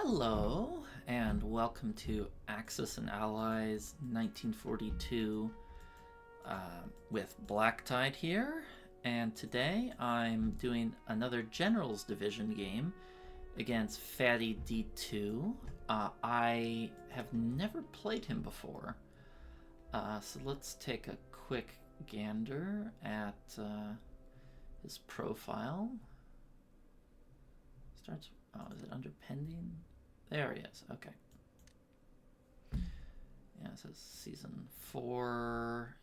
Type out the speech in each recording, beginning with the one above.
Hello, and welcome to Axis and Allies 1942 with Blacktide here. And today I'm doing another General's Division game against FattyD2. I have never played him before, so let's take a quick gander at his profile. Starts. Oh, is it under pending? There he is. Okay. Yeah, it says season 4,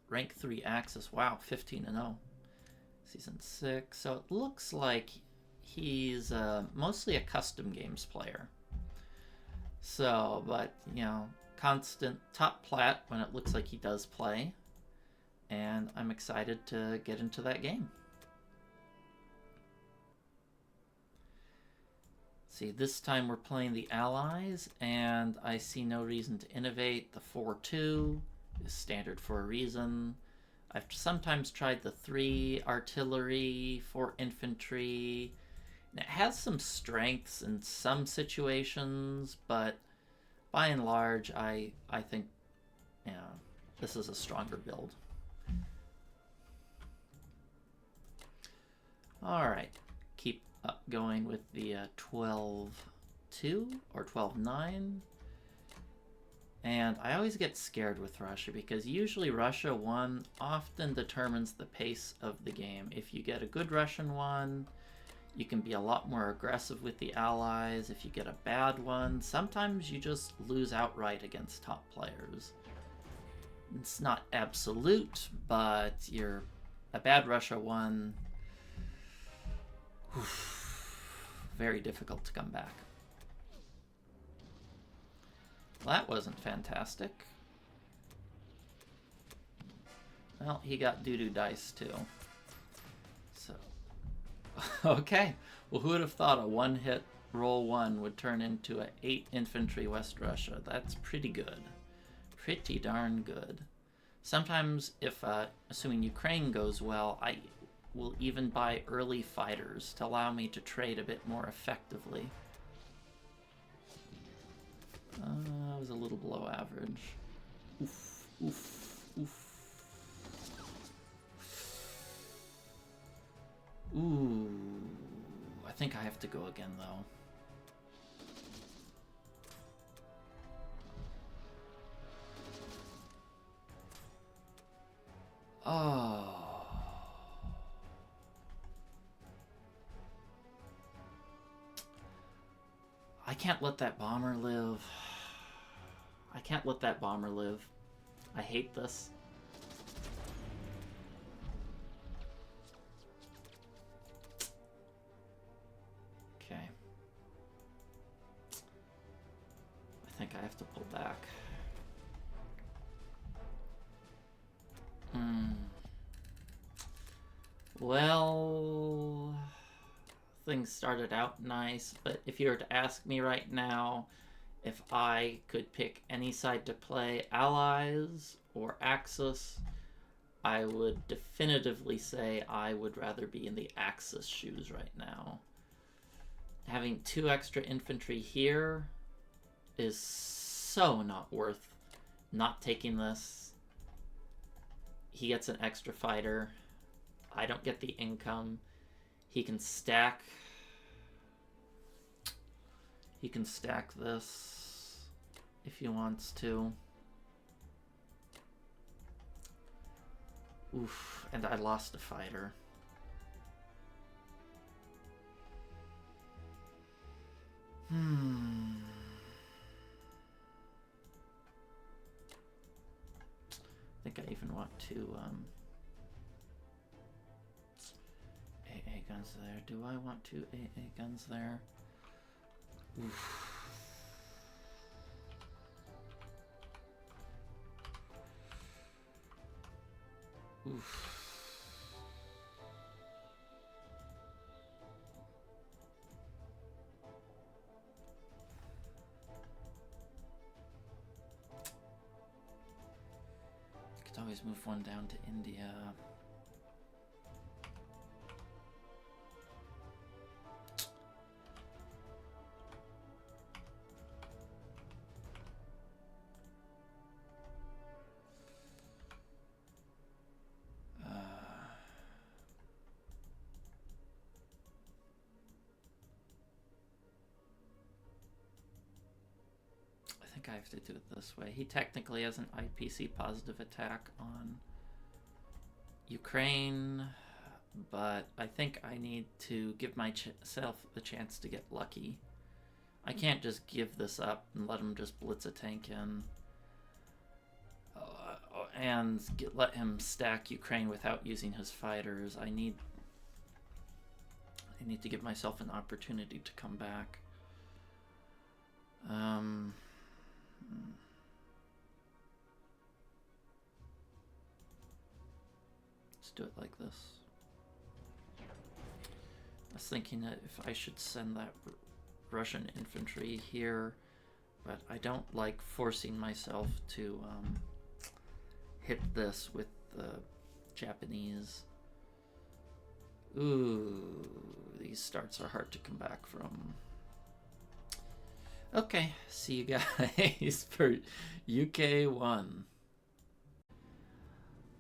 rank 3 Axis. Wow, 15-0. Season 6. So it looks like he's mostly a custom games player. So, but, you know, constant top plat when it looks like he does play. And I'm excited to get into that game. See, this time we're playing the Allies, and I see no reason to innovate. The 4-2 is standard for a reason. I've sometimes tried the 3 artillery, 4 infantry. And it has some strengths in some situations, but by and large, I think, you know, this is a stronger build. All right. Keep going with the 12-2 or 12-9. And I always get scared with Russia because usually Russia 1 often determines the pace of the game. If you get a good Russian 1, you can be a lot more aggressive with the Allies. If you get a bad one, sometimes you just lose outright against top players. It's not absolute, but you're a bad Russia 1. Very difficult to come back. Well, that wasn't fantastic. Well, he got doo-doo dice too. So, okay. Well, who would have thought a one-hit roll 1 would turn into an 8 infantry West Russia? That's pretty good. Pretty darn good. Sometimes, if assuming Ukraine goes well, I will even buy early fighters to allow me to trade a bit more effectively. I was a little below average. Oof, oof, oof. Ooh, I think I have to go again though. Oh. I can't let that bomber live. I can't let that bomber live. I hate this. Okay. I think I have to pull back. Well, things started out nice, but if you were to ask me right now if I could pick any side to play, Allies or Axis, I would definitively say I would rather be in the Axis shoes right now. Having 2 extra infantry here is so not worth not taking this. He gets an extra fighter. I don't get the income. He can stack. He can stack this if he wants to. Oof, and I lost a fighter. I think I even want to AA guns there. Do I want 2 AA guns there? Oof. Oof. Could always move 1 down to India. think I have to do it this way. He technically has an IPC positive attack on Ukraine, but I think I need to give myself the chance to get lucky. I can't just give this up and let him just blitz a tank in and let him stack Ukraine without using his fighters. I need to give myself an opportunity to come back. Let's do it like this. I was thinking that if I should send that Russian infantry here, but I don't like forcing myself to hit this with the Japanese. Ooh, these starts are hard to come back from. Okay, see you guys for UK1.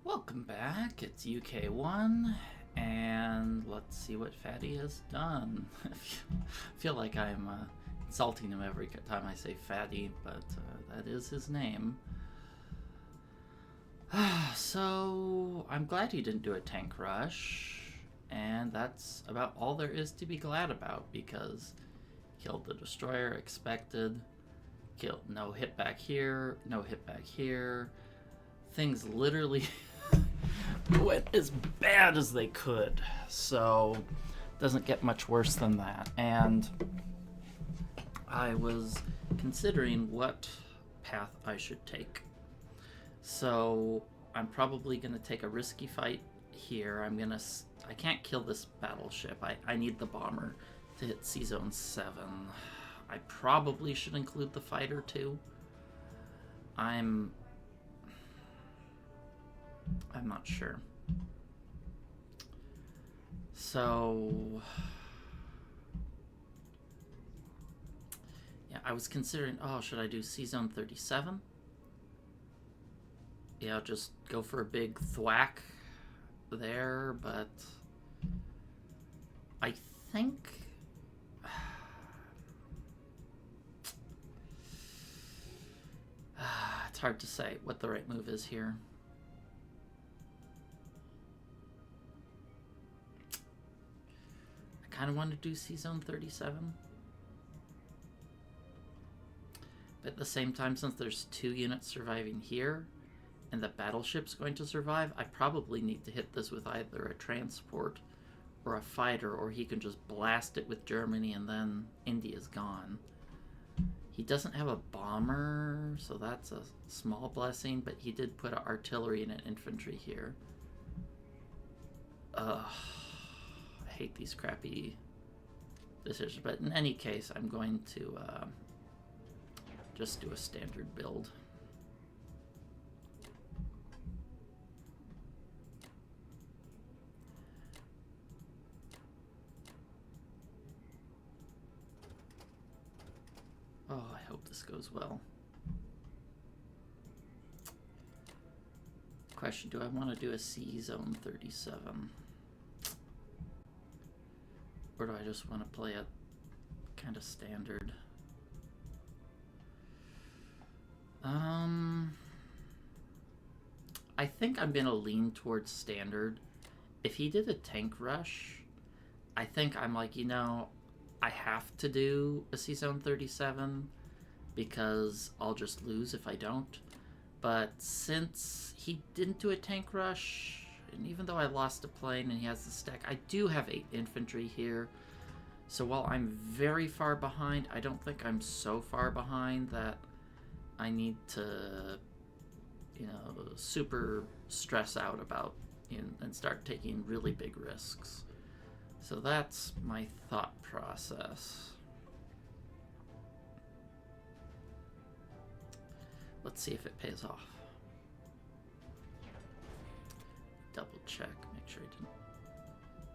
Welcome back, it's UK1, and let's see what Fatty has done. I feel like I'm insulting him every time I say Fatty, but that is his name. So, I'm glad he didn't do a tank rush, and that's about all there is to be glad about, because killed the destroyer, expected, killed, no hit back here, no hit back here. Things literally went as bad as they could, so doesn't get much worse than that. And I was considering what path I should take. So I'm probably going to take a risky fight here. I can't kill this battleship. I need the bomber to hit C-Zone 7. I probably should include the fighter too. I'm not sure. So yeah, I was considering, oh, should I do C-Zone 37? Yeah, I'll just go for a big thwack there, but I think it's hard to say what the right move is here. I kind of want to do C-Zone 37. But at the same time, since there's 2 units surviving here, and the battleship's going to survive, I probably need to hit this with either a transport or a fighter, or he can just blast it with Germany and then India's gone. He doesn't have a bomber, so that's a small blessing, but he did put an artillery and an infantry here. I hate these crappy decisions, but in any case, I'm going to just do a standard build. Oh, I hope this goes well. Question, do I want to do a C-Zone 37? Or do I just want to play it kind of standard? I think I'm going to lean towards standard. If he did a tank rush, I think I'm like, you know, I have to do a C-Zone 37 because I'll just lose if I don't. But since he didn't do a tank rush, and even though I lost a plane and he has the stack, I do have 8 infantry here. So while I'm very far behind, I don't think I'm so far behind that I need to, you know, super stress out about and start taking really big risks. So that's my thought process. Let's see if it pays off. Double check, make sure I didn't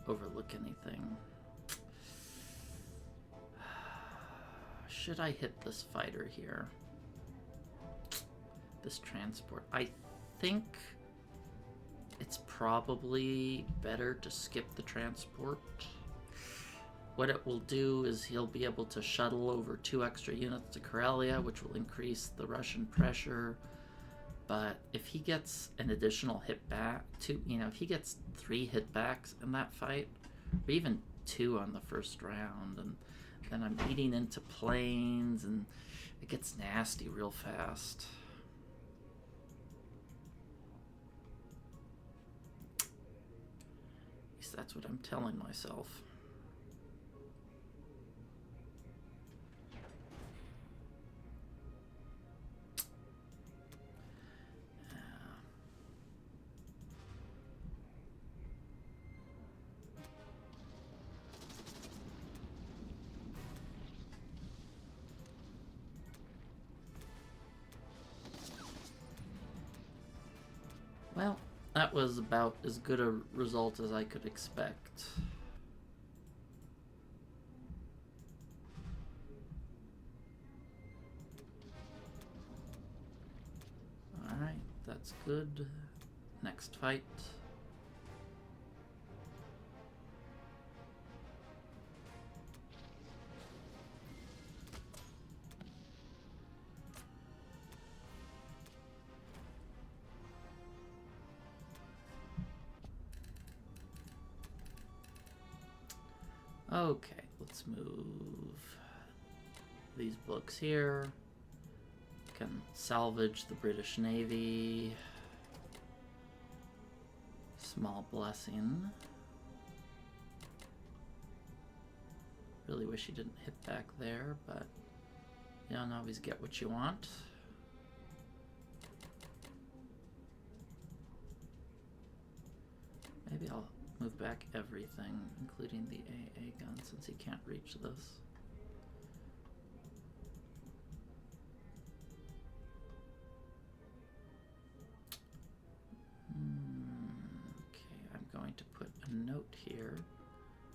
overlook anything. Should I hit this fighter here? This transport? I think it's probably better to skip the transport. what it will do is he'll be able to shuttle over 2 extra units to Karelia, which will increase the Russian pressure. But if he gets an additional hit back, if he gets 3 hit backs in that fight, or even 2 on the first round, and then I'm eating into planes, and it gets nasty real fast. At least that's what I'm telling myself. Well, that was about as good a result as I could expect. Alright, that's good. Next fight. Okay, let's move these books here. Can salvage the British Navy. Small blessing. Really wish you didn't hit back there, but you don't always get what you want. Maybe I'll move back everything, including the AA gun, since he can't reach this. Okay, I'm going to put a note here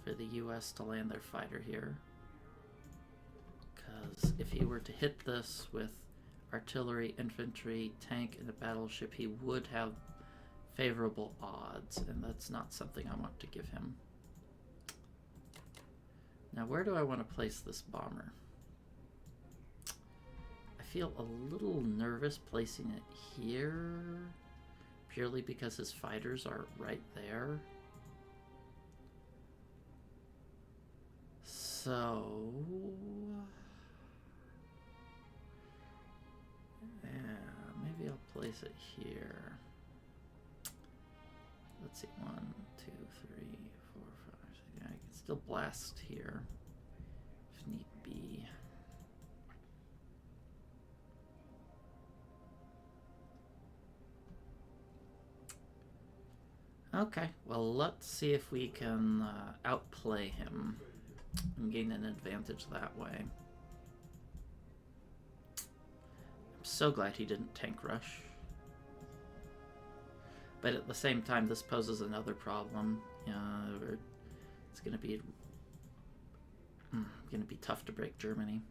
for the US to land their fighter here. Because if he were to hit this with artillery, infantry, tank, and a battleship, he would have favorable odds, and that's not something I want to give him. Now, where do I want to place this bomber? I feel a little nervous placing it here, purely because his fighters are right there. So, yeah, maybe I'll place it here. Let's see, 1, 2, 3, 4, 5, 6. Yeah, I can still blast here if need be. Okay, well, let's see if we can outplay him and gain an advantage that way. I'm so glad he didn't tank rush. But at the same time, this poses another problem. It's going to be tough to break Germany.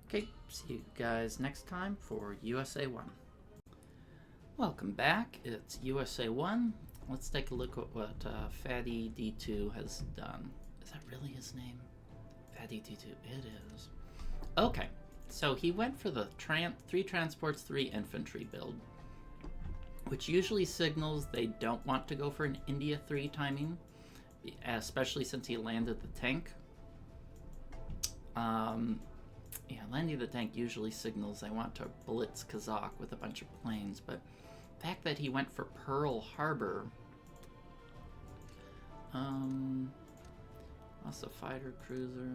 Okay, see you guys next time for USA 1. Welcome back. It's USA 1. Let's take a look at what FattyD2 has done. Is that really his name? FattyD2. It is. Okay, so he went for the 3 transports, 3 infantry build, which usually signals they don't want to go for an India 3 timing, especially since he landed the tank. Yeah, landing the tank usually signals they want to blitz Kazakh with a bunch of planes, but the fact that he went for Pearl Harbor, lost a fighter cruiser,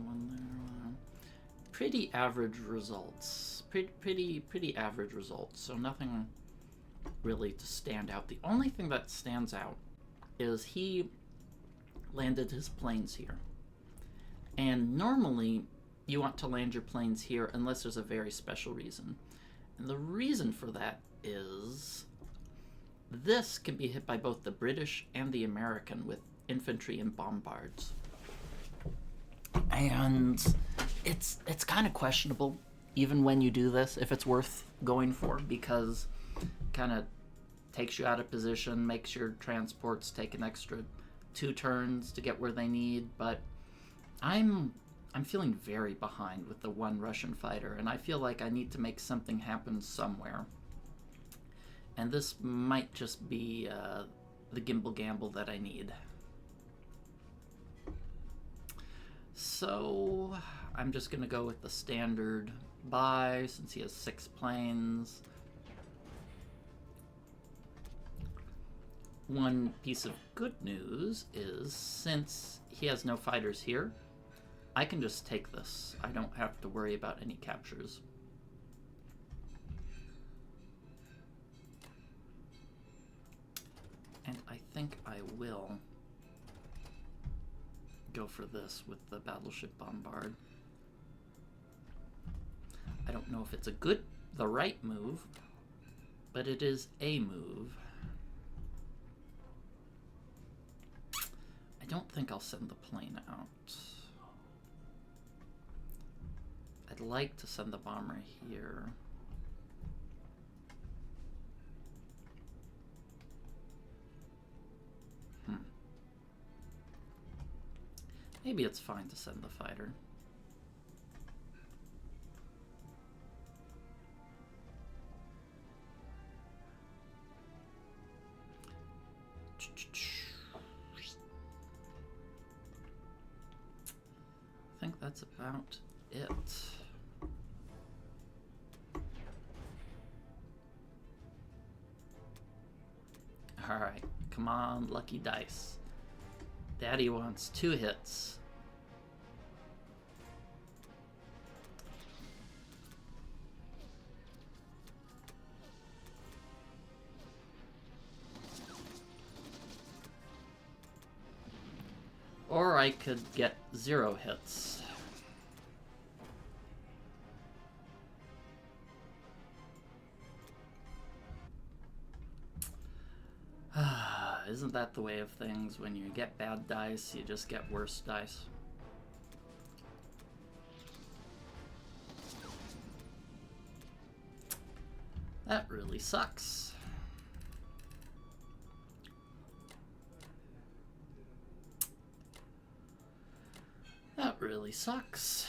one there, pretty average results, pretty average results, so nothing really to stand out. The only thing that stands out is he landed his planes here, and normally you want to land your planes here unless there's a very special reason. And the reason for that is this can be hit by both the British and the American with infantry and bombards. And it's kind of questionable, even when you do this, if it's worth going for, because kind of takes you out of position, makes your transports take an extra 2 turns to get where they need. But I'm feeling very behind with the 1 Russian fighter, and I feel like I need to make something happen somewhere. And this might just be the gimbal gamble that I need. So I'm just going to go with the standard buy, since he has 6 planes. One piece of good news is, since he has no fighters here, I can just take this. I don't have to worry about any captures. And I think I will go for this with the battleship bombard. I don't know if it's the right move, but it is a move. I don't think I'll send the plane out. I'd like to send the bomber here. Maybe it's fine to send the fighter. I think that's about it. Alright, come on, lucky dice. Daddy wants 2 hits. Or I could get 0 hits. Isn't that the way of things? When you get bad dice, you just get worse dice. That really sucks. That really sucks.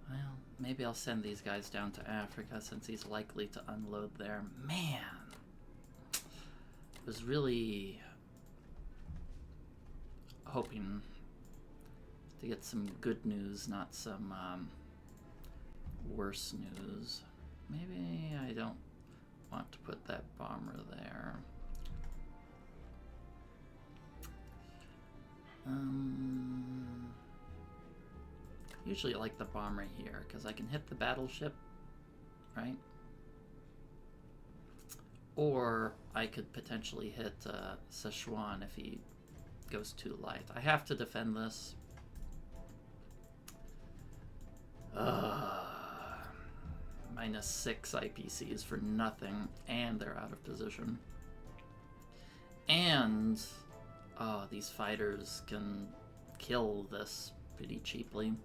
Well, maybe I'll send these guys down to Africa, since he's likely to unload there. Man, I was really hoping to get some good news, not some worse news. Maybe I don't want to put that bomber there. Usually I like the bomber here, because I can hit the battleship, right? Or I could potentially hit Sichuan if he goes too light. I have to defend this. -6 IPCs for nothing, and they're out of position. And these fighters can kill this pretty cheaply.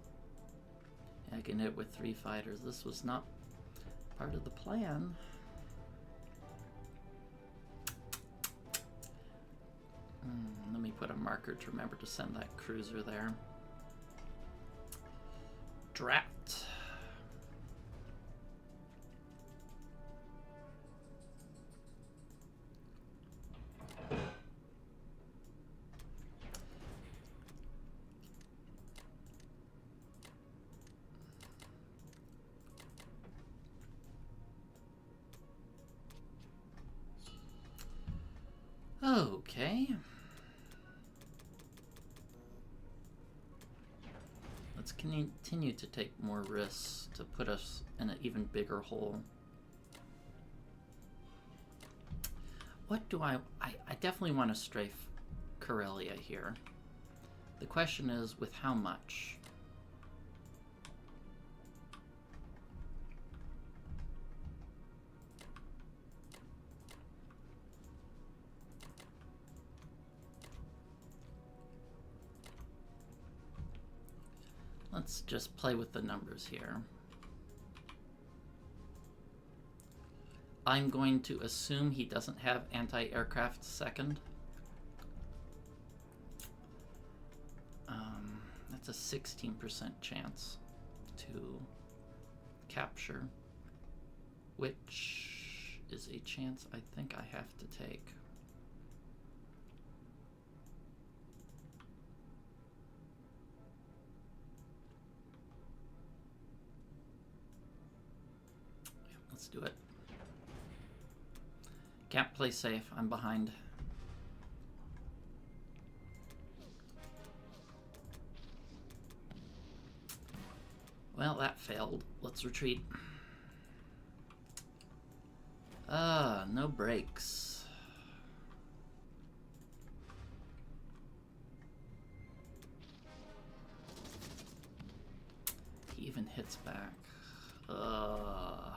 I can hit with 3 fighters. This was not part of the plan. Let me put a marker to remember to send that cruiser there. Drat. Okay. Let's continue to take more risks to put us in an even bigger hole. What do I definitely want to strafe Karelia here. The question is, with how much? Let's just play with the numbers here. I'm going to assume he doesn't have anti-aircraft second. That's a 16% chance to capture, which is a chance I think I have to take. Yeah, let's do it. Can't play safe, I'm behind. Well, that failed. Let's retreat. No brakes. He even hits back. Well,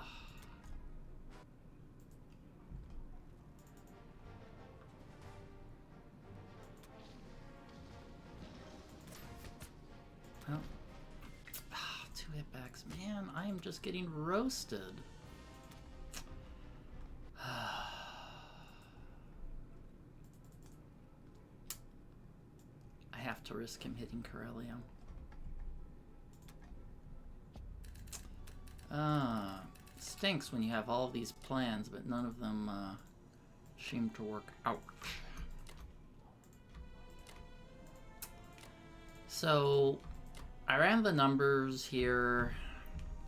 two hitbacks. Man, I am just getting roasted. I have to risk him hitting Karelia. Stinks when you have all these plans, but none of them seem to work out. So I ran the numbers here,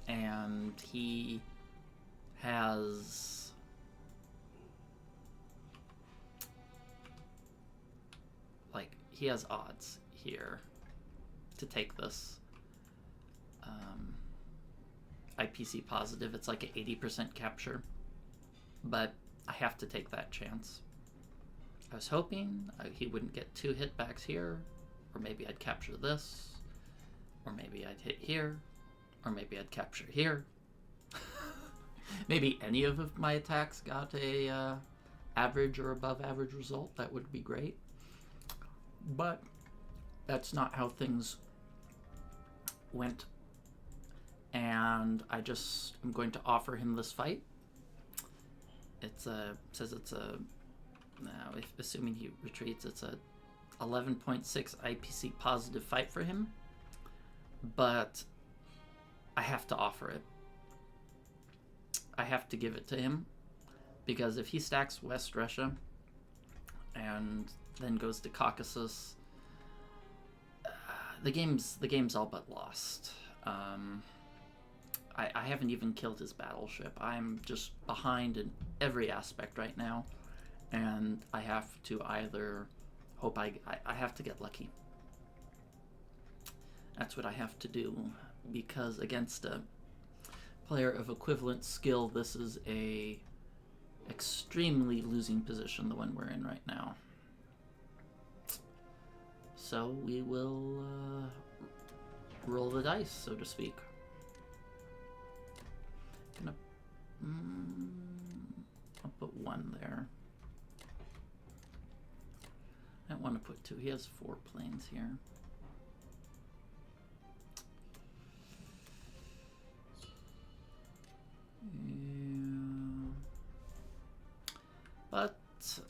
and he has he has odds here to take this. IPC positive, it's like an 80% capture, but I have to take that chance. I was hoping he wouldn't get two hitbacks here, or maybe I'd capture this, or maybe I'd hit here, or maybe I'd capture here. Maybe any of my attacks got a average or above average result. That would be great. But that's not how things went. And I'm going to offer him this fight. Says it's a, now if assuming he retreats, it's a 11.6 IPC positive fight for him. But I have to offer it. I have to give it to him, because if he stacks West Russia and then goes to Caucasus, the game's all but lost. I haven't even killed his battleship. I'm just behind in every aspect right now, and I have to either hope I have to get lucky. That's what I have to do, because against a player of equivalent skill, this is a extremely losing position, the one we're in right now. So we will roll the dice, so to speak. I'll put one there. I don't want to put two. He has 4 planes here. Yeah. But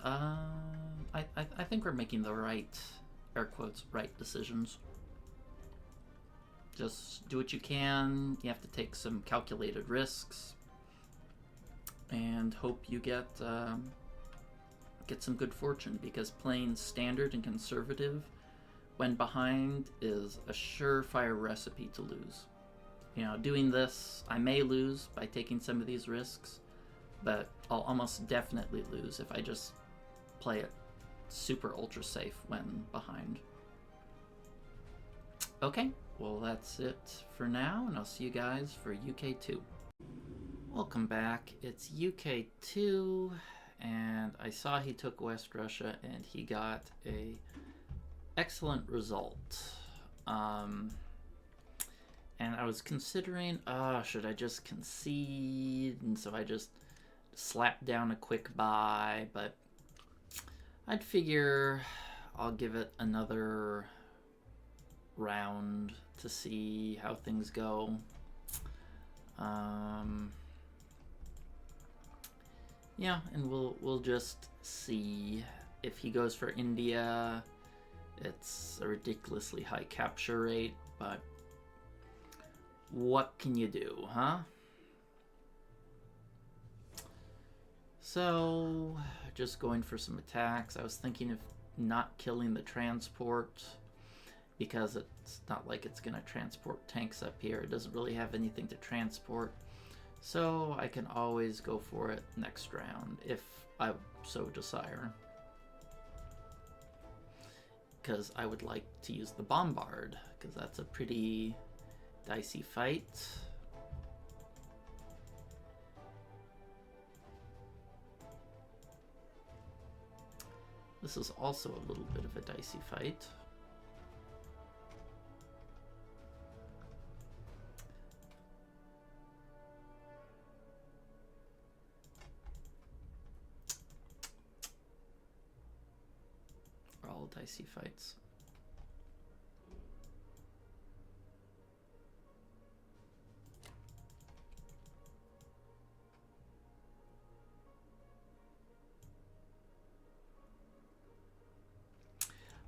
I think we're making the right, air quotes, right decisions. Just do what you can. You have to take some calculated risks and hope you get some good fortune, because playing standard and conservative when behind is a surefire recipe to lose. You know, doing this, I may lose by taking some of these risks, but I'll almost definitely lose if I just play it super ultra safe when behind. Okay, well that's it for now, and I'll see you guys for UK2. Welcome back. It's UK2, and I saw he took West Russia, and he got a excellent result. And I was considering, should I just concede? And so I just slapped down a quick buy, but I'd figure I'll give it another round to see how things go. Yeah, and we'll just see. If he goes for India, it's a ridiculously high capture rate, but what can you do, huh? So, just going for some attacks. I was thinking of not killing the transport, because it's not like it's going to transport tanks up here. It doesn't really have anything to transport. So I can always go for it next round if I so desire. Because I would like to use the Bombard, because that's a pretty dicey fight. This is also a little bit of a dicey fight. All dicey fights.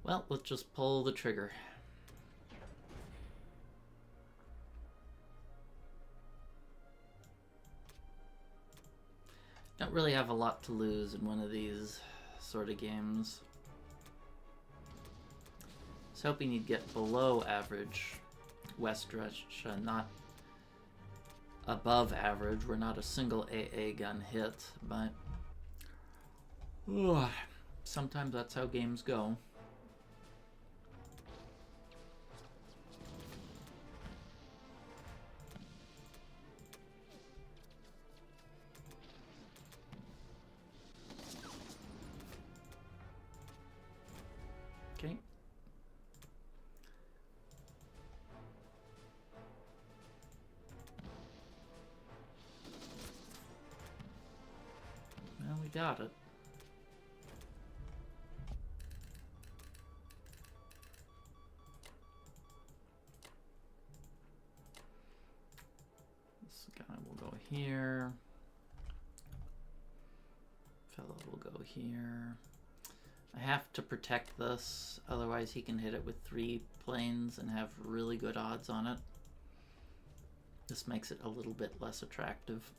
Well, let's just pull the trigger. Don't really have a lot to lose in one of these sort of games. I was hoping you'd get below average West Russia, not above average. We're not a single AA gun hit, but sometimes that's how games go. Okay. Well, we got it. This guy will go here. Fellow will go here. I have to protect this, otherwise he can hit it with 3 planes and have really good odds on it. This makes it a little bit less attractive.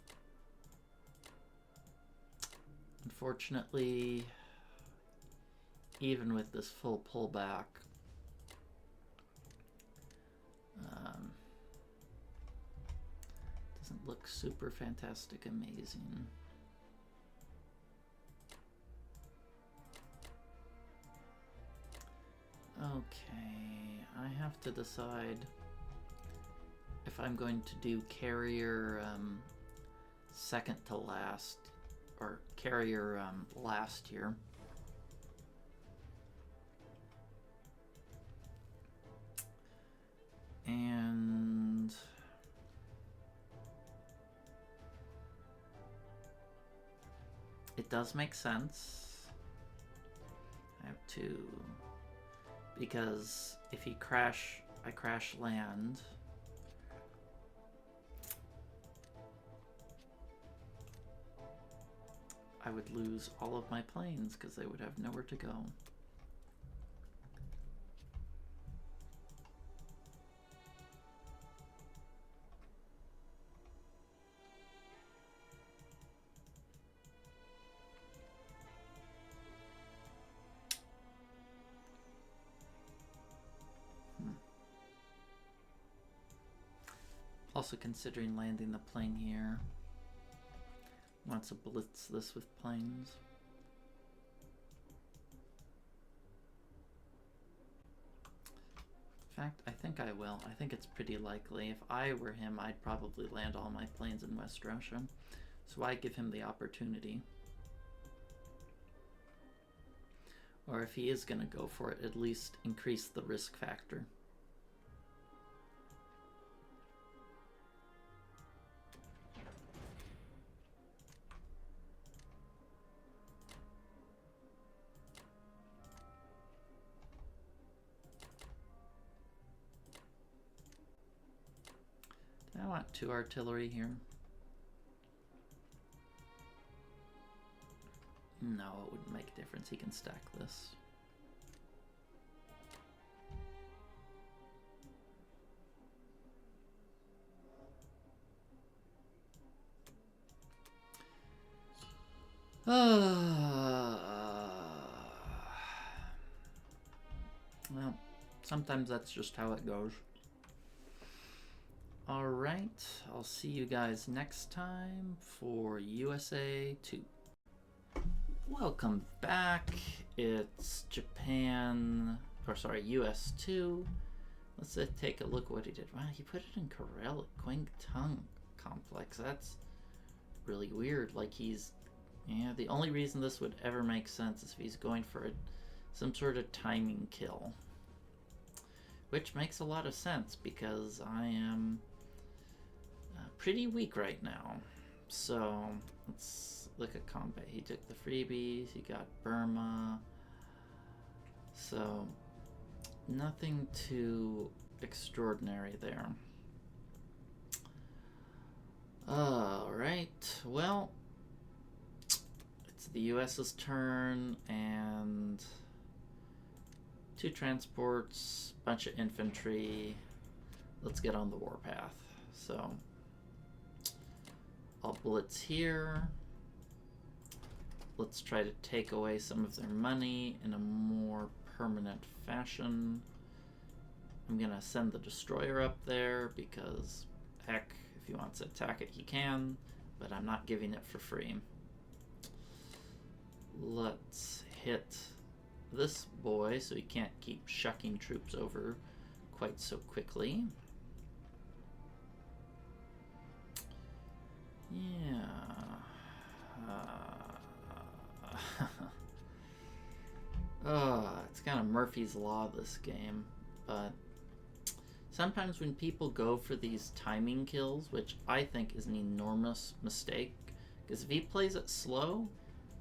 Unfortunately, even with this full pullback, doesn't look super fantastic amazing. Okay, I have to decide if I'm going to do carrier second to last, or carrier last here. And it does make sense. I have to, because if he I crash land. I would lose all of my planes because they would have nowhere to go. Also considering landing the plane here. Wants to blitz this with planes. In fact, I think I will. I think it's pretty likely. If I were him, I'd probably land all my planes in West Russia. So I give him the opportunity. Or if he is going to go for it, at least increase the risk factor. I want 2 artillery here. No, it wouldn't make a difference. He can stack this. Well, sometimes that's just how it goes. Alright, I'll see you guys next time for USA 2. Welcome back. It's Japan, or sorry, US 2. Let's take a look what he did. Wow, he put it in Karelia, Kwangtung complex. That's really weird. Like he's, yeah, the only reason this would ever make sense is if he's going for some sort of timing kill. Which makes a lot of sense because I am pretty weak right now. So let's look at combat. He took the freebies, he got Burma. So nothing too extraordinary there. Alright, well, it's the US's turn, and 2 transports, bunch of infantry. Let's get on the warpath. So I'll blitz here. Let's try to take away some of their money in a more permanent fashion. I'm gonna send the destroyer up there because, heck, if he wants to attack it, he can, but I'm not giving it for free. Let's hit this boy so he can't keep shucking troops over quite so quickly. Yeah. It's kind of Murphy's Law, this game, but sometimes when people go for these timing kills, which I think is an enormous mistake, because if he plays it slow,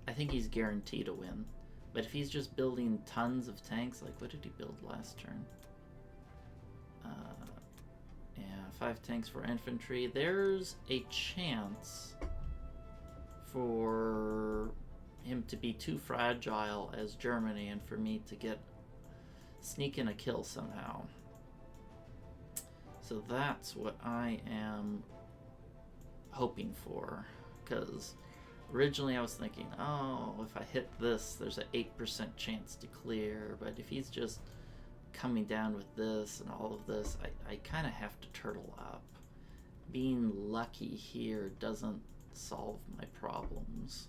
I think he's guaranteed a win. But if he's just building tons of tanks, like what did he build last turn? Yeah, 5 tanks for infantry. There's a chance for him to be too fragile as Germany and for me to sneak in a kill somehow. So that's what I am hoping for, because originally I was thinking, oh, if I hit this, there's an 8% chance to clear, but if he's just coming down with this and all of this, I kind of have to turtle up. Being lucky here doesn't solve my problems.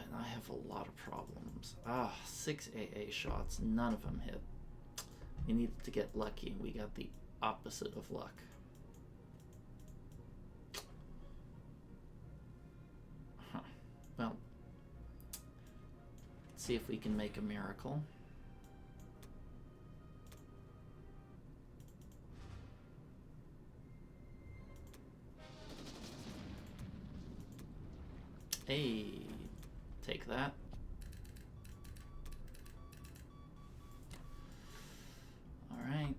And I have a lot of problems. 6 AA shots, none of them hit. We needed to get lucky, and we got the opposite of luck. Well, let's see if we can make a miracle. Hey, take that. All right.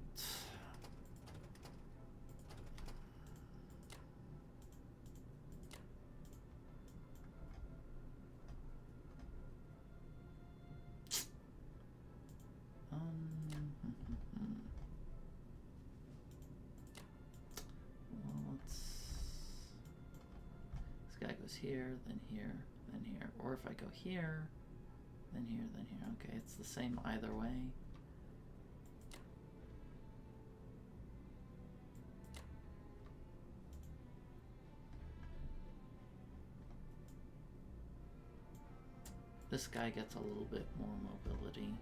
Well, this guy goes here, then here, then here. Or if I go here, then here, then here. Okay, it's the same either way. This guy gets a little bit more mobility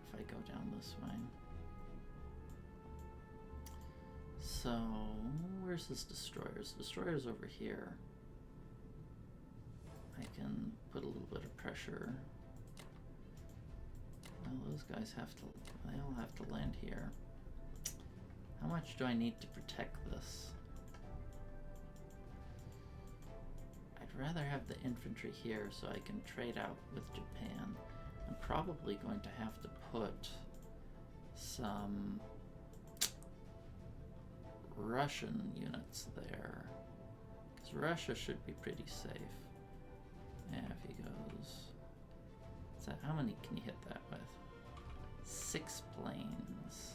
if I go down this way. So, where's his destroyers? Destroyer's over here. I can put a little bit of pressure. Well, those guys they all have to land here. How much do I need to protect this? I'd rather have the infantry here so I can trade out with Japan. I'm probably going to have to put some Russian units there, because Russia should be pretty safe. Yeah, if he goes, so how many can you hit that with? 6 planes.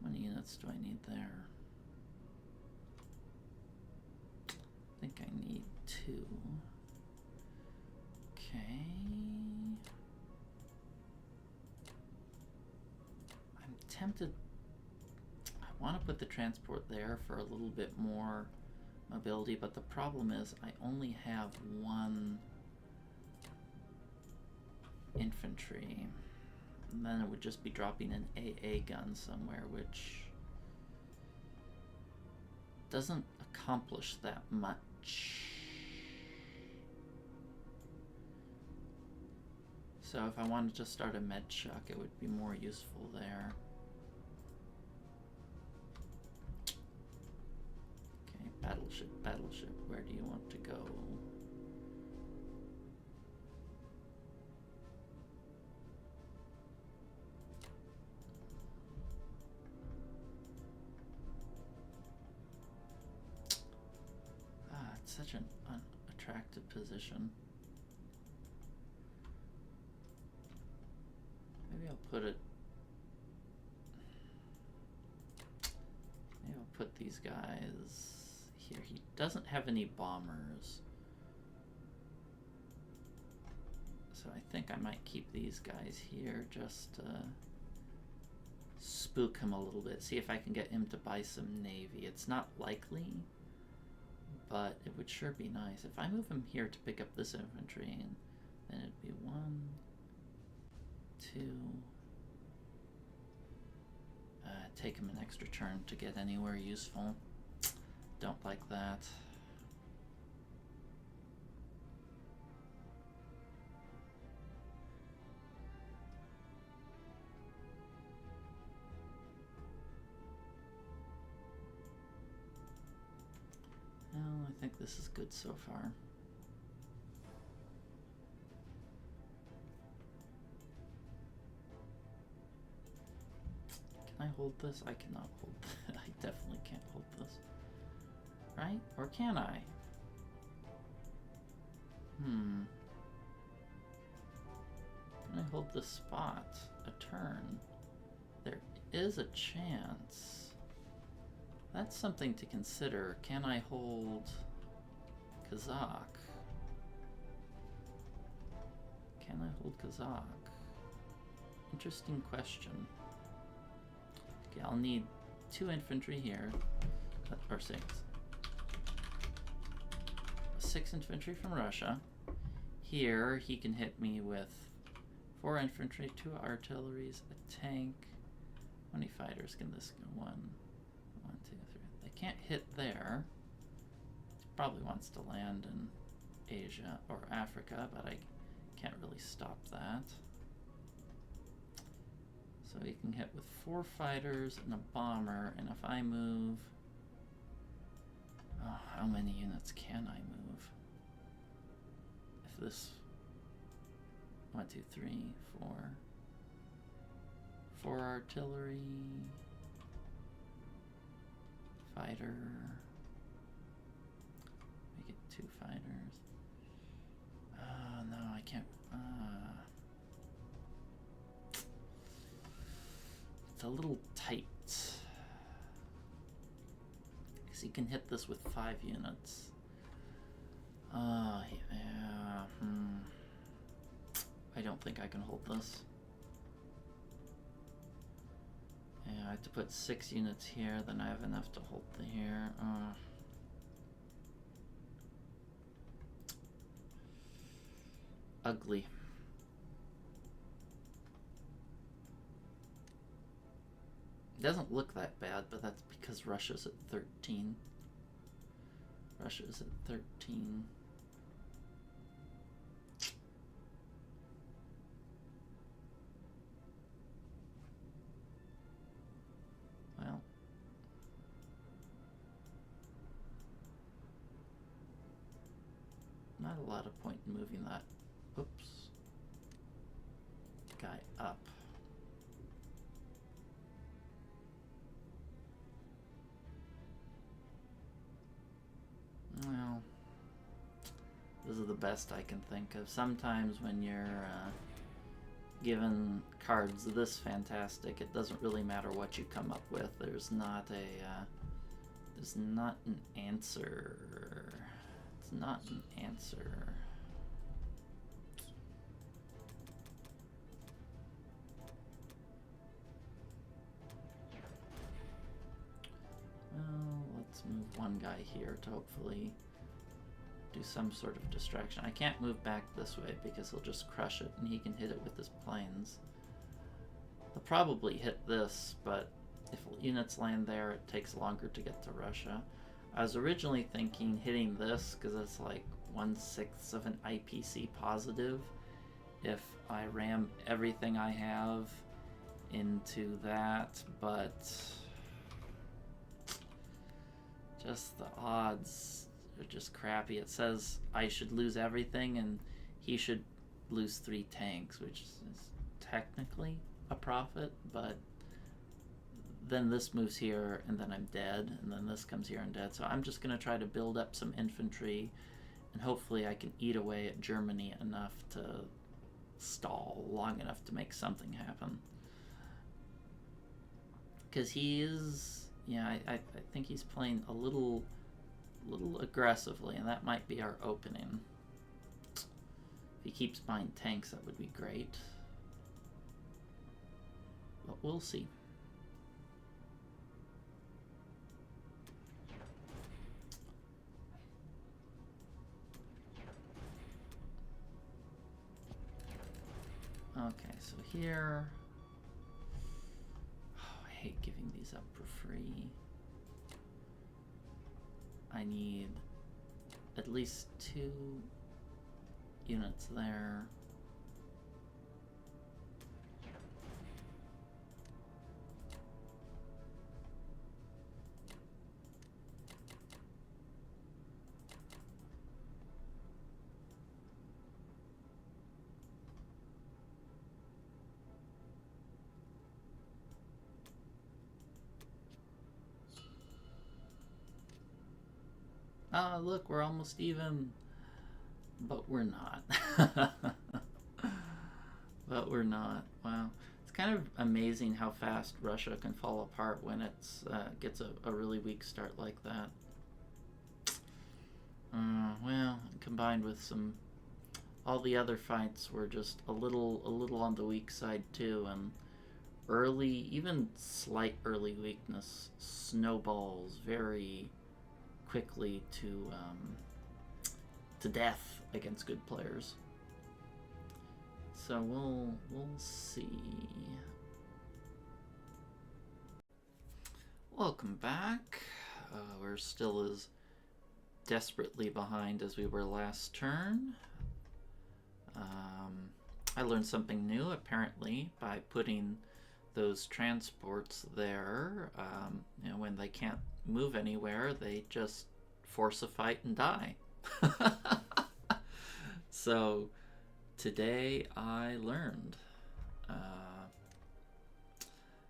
How many units do I need there? I think I need 2. Okay. I'm tempted. I want to put the transport there for a little bit more mobility, but the problem is I only have 1 infantry. And then it would just be dropping an AA gun somewhere, which doesn't accomplish that much. So if I wanted to start a med chuck, it would be more useful there. Okay, battleship, where do you want to go? It's such an unattractive position. Maybe I'll put it. Maybe I'll put these guys here. He doesn't have any bombers, so I think I might keep these guys here just to spook him a little bit. See if I can get him to buy some navy. It's not likely, but it would sure be nice. If I move him here to pick up this infantry, and then it'd be 1, 2. Take him an extra turn to get anywhere useful. Don't like that. No, I think this is good so far. Can I hold this? I cannot hold this. I definitely can't hold this. Right? Or can I? Can I hold this spot a turn? There is a chance. That's something to consider. Can I hold Kazakh? Can I hold Kazakh? Interesting question. Okay, I'll need 2 infantry here, or 6. 6 infantry from Russia. Here, he can hit me with 4 infantry, 2 artilleries, a tank. How many fighters can this go? 1, 1, 2, 3. They can't hit there. He probably wants to land in Asia or Africa, but I can't really stop that. So he can hit with 4 fighters and a bomber, and if I move... Oh, how many units can I move? If this... 1, 2, 3, 4... 4 artillery... Fighter... Make it 2 fighters... Oh, no, I can't... It's a little tight. Because he can hit this with 5 units. Yeah. I don't think I can hold this. Yeah, I have to put 6 units here, then I have enough to hold the here. Ugly. It doesn't look that bad, but that's because Russia's at 13. Russia's at 13. Well, not a lot of point in moving that. Oops. Guy up. Well, this is the best I can think of. Sometimes when you're given cards this fantastic, it doesn't really matter what you come up with. There's not an answer. It's not an answer. Well, let's move one guy here to hopefully do some sort of distraction. I can't move back this way because he'll just crush it and he can hit it with his planes. He'll probably hit this, but if units land there, it takes longer to get to Russia. I was originally thinking hitting this because it's like 1/6 of an IPC positive. If I ram everything I have into that, but just the odds are just crappy. It says I should lose everything and he should lose 3 tanks, which is technically a profit, but then this moves here and then I'm dead, and then this comes here and dead. So I'm just going to try to build up some infantry and hopefully I can eat away at Germany enough to stall long enough to make something happen. Because he is, yeah, I think he's playing a little aggressively, and that might be our opening. If he keeps buying tanks, that would be great. But we'll see. Okay, so here... Oh, I hate giving these up for free. I need at least 2 units there. Ah, look, we're almost even. But we're not. But we're not. Wow. It's kind of amazing how fast Russia can fall apart when it gets a really weak start like that. Well, combined with some... All the other fights were just a little on the weak side too, and early, even slight early weakness snowballs very quickly to death against good players. So we'll see. Welcome back. We're still as desperately behind as we were last turn. I learned something new apparently by putting those transports there. You know, when they can't move anywhere, they just force a fight and die. So today I learned.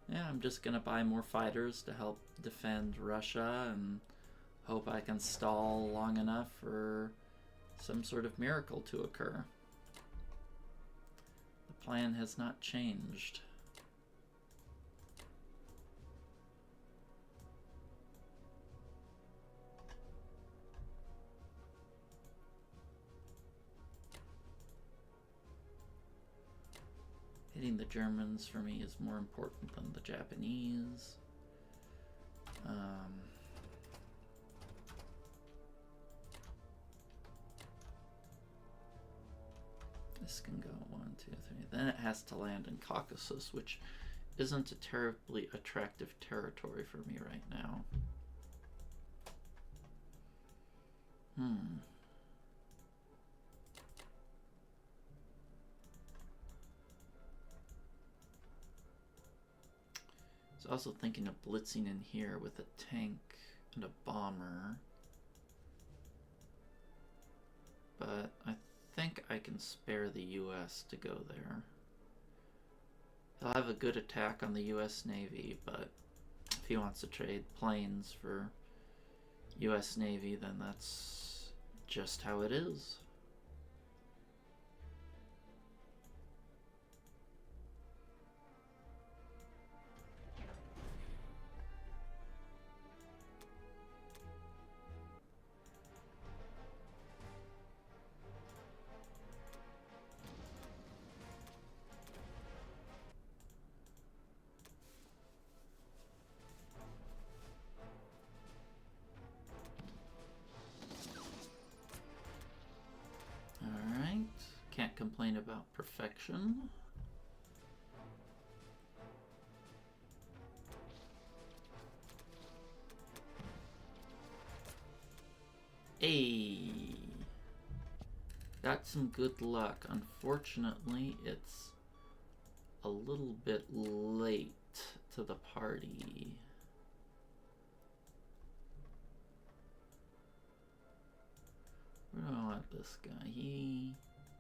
Yeah, I'm just gonna buy more fighters to help defend Russia and hope I can stall long enough for some sort of miracle to occur. The plan has not changed. Hitting the Germans for me is more important than the Japanese. This can go 1, 2, 3. Then it has to land in Caucasus, which isn't a terribly attractive territory for me right now. I was also thinking of blitzing in here with a tank and a bomber. but I think I can spare the US to go there. He'll have a good attack on the US Navy, but if he wants to trade planes for US Navy, then that's just how it is. Alright, can't complain about perfection. Hey, got some good luck. Unfortunately, it's a little bit late to the party. Where do I want this guy?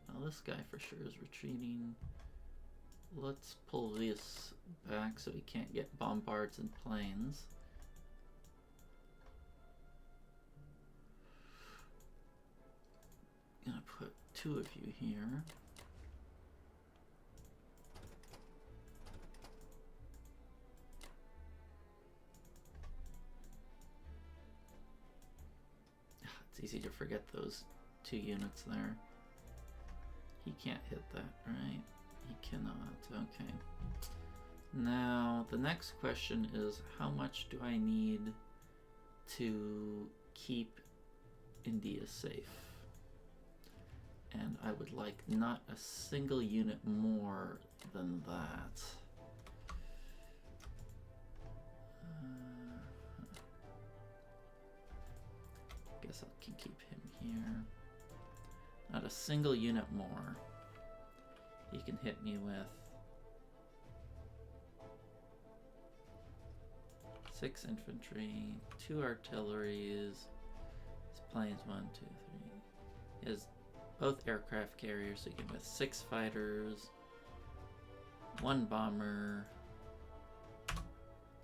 Well, this guy for sure is retreating. Let's pull this back so he can't get bombards and planes. Gonna put 2 of you here. It's easy to forget those 2 units there. He can't hit that, right? He cannot. Okay. Now, the next question is, how much do I need to keep India safe? And I would like not a single unit more than that. Guess I can keep him here. Not a single unit more. He can hit me with 6 infantry, 2 artilleries. His planes 1, 2, 3. He has both aircraft carriers, so he can with 6 fighters, 1 bomber,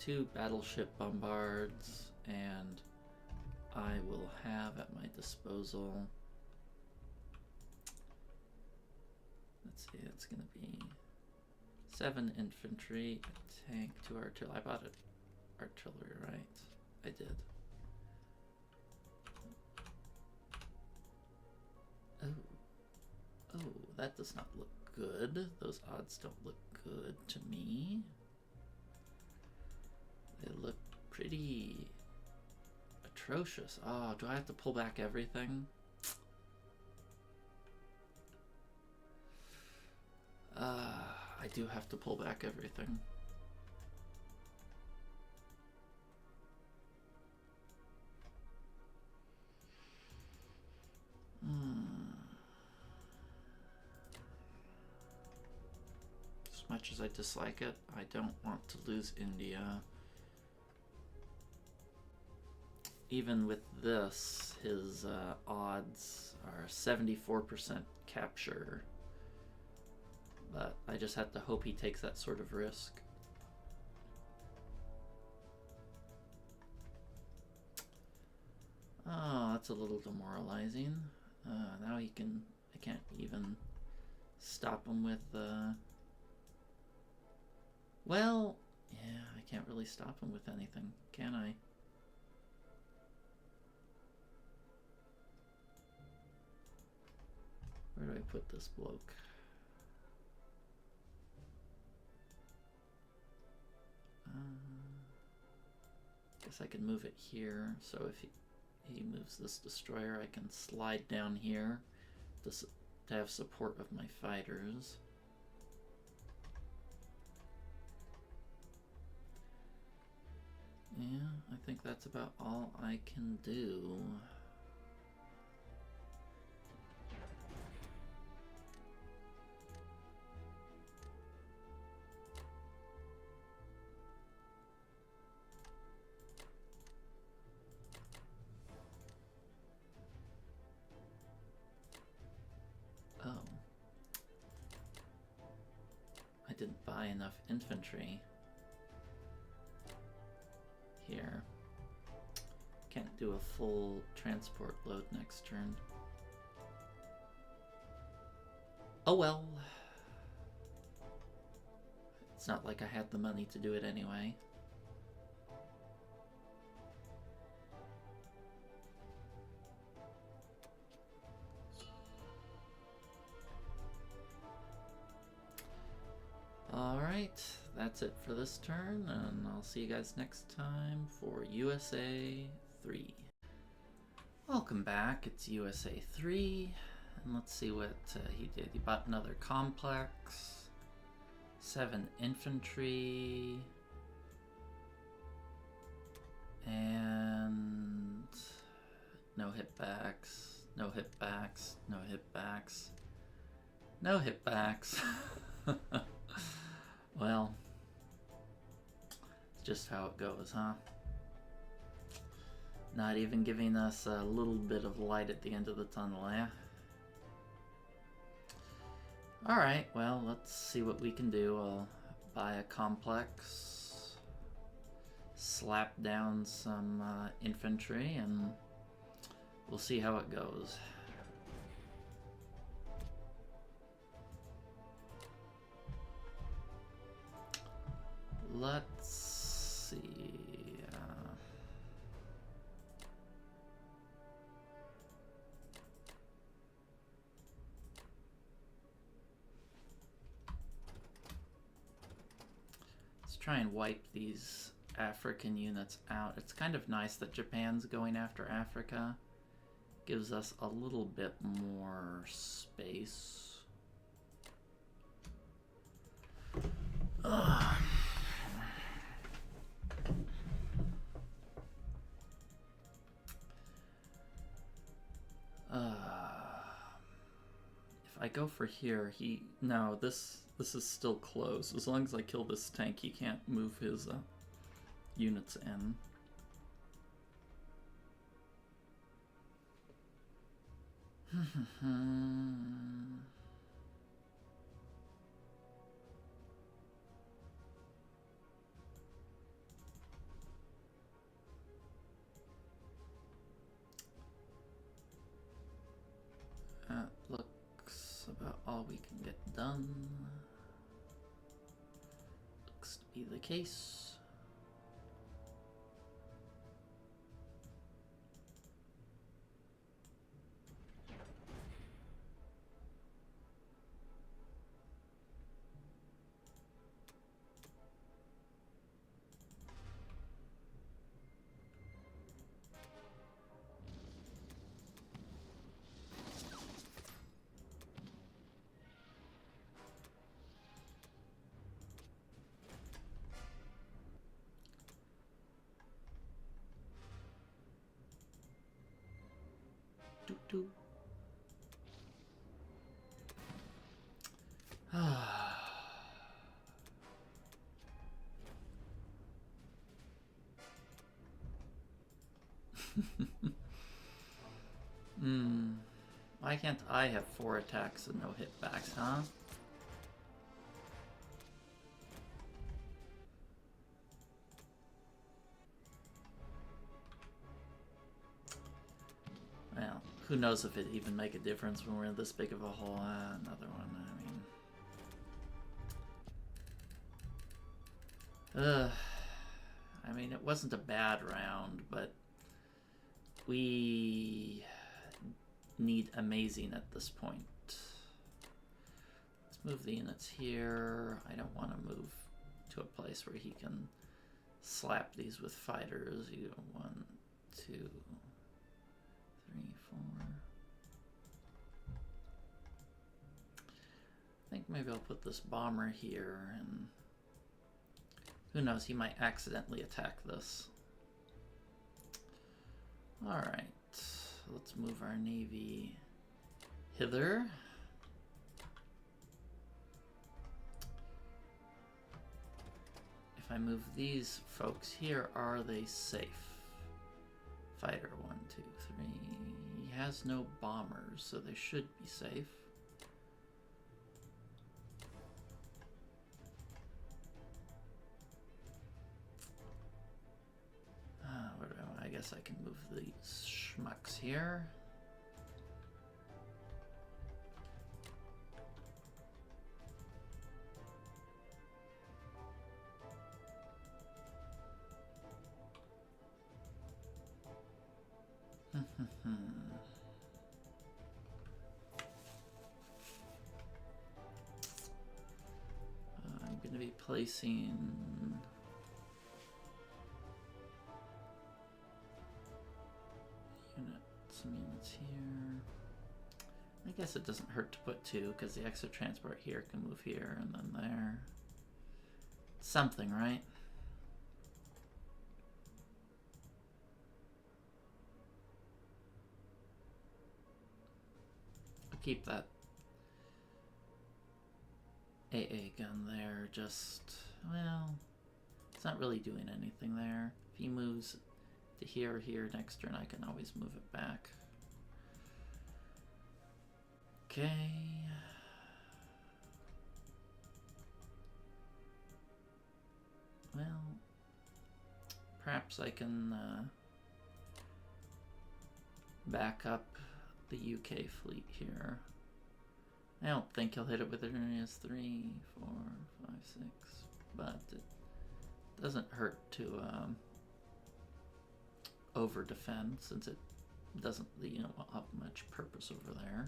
2 battleship bombards, and I will have at my disposal, let's see, it's going to be 7 infantry, a tank, 2 artillery. I bought it artillery, right? I did. Oh, that does not look good. Those odds don't look good to me. They look pretty atrocious. Oh, do I have to pull back everything? I do have to pull back everything. As much as I dislike it, I don't want to lose India. Even with this, his odds are 74% capture. But I just have to hope he takes that sort of risk. Oh, that's a little demoralizing. Now he can... I can't even stop him with... Well, yeah, I can't really stop him with anything, can I? Where do I put this bloke? Guess I can move it here, so if he moves this destroyer, I can slide down here to have support of my fighters. Yeah, I think that's about all I can do. didn't buy enough infantry here. Can't do a full transport load next turn. Oh well. It's not like I had the money to do it anyway. Alright, that's it for this turn, and I'll see you guys next time for USA 3. Welcome back, it's USA 3, and let's see what he did. He bought another complex, 7 infantry, and no hitbacks, no hitbacks, no hitbacks, no hitbacks. Well, it's just how it goes, huh? Not even giving us a little bit of light at the end of the tunnel, eh? Alright, well, let's see what we can do. I'll buy a complex, slap down some infantry, and we'll see how it goes. Let's see. Let's try and wipe these African units out. It's kind of nice that Japan's going after Africa. Gives us a little bit more space. Ugh. If I go for here, no, this is still close. As long as I kill this tank, he can't move his units in. That looks about all we can get done. Looks to be the case. Why can't I have 4 attacks and no hitbacks, huh? Well, who knows if it even make a difference when we're in this big of a hole. Another one, I mean, it wasn't a bad round, but we need amazing at this point. Let's move the units here. I don't want to move to a place where he can slap these with fighters. You go 1, 2, 3, 4. I think maybe I'll put this bomber here, and who knows, he might accidentally attack this. Alright, let's move our navy hither. If I move these folks here, are they safe? Fighter 1, 2, 3. He has no bombers, so they should be safe. guess I can move these schmucks here. I'm going to be placing some units here. I guess it doesn't hurt to put two because the extra transport here can move here and then there. Something, right? I'll keep that AA gun there, just, well, it's not really doing anything there. If he moves to here or here next turn, I can always move it back. Okay. Well, perhaps I can back up the UK fleet here. I don't think he'll hit it with areas 3, 4, 5, 6, but it doesn't hurt to over defend since it doesn't, you know, have much purpose over there.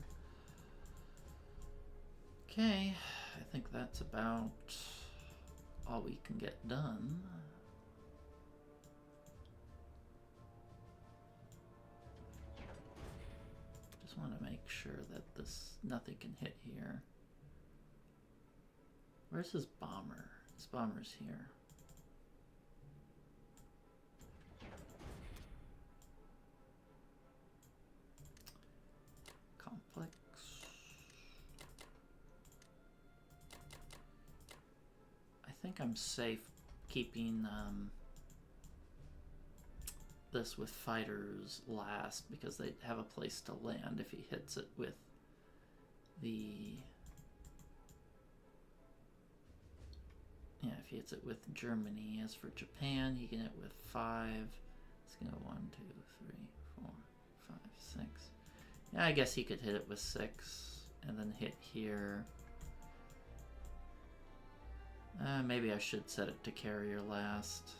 Okay, I think that's about all we can get done. Just want to make sure that nothing can hit here. Where's his bomber? His bomber's here. Complex. I think I'm safe keeping this with fighters last because they have a place to land if he hits it with the... Yeah, if he hits it with Germany. As for Japan, he can hit with 5. It's gonna go 1, 2, 3, 4, 5, 6. Yeah, I guess he could hit it with 6 and then hit here. Maybe I should set it to carrier last.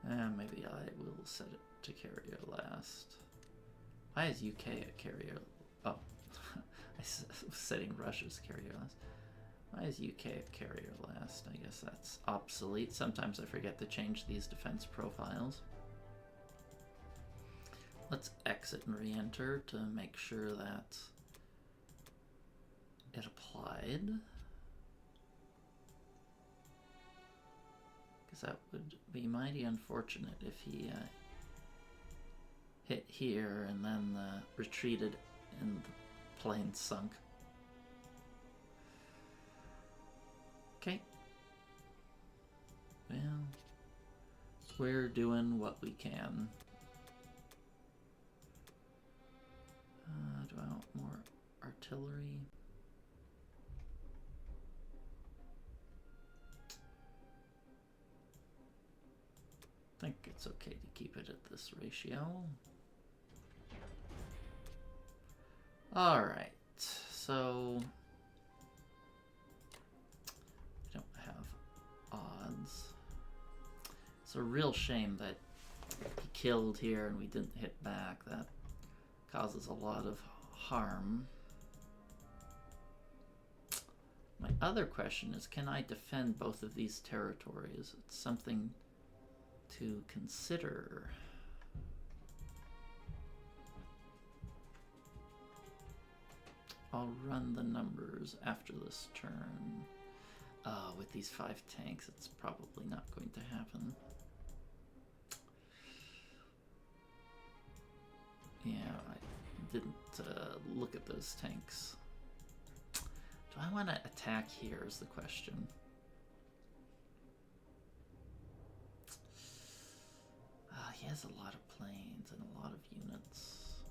Maybe I will set it to carrier last. Why is UK a carrier? Oh, I was setting Russia's carrier last. Why is UK a carrier last? I guess that's obsolete. Sometimes I forget to change these defense profiles. Let's exit and re-enter to make sure that it applied. Because that would be mighty unfortunate if he hit here and then retreated and the plane sunk. Okay. Well, we're doing what we can. Do I want more artillery? I think it's okay to keep it at this ratio. Alright, so we don't have odds. It's a real shame that he killed here and we didn't hit back. That causes a lot of harm. My other question is, can I defend both of these territories? It's something to consider. I'll run the numbers after this turn. With these 5 tanks, it's probably not going to happen. Yeah, I didn't look at those tanks. Do I want to attack here is the question. He has a lot of planes and a lot of units.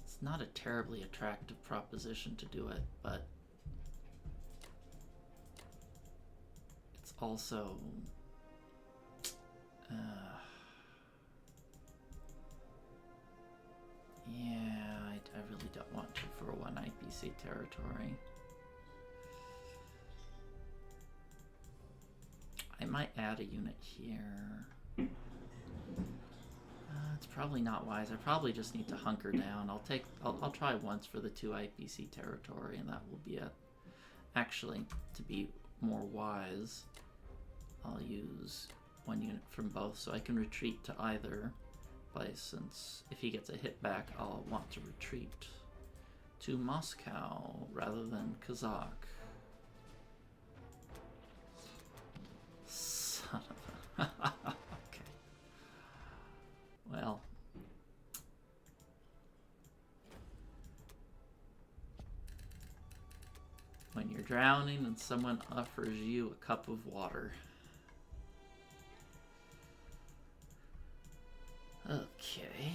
It's not a terribly attractive proposition to do it, but it's also... yeah, I really don't want to for 1 IPC territory. I might add a unit here. It's probably not wise. I probably just need to hunker down. I'll try once for the 2 IPC territory, and that will be it. Actually, to be more wise, I'll use 1 unit from both, so I can retreat to either place, since if he gets a hit back, I'll want to retreat to Moscow rather than Kazakh. Son of a... okay. Well. When you're drowning and someone offers you a cup of water. Okay.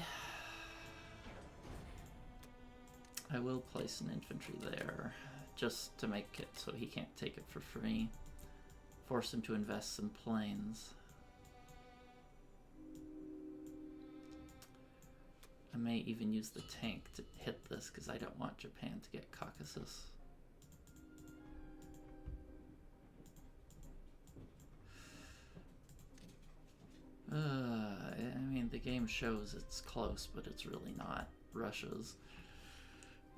I will place an infantry there, just to make it so he can't take it for free. Force him to invest some planes. I may even use the tank to hit this, because I don't want Japan to get Caucasus. I mean, the game shows it's close, but it's really not. Russia's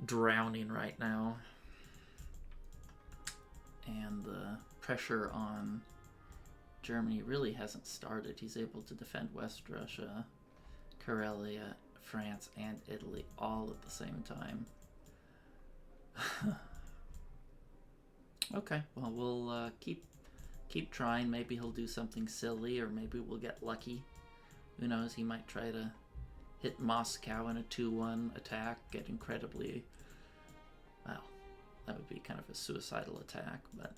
drowning right now. And the pressure on Germany really hasn't started. He's able to defend West Russia, Karelia, France, and Italy all at the same time. Okay, well, we'll keep trying. Maybe he'll do something silly, or maybe we'll get lucky. Who knows, he might try to hit Moscow in a 2-1 attack, get incredibly... well, that would be kind of a suicidal attack, but...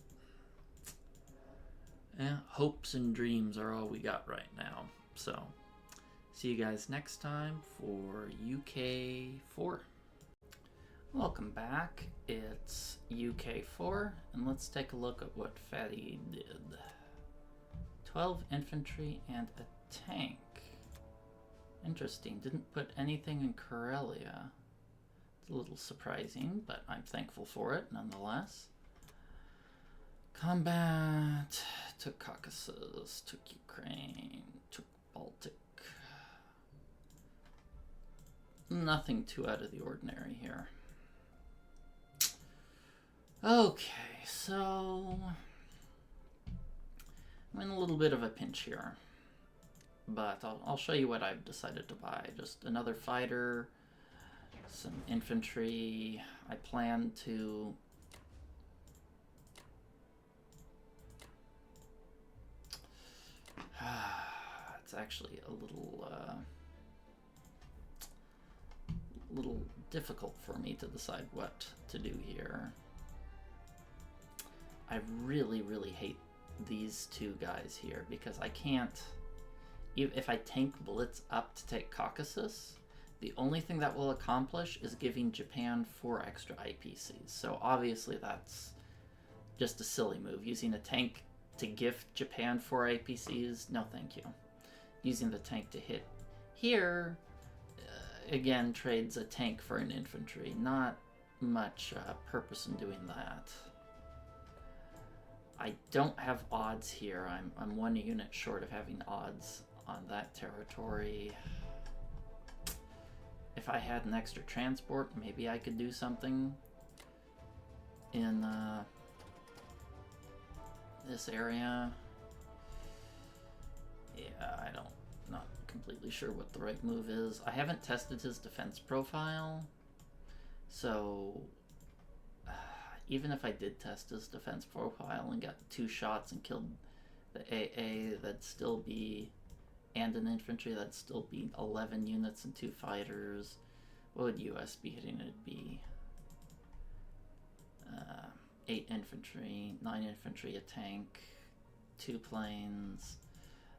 yeah, hopes and dreams are all we got right now. So, see you guys next time for UK 4. Welcome back. It's UK 4, and let's take a look at what Fatty did. 12 infantry and a tank. Interesting. Didn't put anything in Karelia. It's a little surprising, but I'm thankful for it nonetheless. Combat. Took Caucasus. Took Ukraine. Took Baltic. Nothing too out of the ordinary here. Okay, so I'm in a little bit of a pinch here, but I'll show you what I've decided to buy. Just another fighter, some infantry. I plan to it's actually a little difficult for me to decide what to do here. I really, really hate these 2 guys here, because I can't... if I tank Blitz up to take Caucasus, the only thing that will accomplish is giving Japan 4 extra IPCs. So obviously that's just a silly move. Using a tank to gift Japan 4 IPCs, no thank you. Using the tank to hit here, again, trades a tank for an infantry. Not much purpose in doing that. I don't have odds here. I'm 1 unit short of having odds on that territory. If I had an extra transport, maybe I could do something in this area. Yeah, not completely sure what the right move is. I haven't tested his defense profile, so even if I did test his defense profile and got 2 shots and killed the AA, that'd still be, and an infantry, that'd still be 11 units and 2 fighters. What would US be hitting? It'd be 8 infantry, 9 infantry, a tank, 2 planes.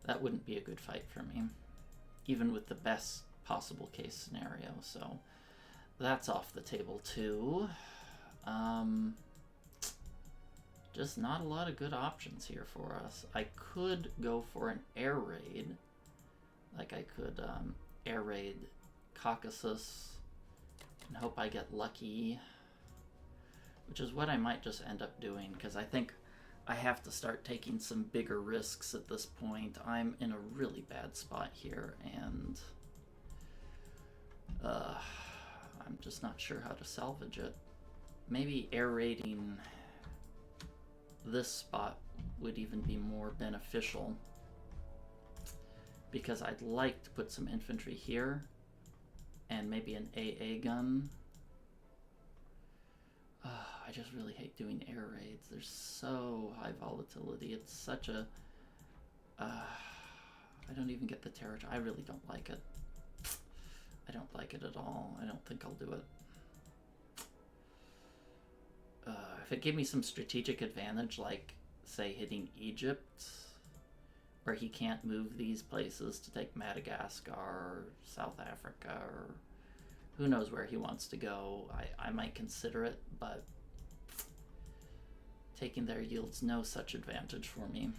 That wouldn't be a good fight for me, even with the best possible case scenario. So that's off the table too. Just not a lot of good options here for us. I could go for an air raid. Like I could air raid Caucasus and hope I get lucky. Which is what I might just end up doing, because I think I have to start taking some bigger risks at this point. I'm in a really bad spot here, and I'm just not sure how to salvage it. Maybe air raiding this spot would even be more beneficial, because I'd like to put some infantry here and maybe an AA gun. I just really hate doing air raids. They're so high volatility. It's such a... I don't even get the territory. I really don't like it. I don't like it at all. I don't think I'll do it. If it gave me some strategic advantage, like, say, hitting Egypt, where he can't move these places to take Madagascar or South Africa, or who knows where he wants to go, I might consider it, but taking there yields no such advantage for me.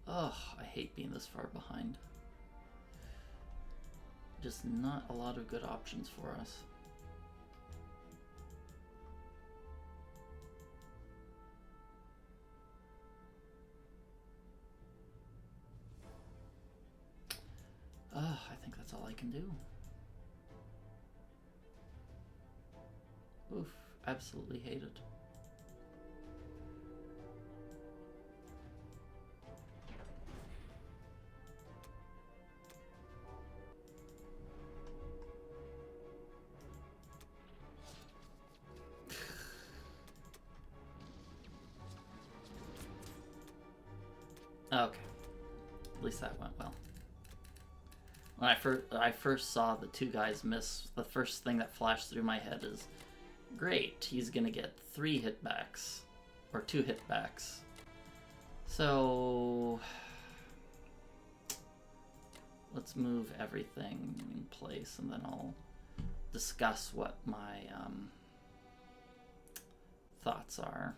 Ugh, I hate being this far behind. Just not a lot of good options for us. I think that's all I can do. Oof, absolutely hate it. Okay, at least that went well. When I first saw the two guys miss, the first thing that flashed through my head is, great, he's gonna get 3 hitbacks, or 2 hitbacks. So let's move everything in place, and then I'll discuss what my thoughts are.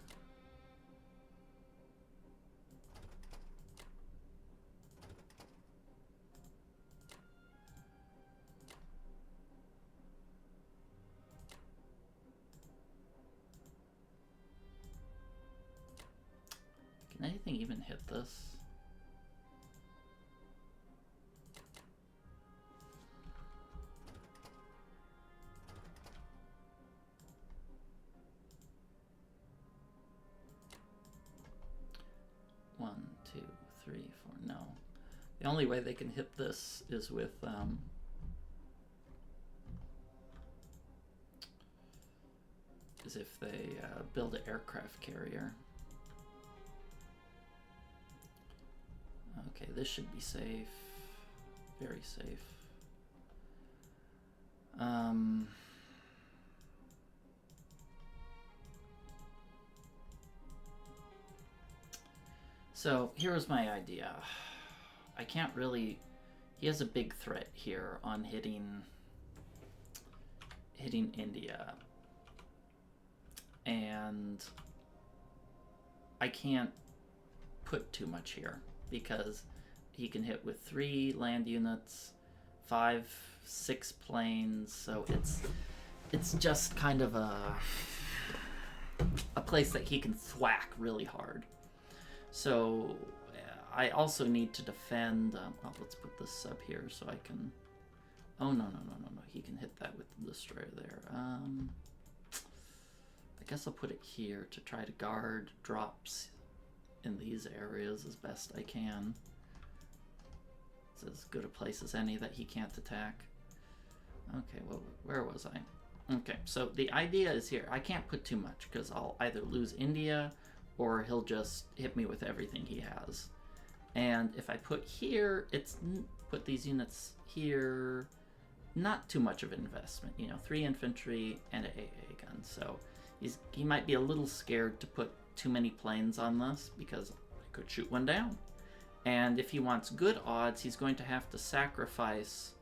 Can anything even hit this? One, two, three, four. No. The only way they can hit this is with is if they build an aircraft carrier. Okay, this should be safe. Very safe. So here was my idea. I can't really... He has a big threat here on hitting India. And I can't put too much here, because he can hit with 3 land units, 5, 6 planes, so it's just kind of a place that he can thwack really hard. So I also need to defend. Oh, let's put this sub here so I can. Oh no, he can hit that with the destroyer there. I guess I'll put it here to try to guard drops in these areas as best I can. It's as good a place as any that he can't attack. Okay, well, where was I? Okay, so the idea is here. I can't put too much because I'll either lose India or he'll just hit me with everything he has. And if I put here, put these units here, not too much of an investment. You know, 3 infantry and an AA gun. So he might be a little scared to put too many planes on this because I could shoot one down. And if he wants good odds, he's going to have to sacrifice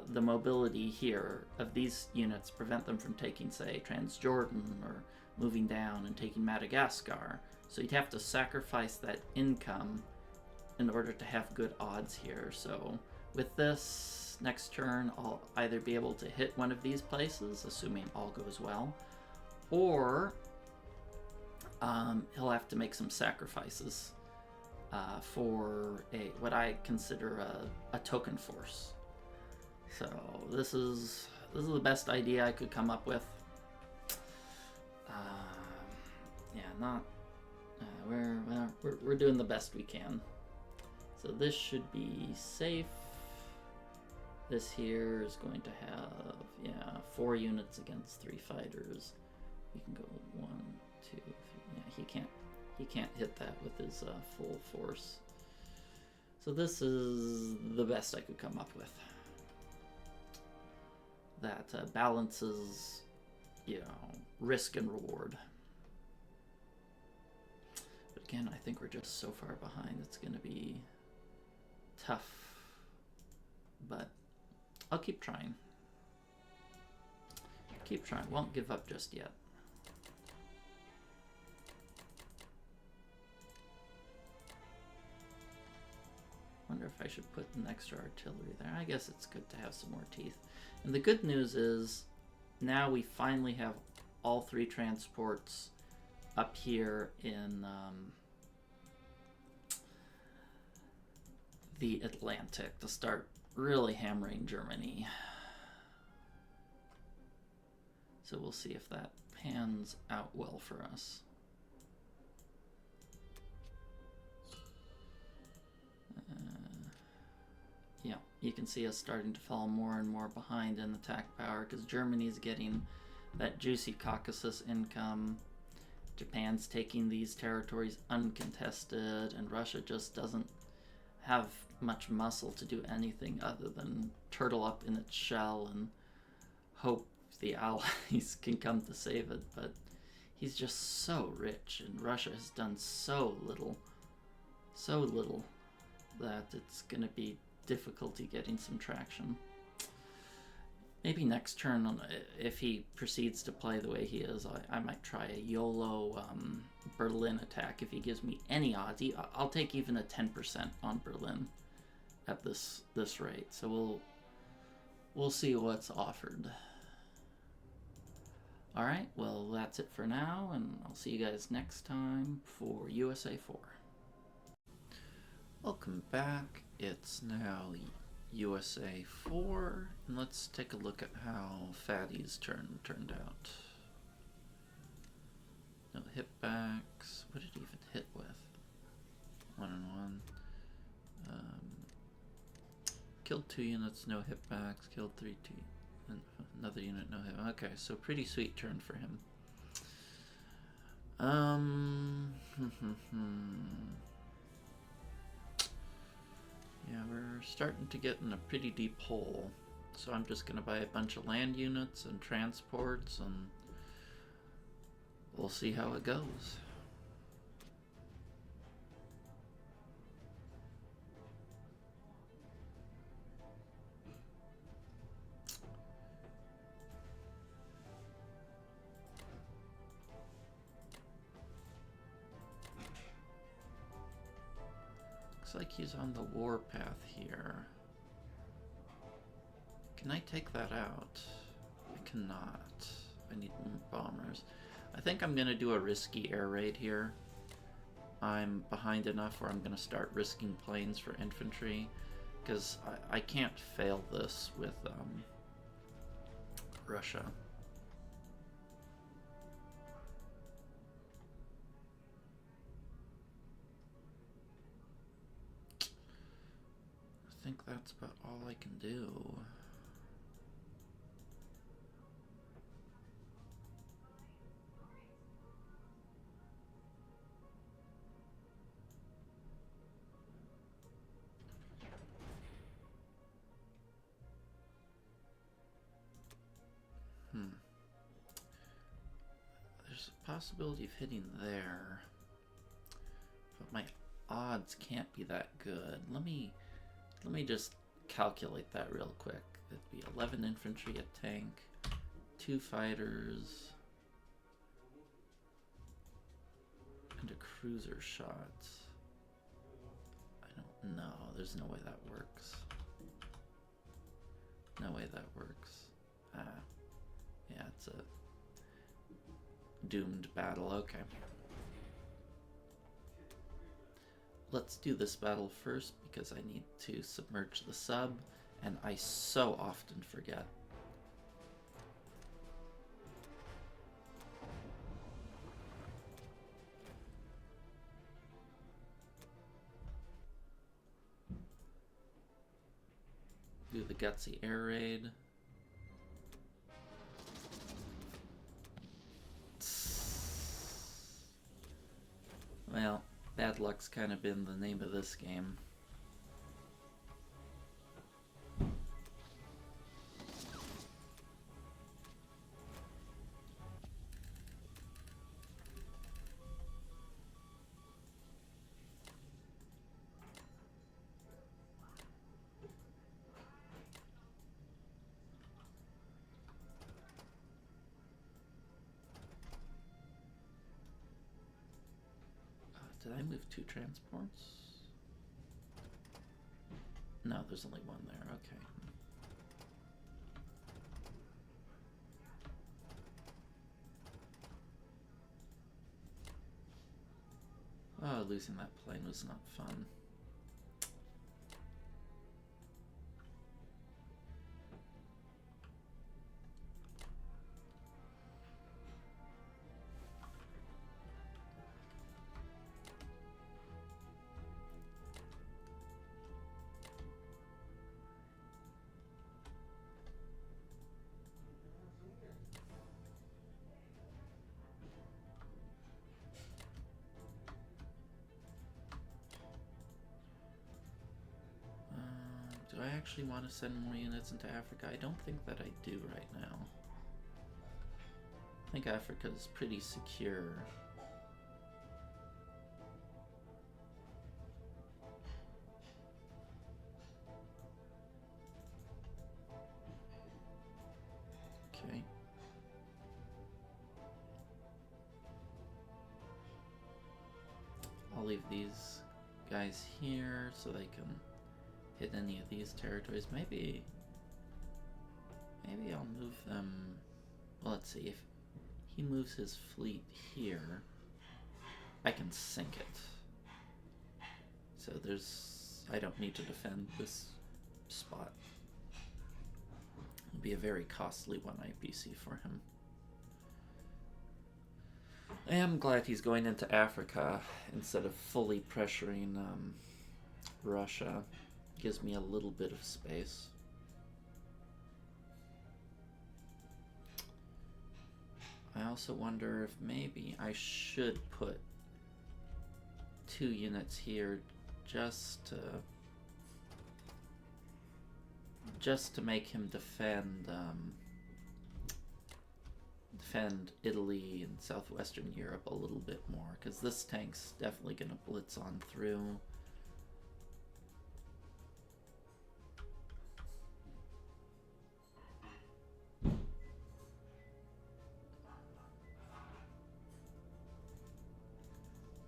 the mobility here of these units prevent them from taking, say, Transjordan or moving down and taking Madagascar. So you'd have to sacrifice that income in order to have good odds here. So with this, next turn I'll either be able to hit one of these places, assuming all goes well, or he'll have to make some sacrifices for what I consider a token force. So this is the best idea I could come up with. Yeah, not we're doing the best we can. So this should be safe. This here is going to have 4 units against 3 fighters. We can go 1, 2, 3. Yeah, he can't hit that with his full force. So this is the best I could come up with. That balances, risk and reward. But again, I think we're just so far behind. It's going to be tough, but I'll keep trying. Keep trying. Won't give up just yet. Wonder if I should put an extra artillery there. I guess it's good to have some more teeth. And the good news is now we finally have all 3 transports up here in the Atlantic to start really hammering Germany. So we'll see if that pans out well for us. Yeah, you can see us starting to fall more and more behind in attack power because Germany's getting that juicy Caucasus income. Japan's taking these territories uncontested, and Russia just doesn't have much muscle to do anything other than turtle up in its shell and hope the Allies can come to save it. But he's just so rich, and Russia has done so little that it's going to be difficulty getting some traction. Maybe next turn, if he proceeds to play the way he is, I might try a YOLO Berlin attack. If he gives me any odds, I'll take even a 10% on Berlin at this rate. So we'll see what's offered. All right, well, that's it for now, and I'll see you guys next time for USA 4. Welcome back. It's now USA 4, and let's take a look at how Fatty's turn turned out. No hit backs. What did he even hit with? 1 and 1. Killed 2 units, no hit backs. Killed 3, 2. Another unit, no hit. Okay, so pretty sweet turn for him. Yeah, we're starting to get in a pretty deep hole. So I'm just going to buy a bunch of land units and transports, and we'll see how it goes. Looks like he's on the warpath here. Can I take that out? I cannot. I need bombers. I think I'm going to do a risky air raid here. I'm behind enough where I'm going to start risking planes for infantry, because I can't fail this with Russia. I think that's about all I can do. There's a possibility of hitting there, but my odds can't be that good. Let me just calculate that real quick. That'd be 11 infantry, a tank, 2 fighters, and a cruiser shot. I don't know. There's no way that works. No way that works. Yeah, it's a doomed battle. Okay. Let's do this battle first because I need to submerge the sub, and I so often forget. Do the gutsy air raid. Well, bad luck's kind of been the name of this game. Did I move 2 transports? No, there's only 1 there. Okay. Oh, losing that plane was not fun. Do I actually want to send more units into Africa? I don't think that I do right now. I think Africa is pretty secure. Okay. I'll leave these guys here so they can hit any of these territories. Maybe I'll move them. Well, let's see. If he moves his fleet here, I can sink it. So I don't need to defend this spot. It'll be a very costly 1 IPC for him. I am glad he's going into Africa instead of fully pressuring Russia. Gives me a little bit of space. I also wonder if maybe I should put 2 units here just to make him defend Italy and southwestern Europe a little bit more, because this tank's definitely gonna blitz on through.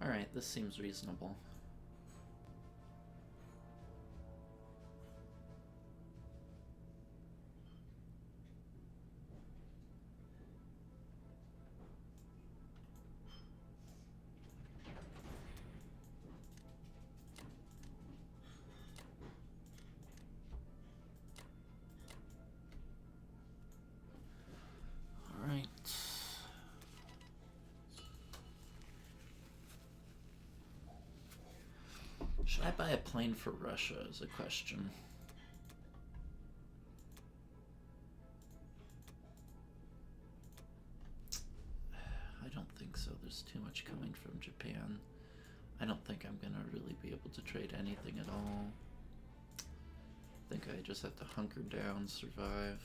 Alright, this seems reasonable. Alright. Should I buy a plane for Russia is a question. I don't think so. There's too much coming from Japan. I don't think I'm gonna really be able to trade anything at all. I think I just have to hunker down, survive.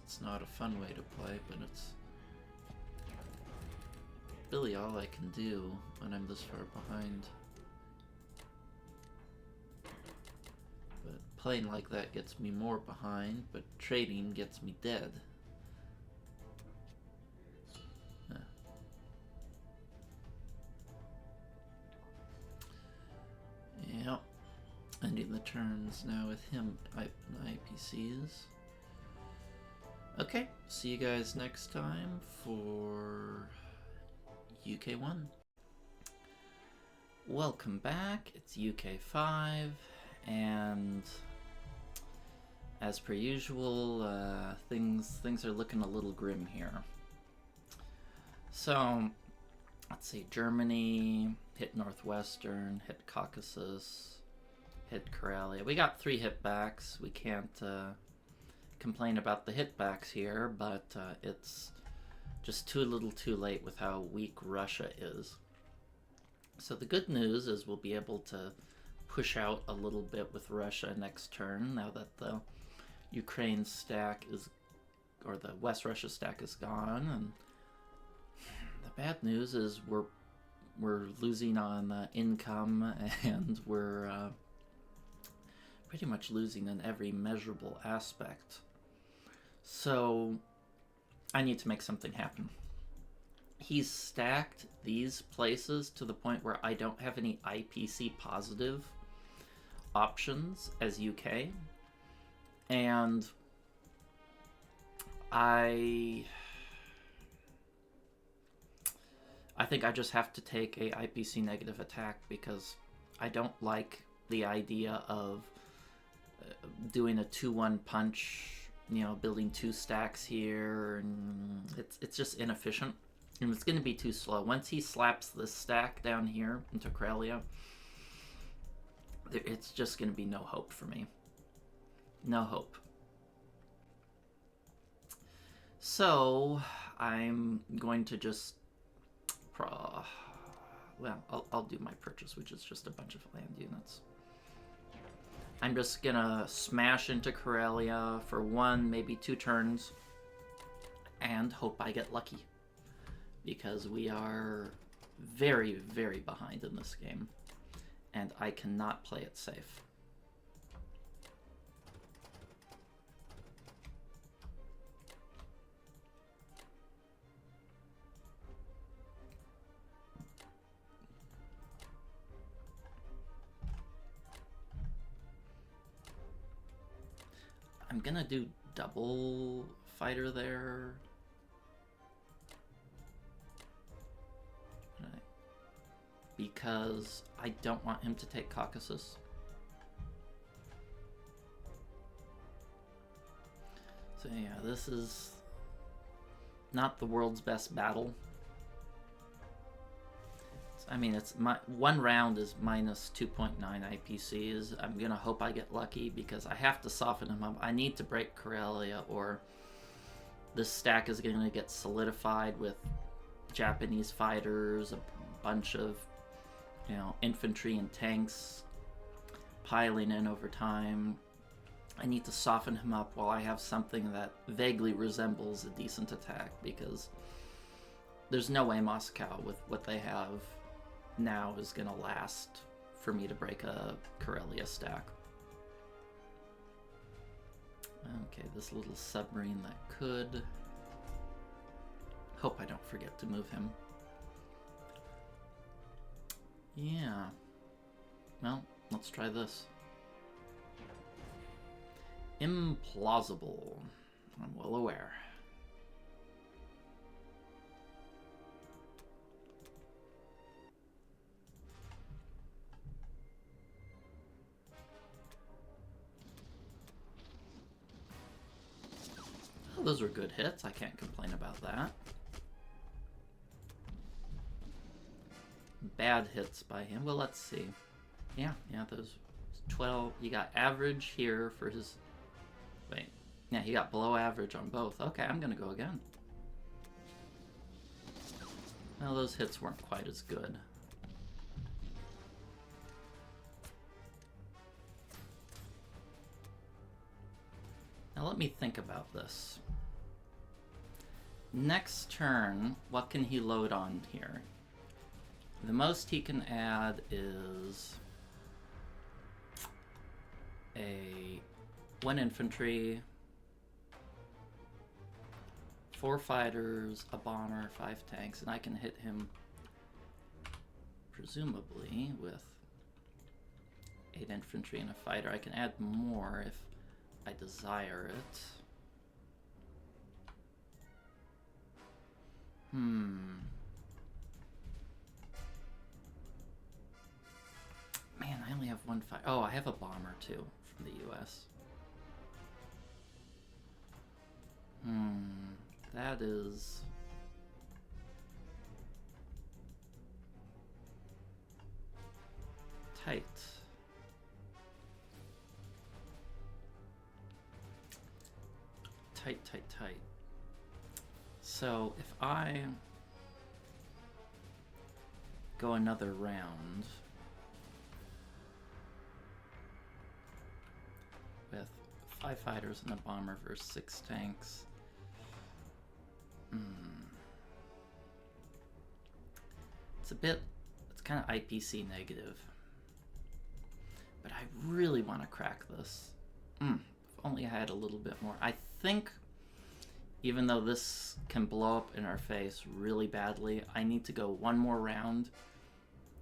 It's not a fun way to play, but it's really all I can do when I'm this far behind. But playing like that gets me more behind, but trading gets me dead. Yep. Ending the turns now with him, IPCs. Okay, see you guys next time for UK1. Welcome back, it's UK5, and as per usual, things are looking a little grim here. So, let's see, Germany, hit Northwestern, hit Caucasus, hit Karelia. We got 3 hitbacks. We can't complain about the hitbacks here, but it's just too little too late with how weak Russia is. So the good news is we'll be able to push out a little bit with Russia next turn now that the Ukraine stack is, or the West Russia stack is gone. And the bad news is we're losing on income, and we're pretty much losing in every measurable aspect. So I need to make something happen. He's stacked these places to the point where I don't have any IPC positive options as UK. And I think I just have to take a IPC negative attack because I don't like the idea of doing a 2-1 punch, you know, building 2 stacks here, and it's just inefficient, and it's going to be too slow. Once he slaps this stack down here into Karelia, it's just going to be no hope for me. No hope. So I'm going to just well, I'll do my purchase, which is just a bunch of land units. I'm just gonna smash into Karelia for 1, maybe 2 turns, and hope I get lucky, because we are very, very behind in this game, and I cannot play it safe. I'm gonna do double fighter there. Right. Because I don't want him to take Caucasus. So yeah, this is not the world's best battle. I mean, it's my 1 round is minus 2.9 IPCs. I'm gonna hope I get lucky because I have to soften him up. I need to break Karelia, or this stack is gonna get solidified with Japanese fighters, a bunch of, you know, infantry and tanks piling in over time. I need to soften him up while I have something that vaguely resembles a decent attack, because there's no way Moscow, with what they have now, is gonna last for me to break a Karelia stack. Okay, this little submarine that could. Hope I don't forget to move him. Yeah. Well, let's try this. Implausible. I'm well aware. Oh, those were good hits. I can't complain about that. Bad hits by him. Well, let's see. Yeah, those 12. You got average here for his. Wait. Yeah, he got below average on both. Okay, I'm gonna go again. Well, those hits weren't quite as good. Now let me think about this. Next turn, what can he load on here? The most he can add is one infantry, 4 fighters, a bomber, 5 tanks, and I can hit him presumably with 8 infantry and a fighter. I can add more if I desire it. Man, I only have 1 fighter. Oh, I have a bomber too from the US. That is... tight. Tight, tight, tight. So if I go another round with 5 fighters and a bomber versus 6 tanks, it's kind of IPC negative. But I really want to crack this. If only I had a little bit more. I think, even though this can blow up in our face really badly, I need to go one more round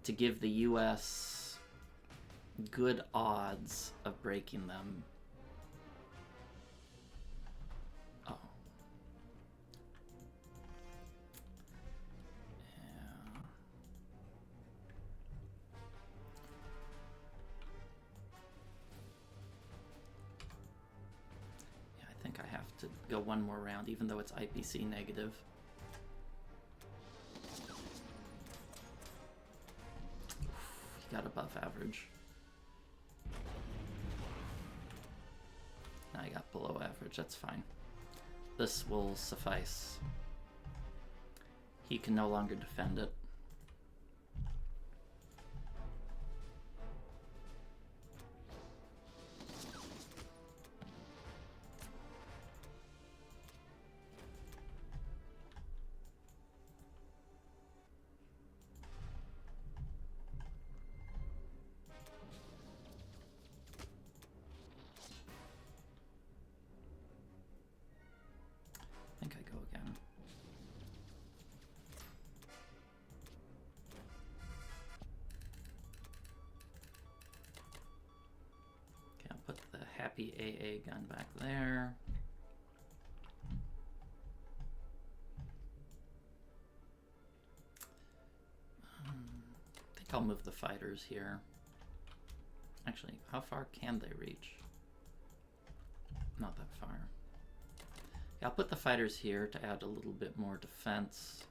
to give the US good odds of breaking them. Oh. Yeah. Yeah, I think I have to go one more round, even though it's IPC negative. He got above average. Now I got below average, that's fine. This will suffice. He can no longer defend it. I think I go again. Okay, I'll put the happy AA gun back there. I think I'll move the fighters here. Actually, how far can they reach? Not that far. Yeah, I'll put the fighters here to add a little bit more defense.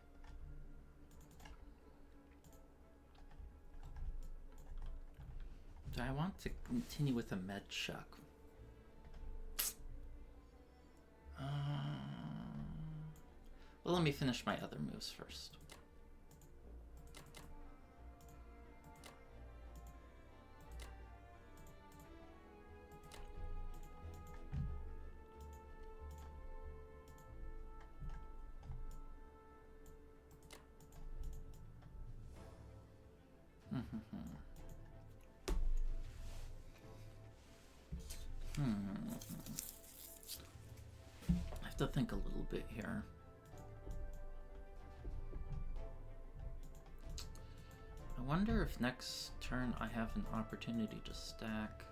Do I want to continue with a med shock? Well, let me finish my other moves first. I have to think a little bit here. I wonder if next turn I have an opportunity to stack,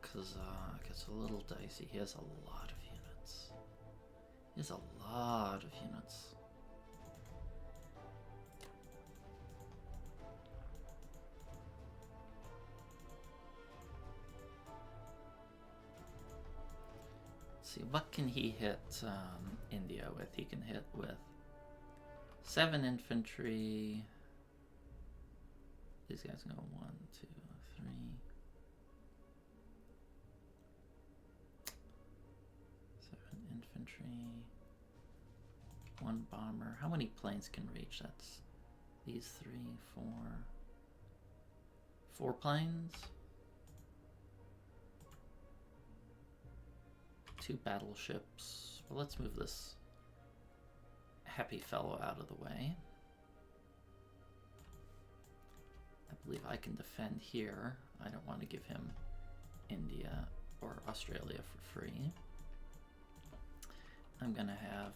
because it gets a little dicey. He has a lot of units. He has a lot of units. See, what can he hit India with? He can hit with 7 infantry. These guys go 1, 2, 3. 7 infantry. 1 bomber. How many planes can reach? That's these 3, 4. 4 planes. 2 battleships. Well, let's move this happy fellow out of the way. I believe I can defend here. I don't want to give him India or Australia for free. I'm gonna have,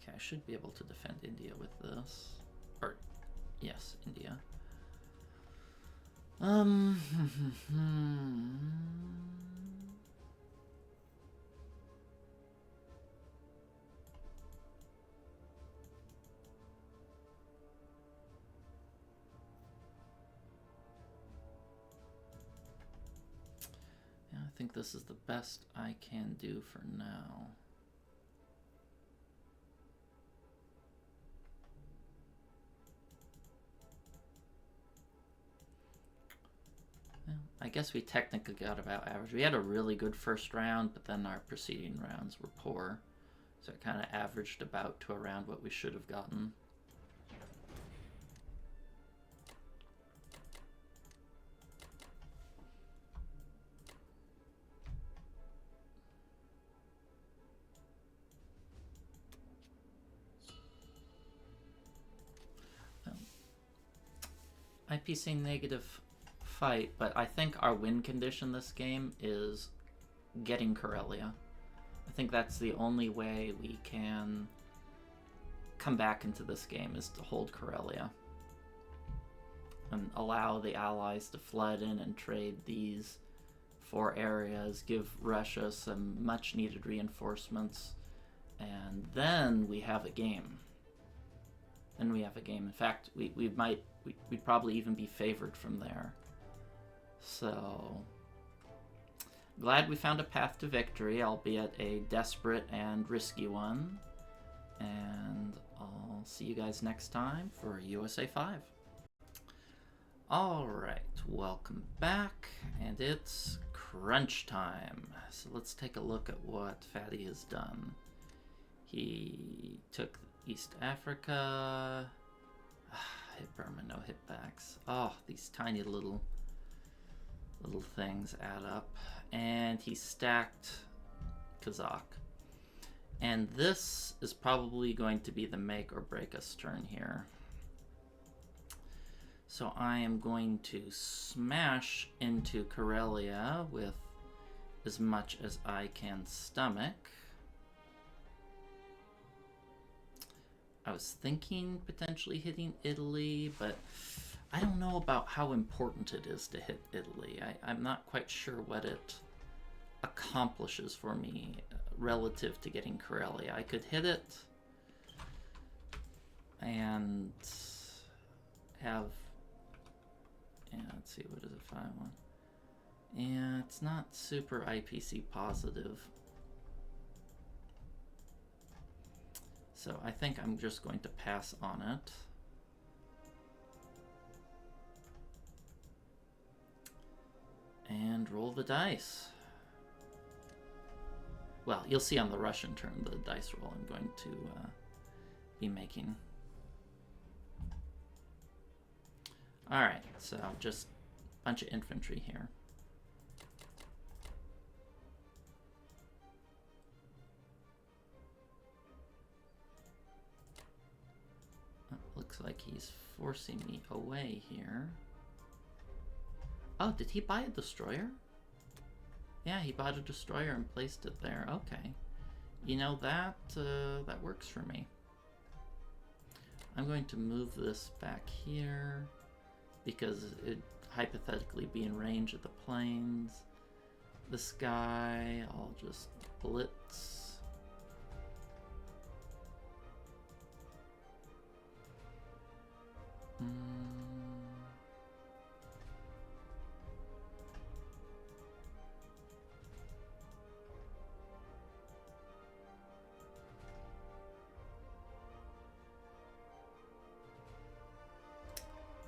Okay, I should be able to defend India with this. Or, yes, India. Yeah, I think this is the best I can do for now. I guess we technically got about average. We had a really good first round, but then our preceding rounds were poor. So it kind of averaged about to around what we should have gotten. IPC negative fight, but I think our win condition this game is getting Karelia. I think that's the only way we can come back into this game is to hold Karelia and allow the allies to flood in and trade these 4 areas, give Russia some much needed reinforcements, and then we have a game. Then we have a game. In fact, we'd probably even be favored from there. So, glad we found a path to victory, albeit a desperate and risky one. And I'll see you guys next time for USA 5. Alright, welcome back, and it's crunch time. So let's take a look at what Fatty has done. He took East Africa. Hit Burma, no hit backs. Oh, these tiny little things add up. And he stacked Kazakh. And this is probably going to be the make or break us turn here. So I am going to smash into Karelia with as much as I can stomach. I was thinking potentially hitting Italy, but I don't know about how important it is to hit Italy. I'm not quite sure what it accomplishes for me relative to getting Karelia. I could hit it and have, yeah, let's see, what is it, 5-1? Yeah, it's not super IPC positive. So I think I'm just going to pass on it. And roll the dice. Well, you'll see on the Russian turn the dice roll I'm going to be making. Alright, so just a bunch of infantry here. Looks like he's forcing me away here. Oh, did he buy a destroyer? Yeah, he bought a destroyer and placed it there. Okay. You know, that works for me. I'm going to move this back here because it'd hypothetically be in range of the planes. This guy, I'll just blitz.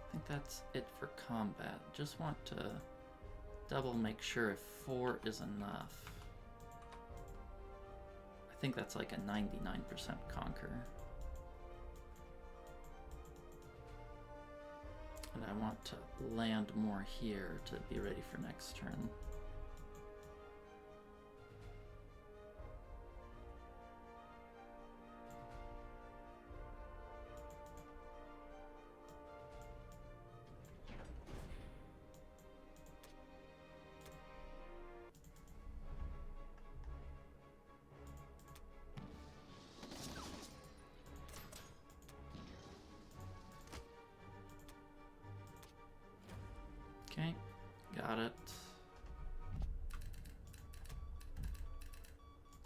I think that's it for combat. Just want to double make sure if 4 is enough. I think that's like a 99% conquer. And I want to land more here to be ready for next turn.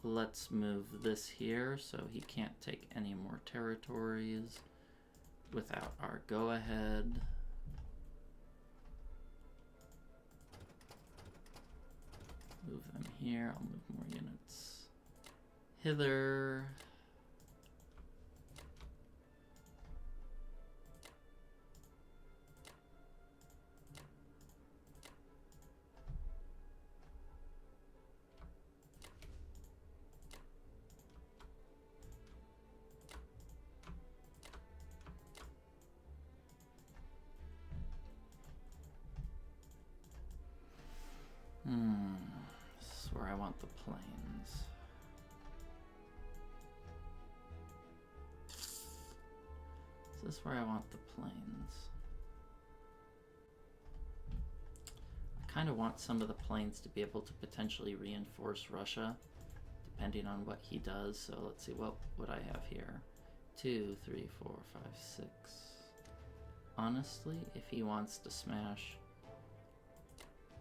let's move this here so he can't take any more territories without our go-ahead. Move them here. I'll move more units hither. This is where I want the planes. This is where I want the planes. I kind of want some of the planes to be able to potentially reinforce Russia, depending on what he does. So let's see, what would I have here? 2, 3, 4, 5, 6. Honestly, if he wants to smash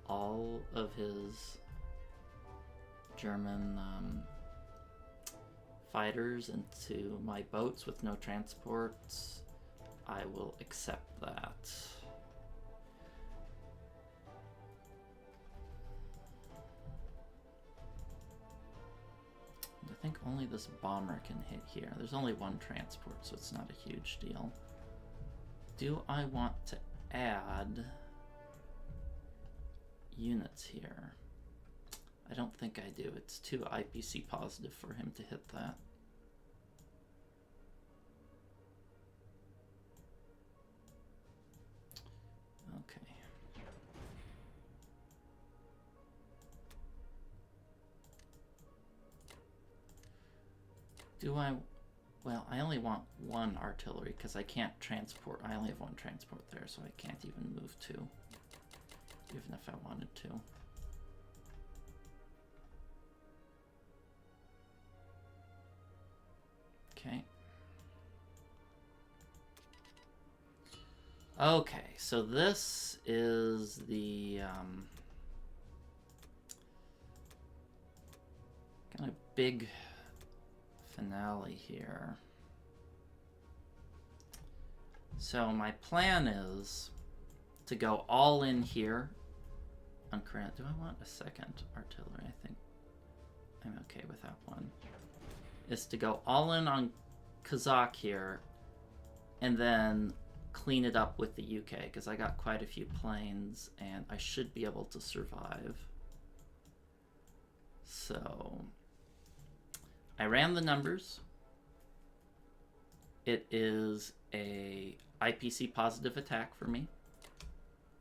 all of his German fighters into my boats with no transports, I will accept that. I think only this bomber can hit here. There's only one transport, so it's not a huge deal. Do I want to add units here? I don't think I do. It's too IPC positive for him to hit that. Okay. Do I... Well, I only want one artillery because I can't transport. I only have one transport there, so I can't even move two, even if I wanted to. Okay. Okay, so this is the kind of big finale here. So my plan is to go all in here on Karelia. Do I want a second artillery? I think I'm okay without one. Is to go all in on Kazakh here and then clean it up with the UK, because I got quite a few planes and I should be able to survive. So I ran the numbers. It is a IPC positive attack for me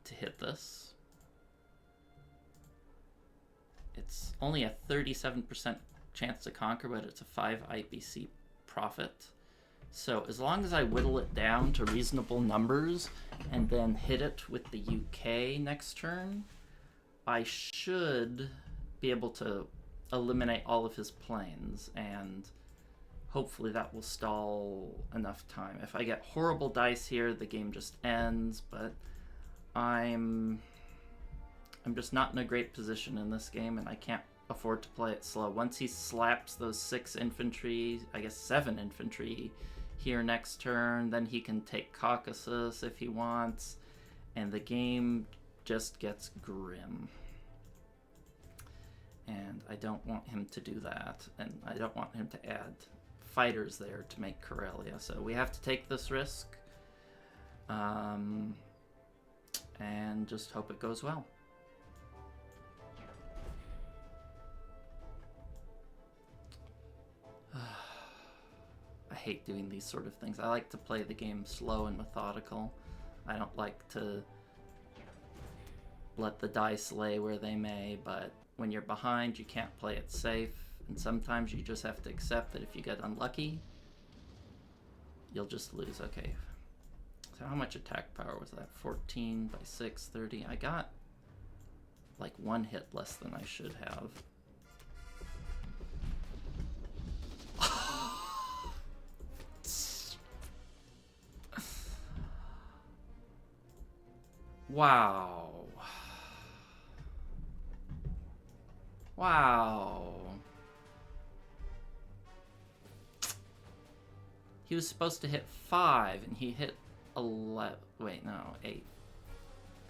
to hit this. It's only a 37% chance to conquer, but it's a 5 IPC profit. So as long as I whittle it down to reasonable numbers and then hit it with the UK next turn, I should be able to eliminate all of his planes, and hopefully that will stall enough time. If I get horrible dice here, the game just ends, but I'm just not in a great position in this game, and I can't afford to play it slow. Once he slaps those 6 infantry, I guess 7 infantry here next turn, then he can take Caucasus if he wants, and the game just gets grim. And I don't want him to do that, and I don't want him to add fighters there to make Karelia. So we have to take this risk, and just hope it goes well. I hate doing these sort of things. I like to play the game slow and methodical. I don't like to let the dice lay where they may, but when you're behind, you can't play it safe, and sometimes you just have to accept that if you get unlucky, you'll just lose. Okay, so how much attack power was that? 14 by 6, 30. I got like 1 hit less than I should have. Wow. Wow. He was supposed to hit 5, and he hit 11. Wait, no, 8.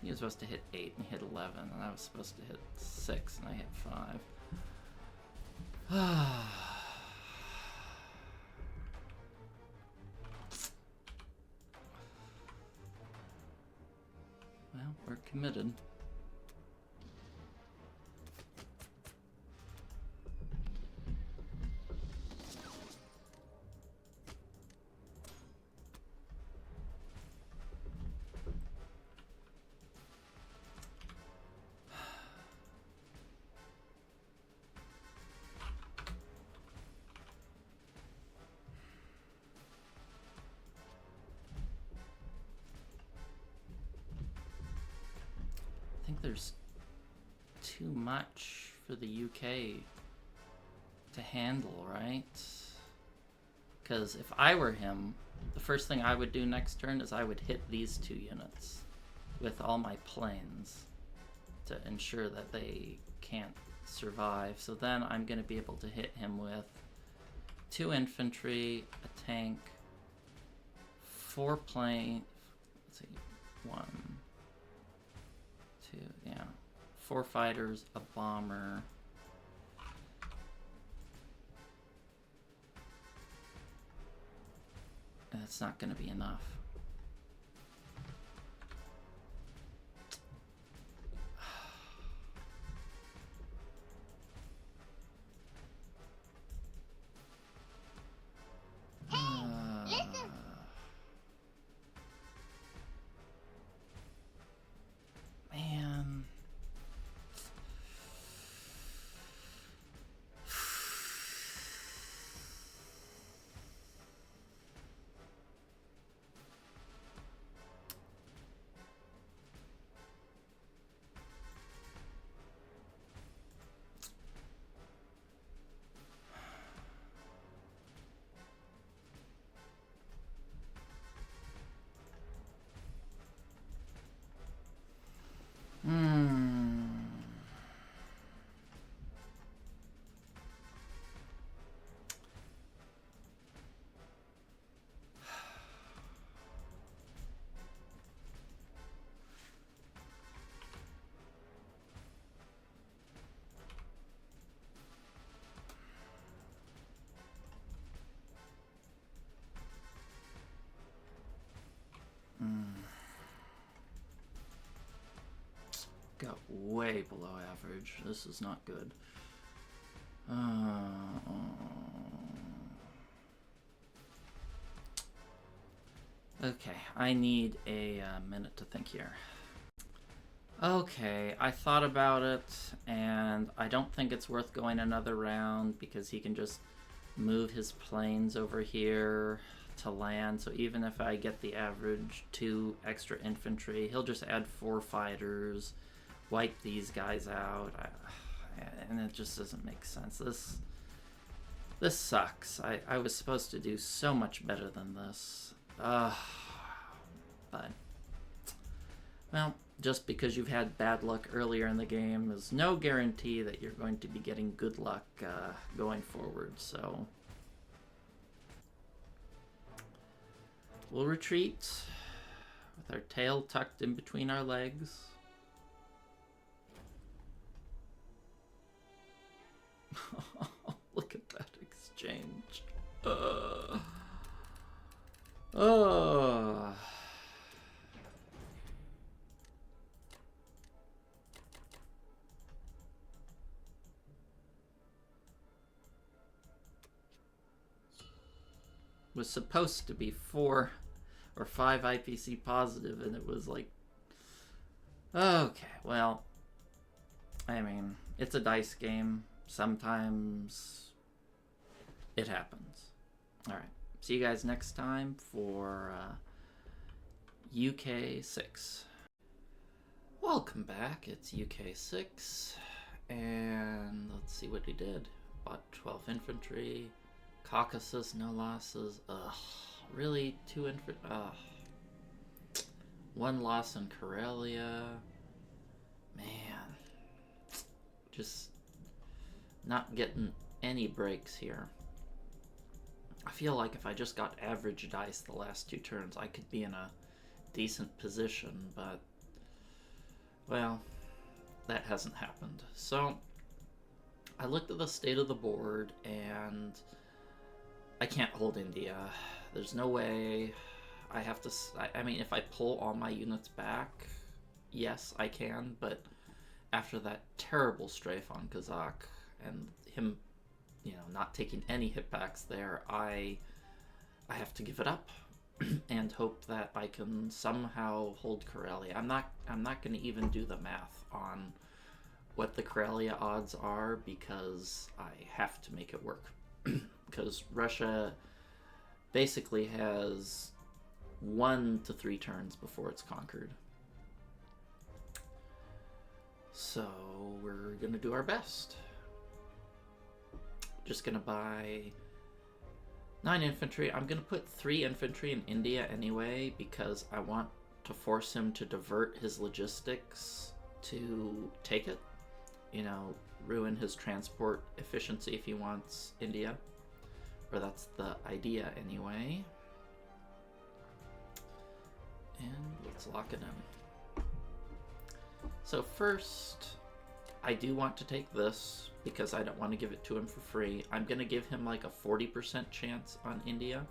He was supposed to hit 8, and he hit 11, and I was supposed to hit 6, and I hit 5. Well, we're committed. I think there's too much for the UK to handle, right? Because if I were him, the first thing I would do next turn is I would hit these 2 units with all my planes to ensure that they can't survive. So then I'm going to be able to hit him with 2 infantry, a tank, 4 planes. Let's see, 1, 2, yeah, 4 fighters, a bomber. And it's not going to be enough. Man. Got way below average. This is not good. Okay, I need a minute to think here. Okay, I thought about it, and I don't think it's worth going another round because he can just move his planes over here to land. So even if I get the average 2 extra infantry, he'll just add 4 fighters, wipe these guys out, and it just doesn't make sense. This sucks. I was supposed to do so much better than this. But, well, just because you've had bad luck earlier in the game is no guarantee that you're going to be getting good luck going forward, so we'll retreat with our tail tucked in between our legs. Look at that exchange. Was supposed to be 4 or 5 IPC positive, and it was like, okay, well, I mean, it's a dice game. Sometimes it happens. All right. See you guys next time for UK 6. Welcome back. It's UK 6. And let's see what he did. Bought 12 infantry. Caucasus, no losses. Ugh. Really? 2 infantry? Ugh. 1 loss in Karelia. Man. Just not getting any breaks here. feel like if I just got average dice the last 2 turns, I could be in a decent position, but, well, that hasn't happened. So I looked at the state of the board, and I can't hold India. There's no way. I have to... I mean, if I pull all my units back, yes, I can, but after that terrible strafe on Kazakh and him, you know, not taking any hitbacks there, I have to give it up and hope that I can somehow hold Karelia. I'm not going to even do the math on what the Karelia odds are, because I have to make it work. Because Russia basically has 1 to 3 turns before it's conquered. So we're gonna do our best. Just gonna buy 9 infantry. I'm gonna put 3 infantry in India anyway, because I want to force him to divert his logistics to take it. You know, ruin his transport efficiency if he wants India. Or that's the idea anyway. And let's lock it in. So first, I do want to take this because I don't want to give it to him for free. I'm going to give him like a 40% chance on India.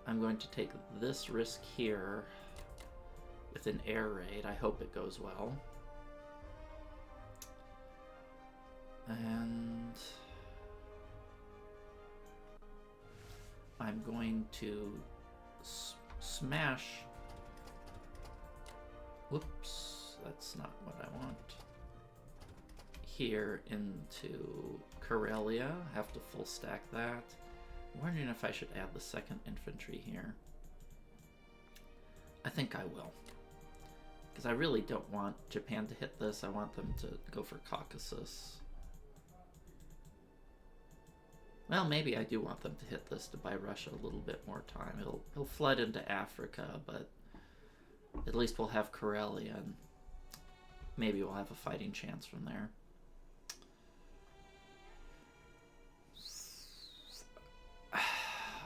I'm going to take this risk here with an air raid. I hope it goes well. And I'm going to smash... Whoops, that's not what I want. Here into Karelia. Have to full stack that. I'm wondering if I should add the 2nd infantry here. I think I will. Because I really don't want Japan to hit this. I want them to go for Caucasus. Well, maybe I do want them to hit this to buy Russia a little bit more time. He'll flood into Africa, but at least we'll have Karelia, and maybe we'll have a fighting chance from there.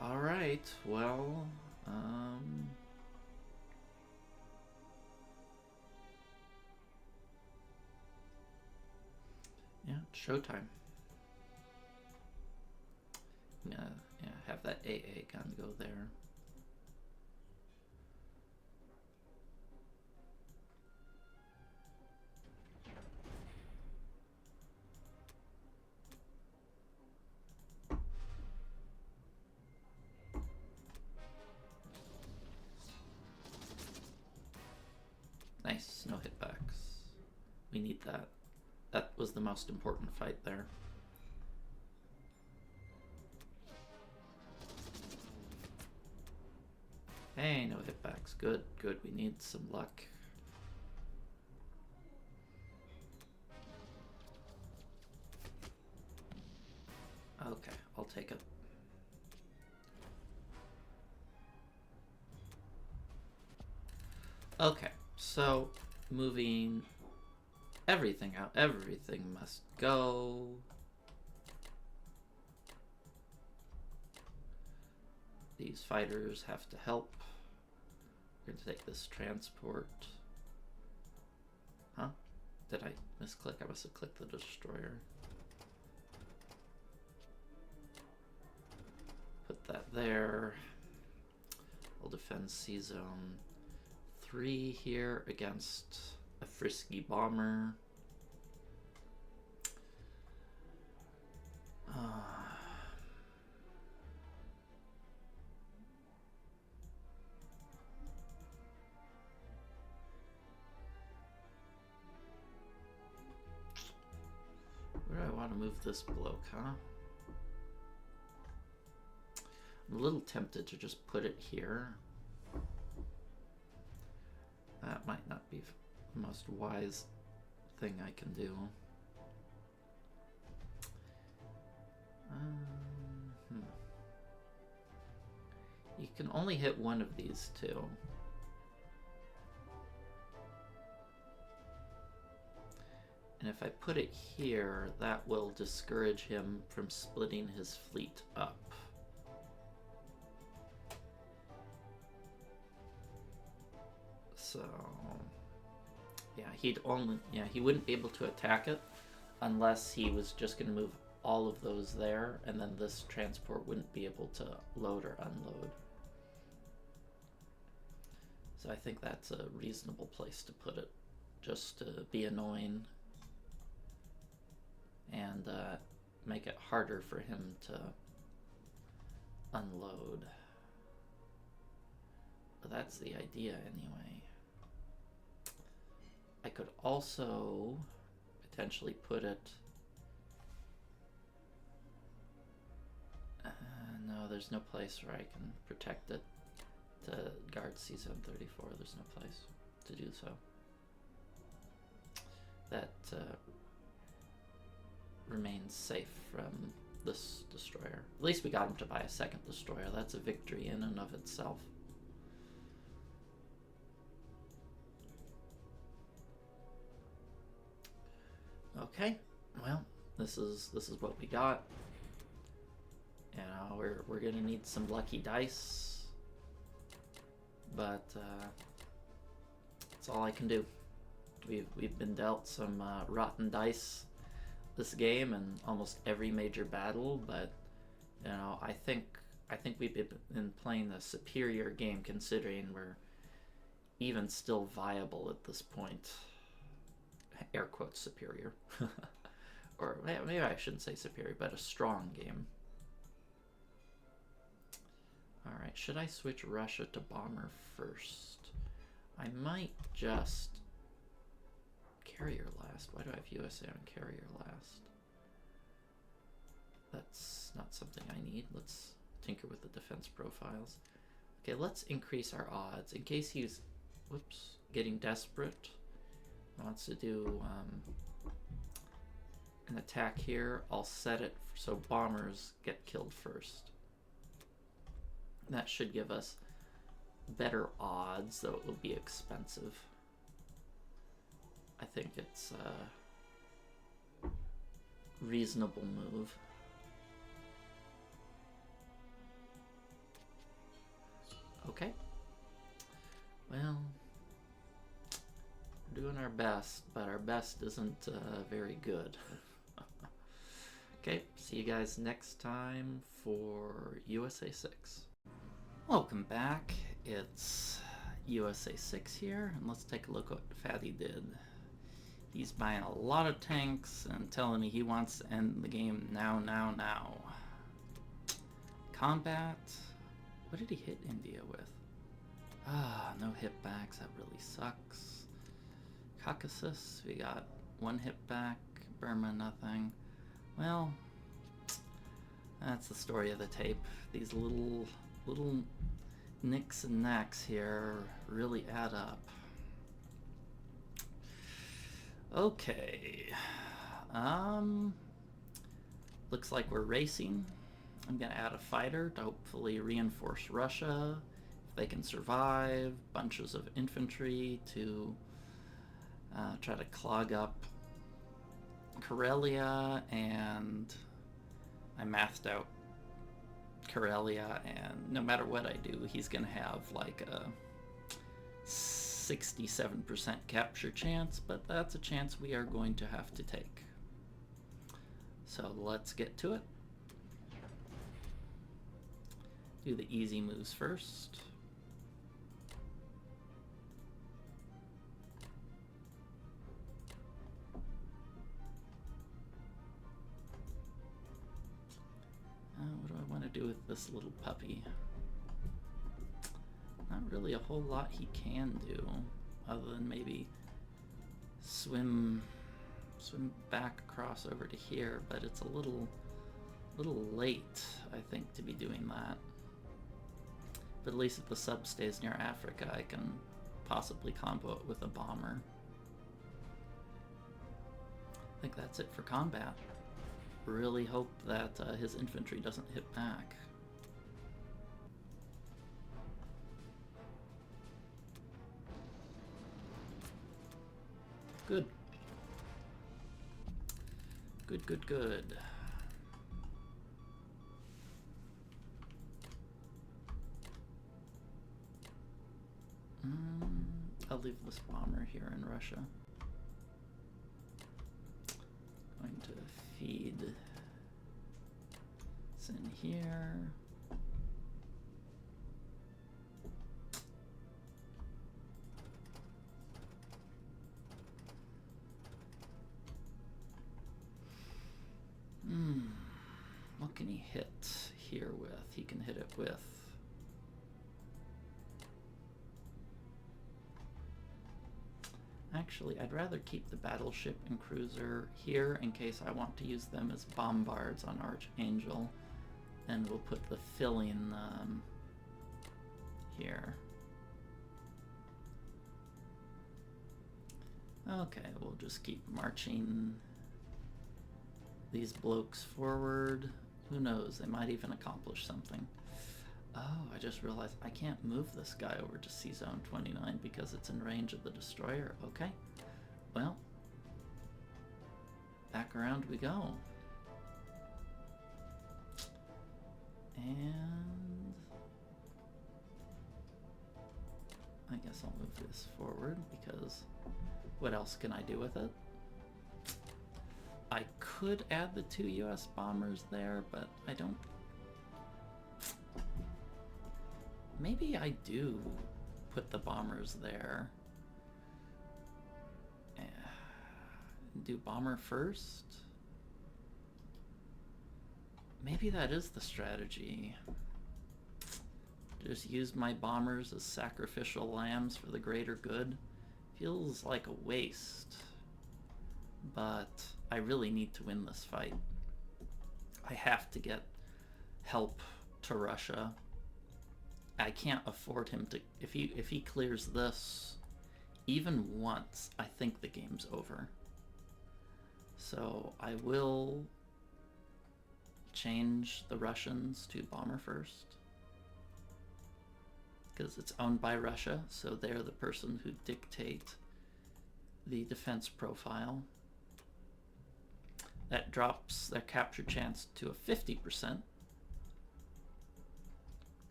All right, well, yeah, it's showtime. Yeah, have that AA gun go there. Nice, no hitbacks. We need that. That was the most important fight there. Hey, no hitbacks. Good, good. We need some luck. Okay, I'll take it. Okay, so moving everything out. Everything must go. These fighters have to help. We're going to take this transport. Huh? Did I misclick? I must have clicked the destroyer. Put that there. We'll defend C-Zone 3 here against a frisky bomber. Where do I want to move this bloke, huh? I'm a little tempted to just put it here. That might not be the most wise thing I can do. You can only hit one of these two. And if I put it here, that will discourage him from splitting his fleet up. So yeah, he wouldn't be able to attack it unless he was just going to move all of those there, and then this transport wouldn't be able to load or unload. So I think that's a reasonable place to put it, just to be annoying and make it harder for him to unload. But that's the idea anyway. I could also potentially put it... no, there's no place where I can protect it to guard C-734. There's no place to do so. That remains safe from this destroyer. At least we got him to buy a second destroyer. That's a victory in and of itself. Okay, well, this is what we got. You know, we're gonna need some lucky dice, but that's all I can do. We've been dealt some rotten dice this game and almost every major battle, but you know, I think we've been playing a superior game considering we're even still viable at this point. Air quotes superior. Or maybe I shouldn't say superior, but a strong game. Alright, should I switch Russia to bomber first? I might just... carrier last. Why do I have USA on carrier last? That's not something I need. Let's tinker with the defense profiles. Okay, let's increase our odds in case he's, whoops, getting desperate. Wants to do an attack here. I'll set it so bombers get killed first. That should give us better odds, though it will be expensive. I think it's a reasonable move. Okay. Well, we're doing our best, but our best isn't very good. Okay, see you guys next time for USA 6. Welcome back. It's USA 6 here, and let's take a look at what Fatty did. He's buying a lot of tanks and telling me he wants to end the game now. Combat. What did he hit India with? Ah, no hit backs. That really sucks. Caucasus, we got one hit back. Burma, nothing. Well, that's the story of the tape. These little nicks and knacks here really add up. Okay. Looks like we're racing. I'm gonna add a fighter to hopefully reinforce Russia. If they can survive, bunches of infantry to try to clog up Karelia, and I mathed out Karelia, and no matter what I do, he's gonna have like a 67% capture chance, but that's a chance we are going to have to take. So let's get to it. Do the easy moves first. What do I want to do with this little puppy? Not really a whole lot he can do, other than maybe swim back across over to here, but it's a little late, I think, to be doing that. But at least if the sub stays near Africa, I can possibly combo it with a bomber. I think that's it for combat. Really hope that his infantry doesn't hit back. Good. Good. I'll leave this bomber here in Russia. Going to feed this in here. What can he hit here with? He can hit it with... Actually, I'd rather keep the battleship and cruiser here in case I want to use them as bombards on Archangel. And we'll put the fill-in here. Okay, we'll just keep marching these blokes forward. Who knows, they might even accomplish something. Oh, I just realized I can't move this guy over to Sea Zone 29 because it's in range of the destroyer. Okay, well, back around we go. And I guess I'll move this forward because what else can I do with it? I could add the 2 US bombers there, but I don't... Maybe I do put the bombers there. Do bomber first? Maybe that is the strategy. Just use my bombers as sacrificial lambs for the greater good. Feels like a waste. But I really need to win this fight. I have to get help to Russia. I can't afford him to... If he clears this even once, I think the game's over. So I will change the Russians to bomber first. Because it's owned by Russia, so they're the person who dictate the defense profile. That drops their capture chance to a 50%.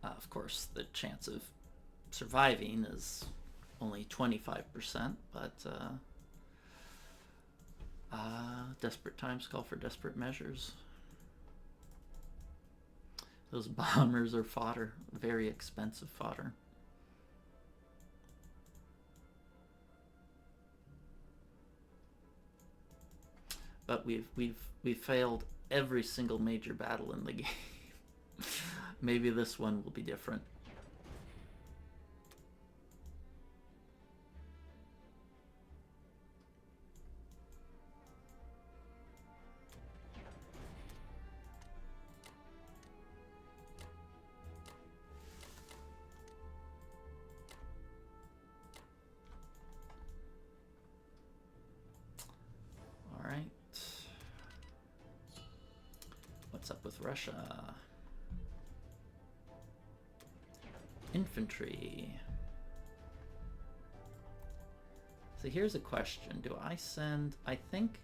Of course, the chance of surviving is only 25%, but desperate times call for desperate measures. Those bombers are fodder, very expensive fodder. But we've failed every single major battle in the game. Maybe this one will be different. All right. What's up with Russia? Infantry. So here's a question. Do I send... I think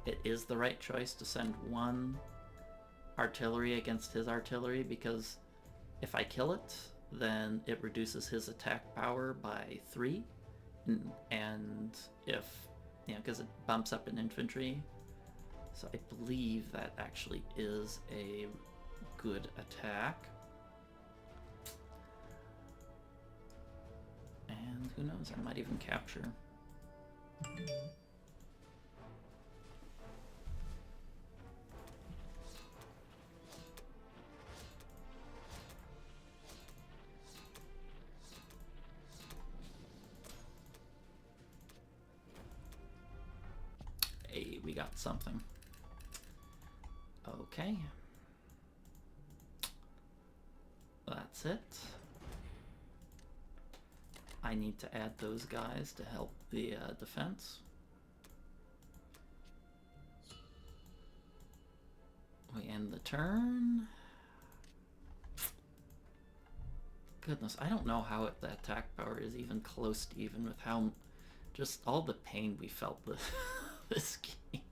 it is the right choice to send one artillery against his artillery, because if I kill it, then it reduces his attack power by 3. And if... you know, because it bumps up in infantry. So I believe that actually is a good attack. And who knows, I might even capture. Hey, we got something. Okay. That's it. I need to add those guys to help the defense. We end the turn. Goodness, I don't know how the attack power is even close to even with how... just all the pain we felt this game.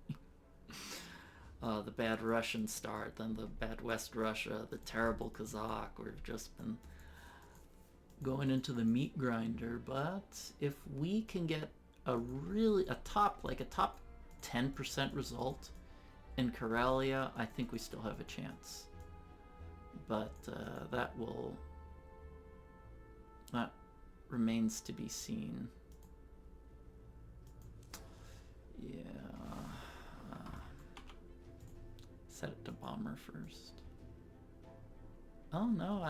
The bad Russian start, then the bad West Russia, the terrible Kazakh. We've just been... going into the meat grinder, but if we can get a top 10% result in Karelia, I think we still have a chance. But that remains to be seen. Yeah. Set it to bomber first. Oh no,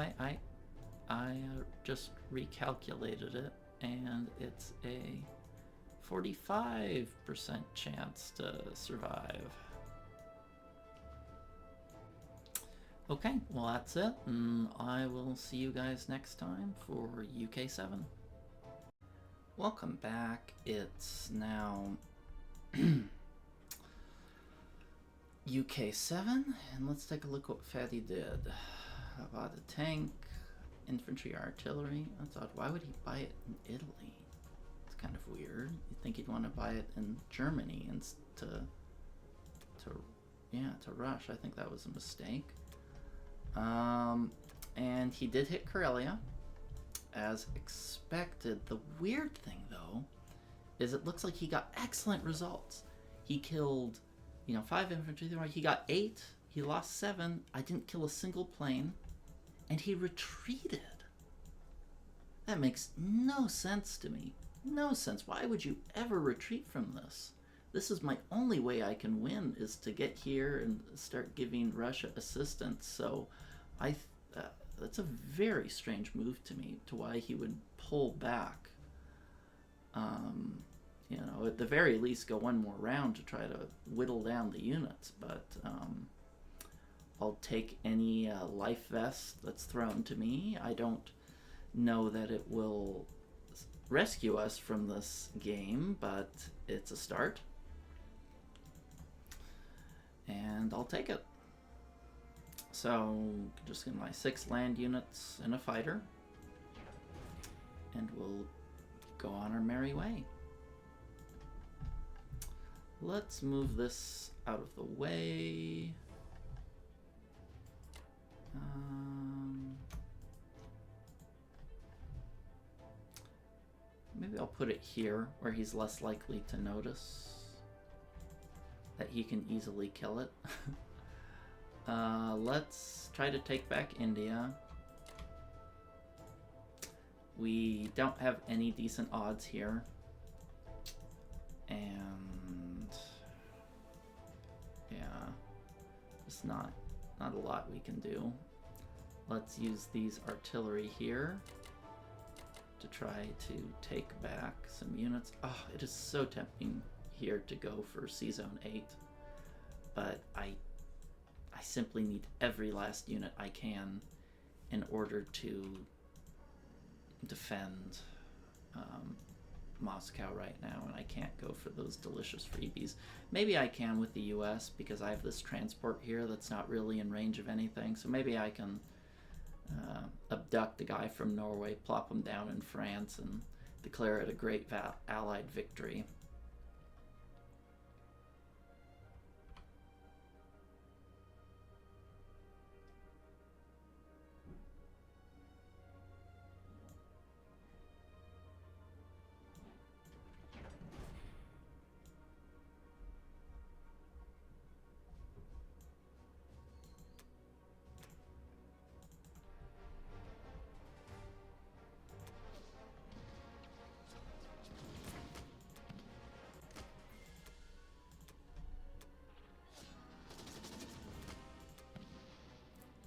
I just recalculated it, and it's a 45% chance to survive. Okay, well that's it, and I will see you guys next time for UK7. Welcome back. It's now UK7, and let's take a look what Fatty did. About a tank, infantry, artillery. That's odd. Why would he buy it in Italy? It's kind of weird. You'd think he'd want to buy it in Germany and to rush. I think that was a mistake. And he did hit Karelia, as expected. The weird thing, though, is it looks like he got excellent results. He killed, 5 infantry. He got 8. He lost 7. I didn't kill a single plane. And he retreated. That makes no sense to me. No sense. Why would you ever retreat from this? This is my only way I can win, is to get here and start giving Russia assistance. So that's a very strange move to me, to why he would pull back. At the very least, go one more round to try to whittle down the units. But I'll take any life vest that's thrown to me. I don't know that it will rescue us from this game, but it's a start. And I'll take it. So, just get my 6 land units and a fighter. And we'll go on our merry way. Let's move this out of the way. Maybe I'll put it here, where he's less likely to notice that he can easily kill it. Let's try to take back India. We don't have any decent odds here. And yeah, just not a lot we can do. Let's use these artillery here to try to take back some units. Oh, it is so tempting here to go for C-Zone 8, but I simply need every last unit I can in order to defend Moscow right now, and I can't go for those delicious freebies. Maybe I can with the US, because I have this transport here that's not really in range of anything, so maybe I can abduct a guy from Norway, plop him down in France, and declare it a great Allied victory.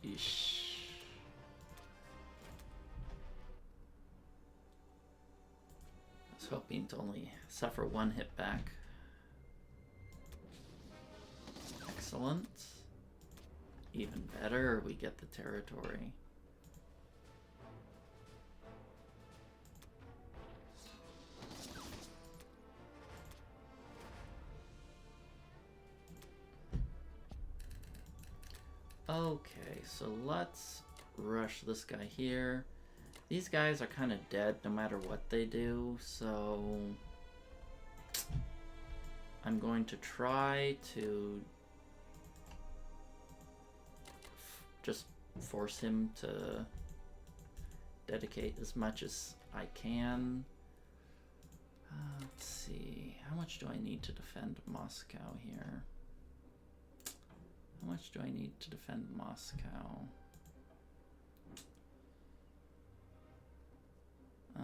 I was hoping to only suffer 1 hit back. Excellent. Even better, we get the territory. Okay, so let's rush this guy here. These guys are kind of dead no matter what they do, so I'm going to try to just force him to dedicate as much as I can. Let's see. How much do I need to defend Moscow here? How much do I need to defend Moscow? I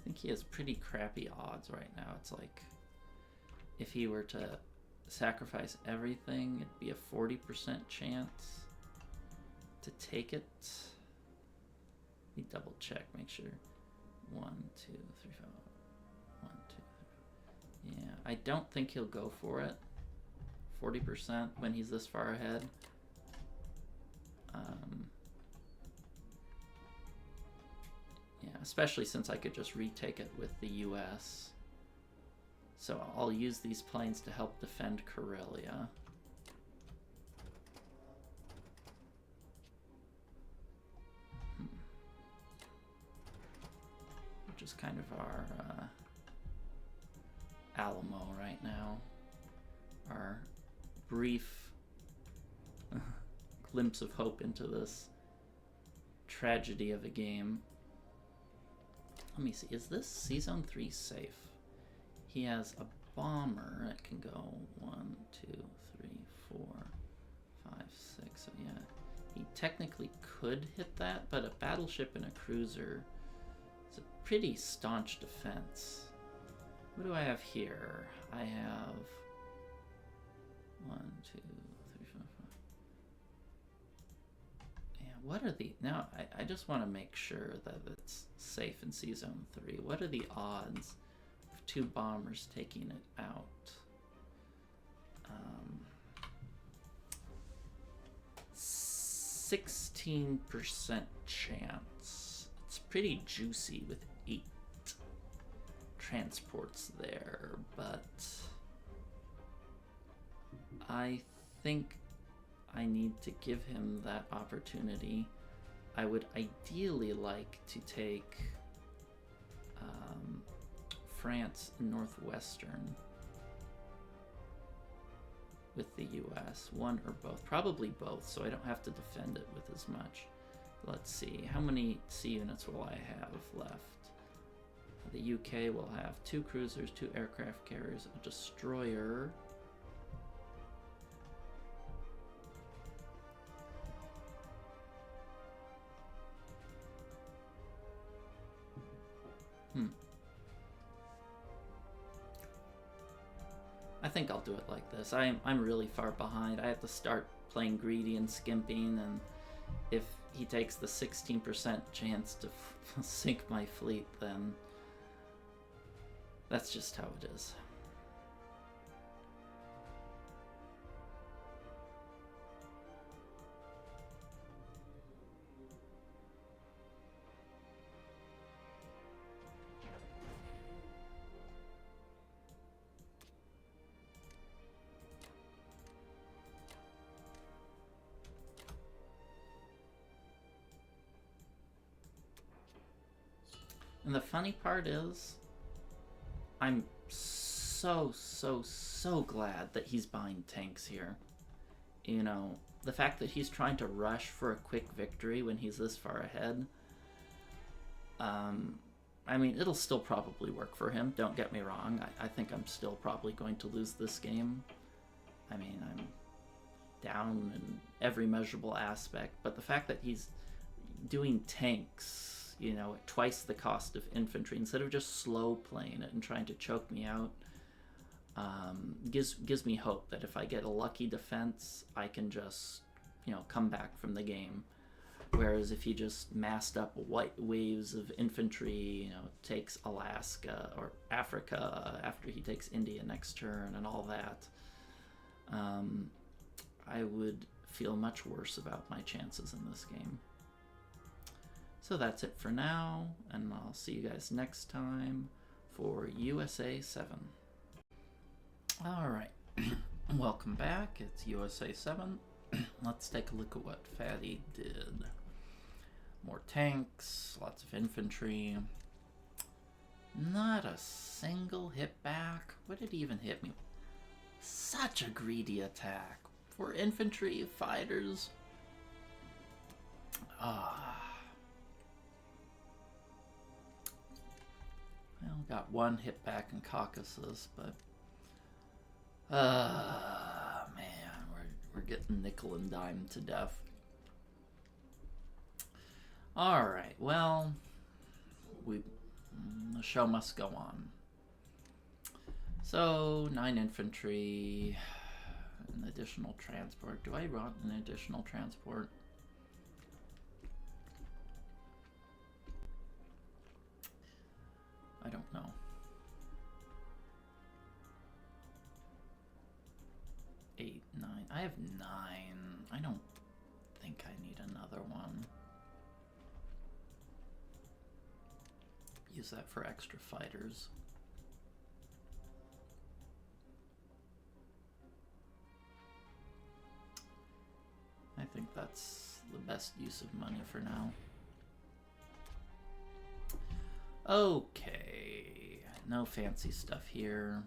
think he has pretty crappy odds right now. It's like if he were to sacrifice everything, it'd be a 40% chance to take it. Let me double check, make sure. 1, 2, 3, 4. 1, 2, 3, 4. Yeah, I don't think he'll go for it. 40% when he's this far ahead. Yeah, especially since I could just retake it with the US. So I'll use these planes to help defend Karelia. Which is kind of our Alamo right now. Our brief glimpse of hope into this tragedy of a game. Let me see, is this C-Zone 3 safe? He has a bomber that can go 1, 2, 3, 4, 5, 6. So yeah, he technically could hit that, but a battleship and a cruiser is a pretty staunch defense. What do I have here? I have 1, 2, 3, 4, 5. Yeah, what are the... Now, I just want to make sure that it's safe in C-Zone 3. What are the odds of 2 bombers taking it out? 16% chance. It's pretty juicy with 8 transports there, but I think I need to give him that opportunity. I would ideally like to take France and Northwestern with the US. One or both. Probably both, so I don't have to defend it with as much. Let's see. How many sea units will I have left? The UK will have 2 cruisers, 2 aircraft carriers, a destroyer. I think I'll do it like this. I'm really far behind. I have to start playing greedy and skimping, and if he takes the 16% chance to sink my fleet, then that's just how it is. And the funny part is, I'm so glad that he's buying tanks here. You know, the fact that he's trying to rush for a quick victory when he's this far ahead. I mean, it'll still probably work for him, don't get me wrong. I think I'm still probably going to lose this game. I mean, I'm down in every measurable aspect, but the fact that he's doing tanks, you know, at twice the cost of infantry, instead of just slow playing it and trying to choke me out, gives me hope that if I get a lucky defense, I can just, you know, come back from the game. Whereas if he just massed up white waves of infantry, you know, takes Alaska or Africa after he takes India next turn and all that, I would feel much worse about my chances in this game. So that's it for now, and I'll see you guys next time for USA 7. Alright, welcome back. It's USA 7. Let's take a look at what Fatty did. More tanks, lots of infantry. Not a single hit back. What did he even hit me? Such a greedy attack. For infantry fighters, Well, got one hit back in Caucasus, but man, we're getting nickel and dime to death. All right, well, the show must go on. So 9 infantry, an additional transport. Do I want an additional transport? I don't know. Eight, 9. I have 9. I don't think I need another one. Use that for extra fighters. I think that's the best use of money for now. Okay, no fancy stuff here.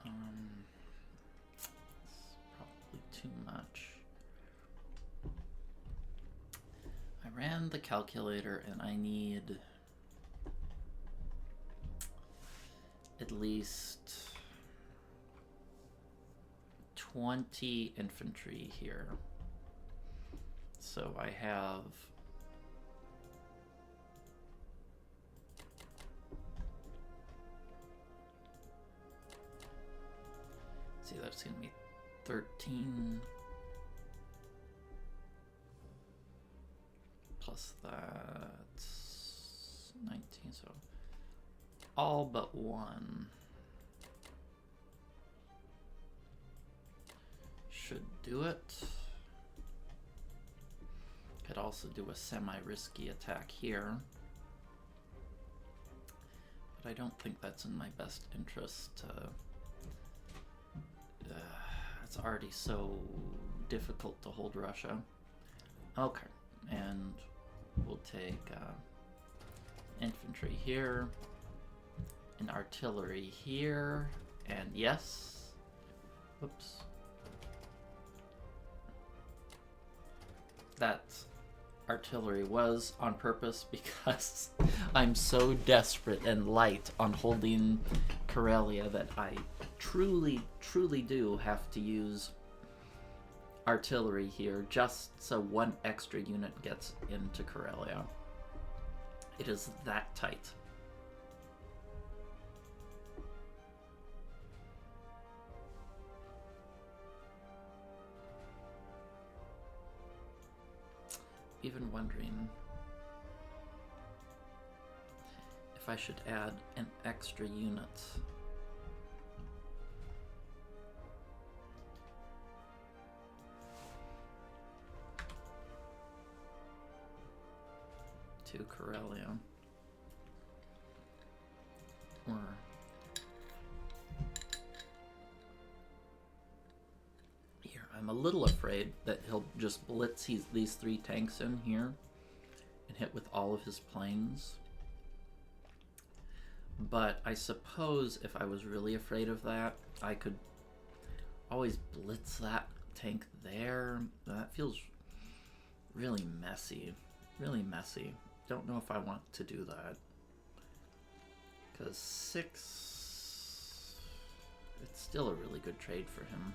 It's probably too much. I ran the calculator and I need at least 20 infantry here. So I have see, that's gonna be 13 plus that's 19, so all but one should do it. Could also do a semi-risky attack here, but I don't think that's in my best interest. It's already so difficult to hold Russia. Okay, and we'll take infantry here, and artillery here, and yes, whoops, that artillery was on purpose because I'm so desperate and light on holding Karelia that I truly do have to use artillery here just so one extra unit gets into Karelia. It is that tight. Even wondering if I should add an extra unit. To Karelia. Or here, I'm a little afraid that he'll just blitz these 3 tanks in here and hit with all of his planes. But I suppose if I was really afraid of that, I could always blitz that tank there. That feels really messy. Really messy. Don't know if I want to do that. Because 6... it's still a really good trade for him.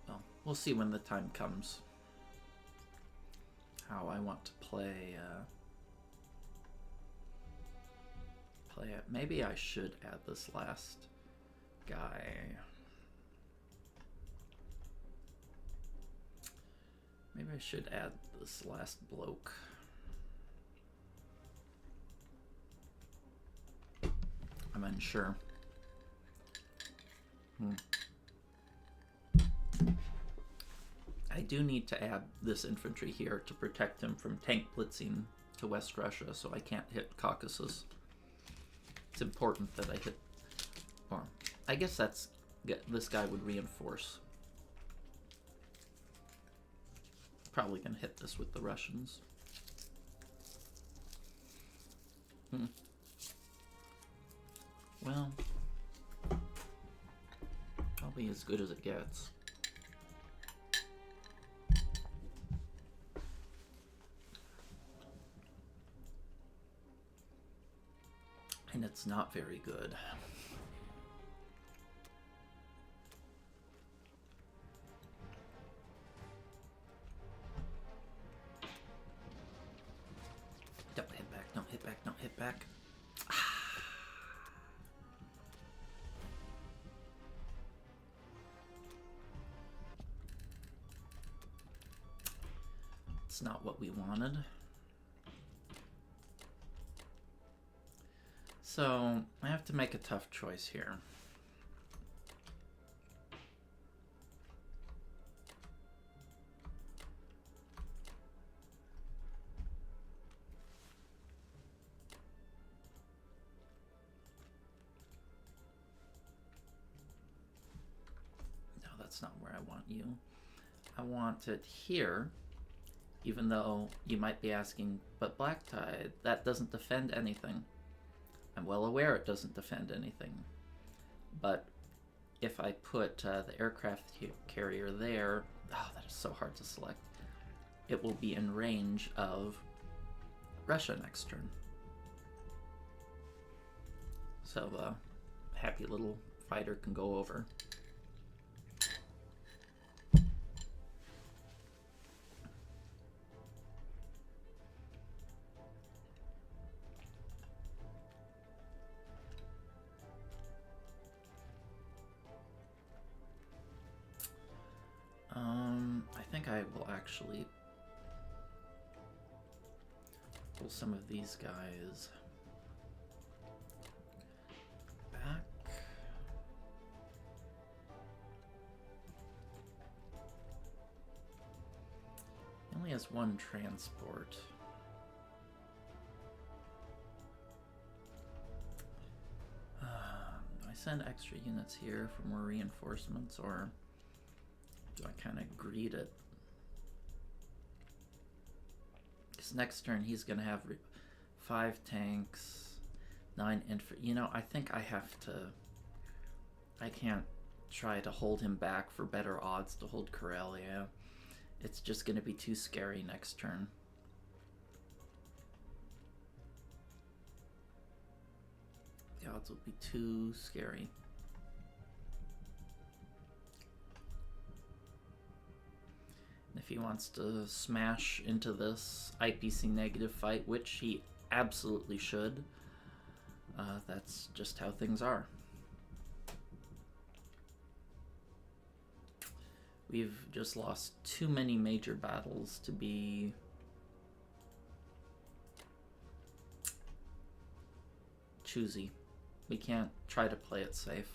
Well, we'll see when the time comes how I want to play it. Maybe I should add this last guy. Maybe I should add this last bloke. I'm unsure. I do need to add this infantry here to protect him from tank blitzing to West Russia, so I can't hit Caucasus. It's important that I hit, or I guess this guy would reinforce. Probably gonna hit this with the Russians. Well, as good as it gets. And it's not very good. Don't hit back, don't hit back, don't hit back. It's not what we wanted. So I have to make a tough choice here. No, that's not where I want you. I want it here, even though you might be asking, but Blacktide, that doesn't defend anything. I'm well aware it doesn't defend anything, but if I put the aircraft carrier there, oh, that is so hard to select. It will be in range of Russia next turn. So the happy little fighter can go over. I think I will actually pull some of these guys back. He only has one transport. Do I send extra units here for more reinforcements, or do I kind of greed it? Because next turn he's going to have 5 tanks, 9 infantry. You know, I think I have to... I can't try to hold him back for better odds to hold Karelia. It's just going to be too scary next turn. The odds will be too scary. If he wants to smash into this IPC negative fight, which he absolutely should, that's just how things are. We've just lost too many major battles to be choosy. We can't try to play it safe.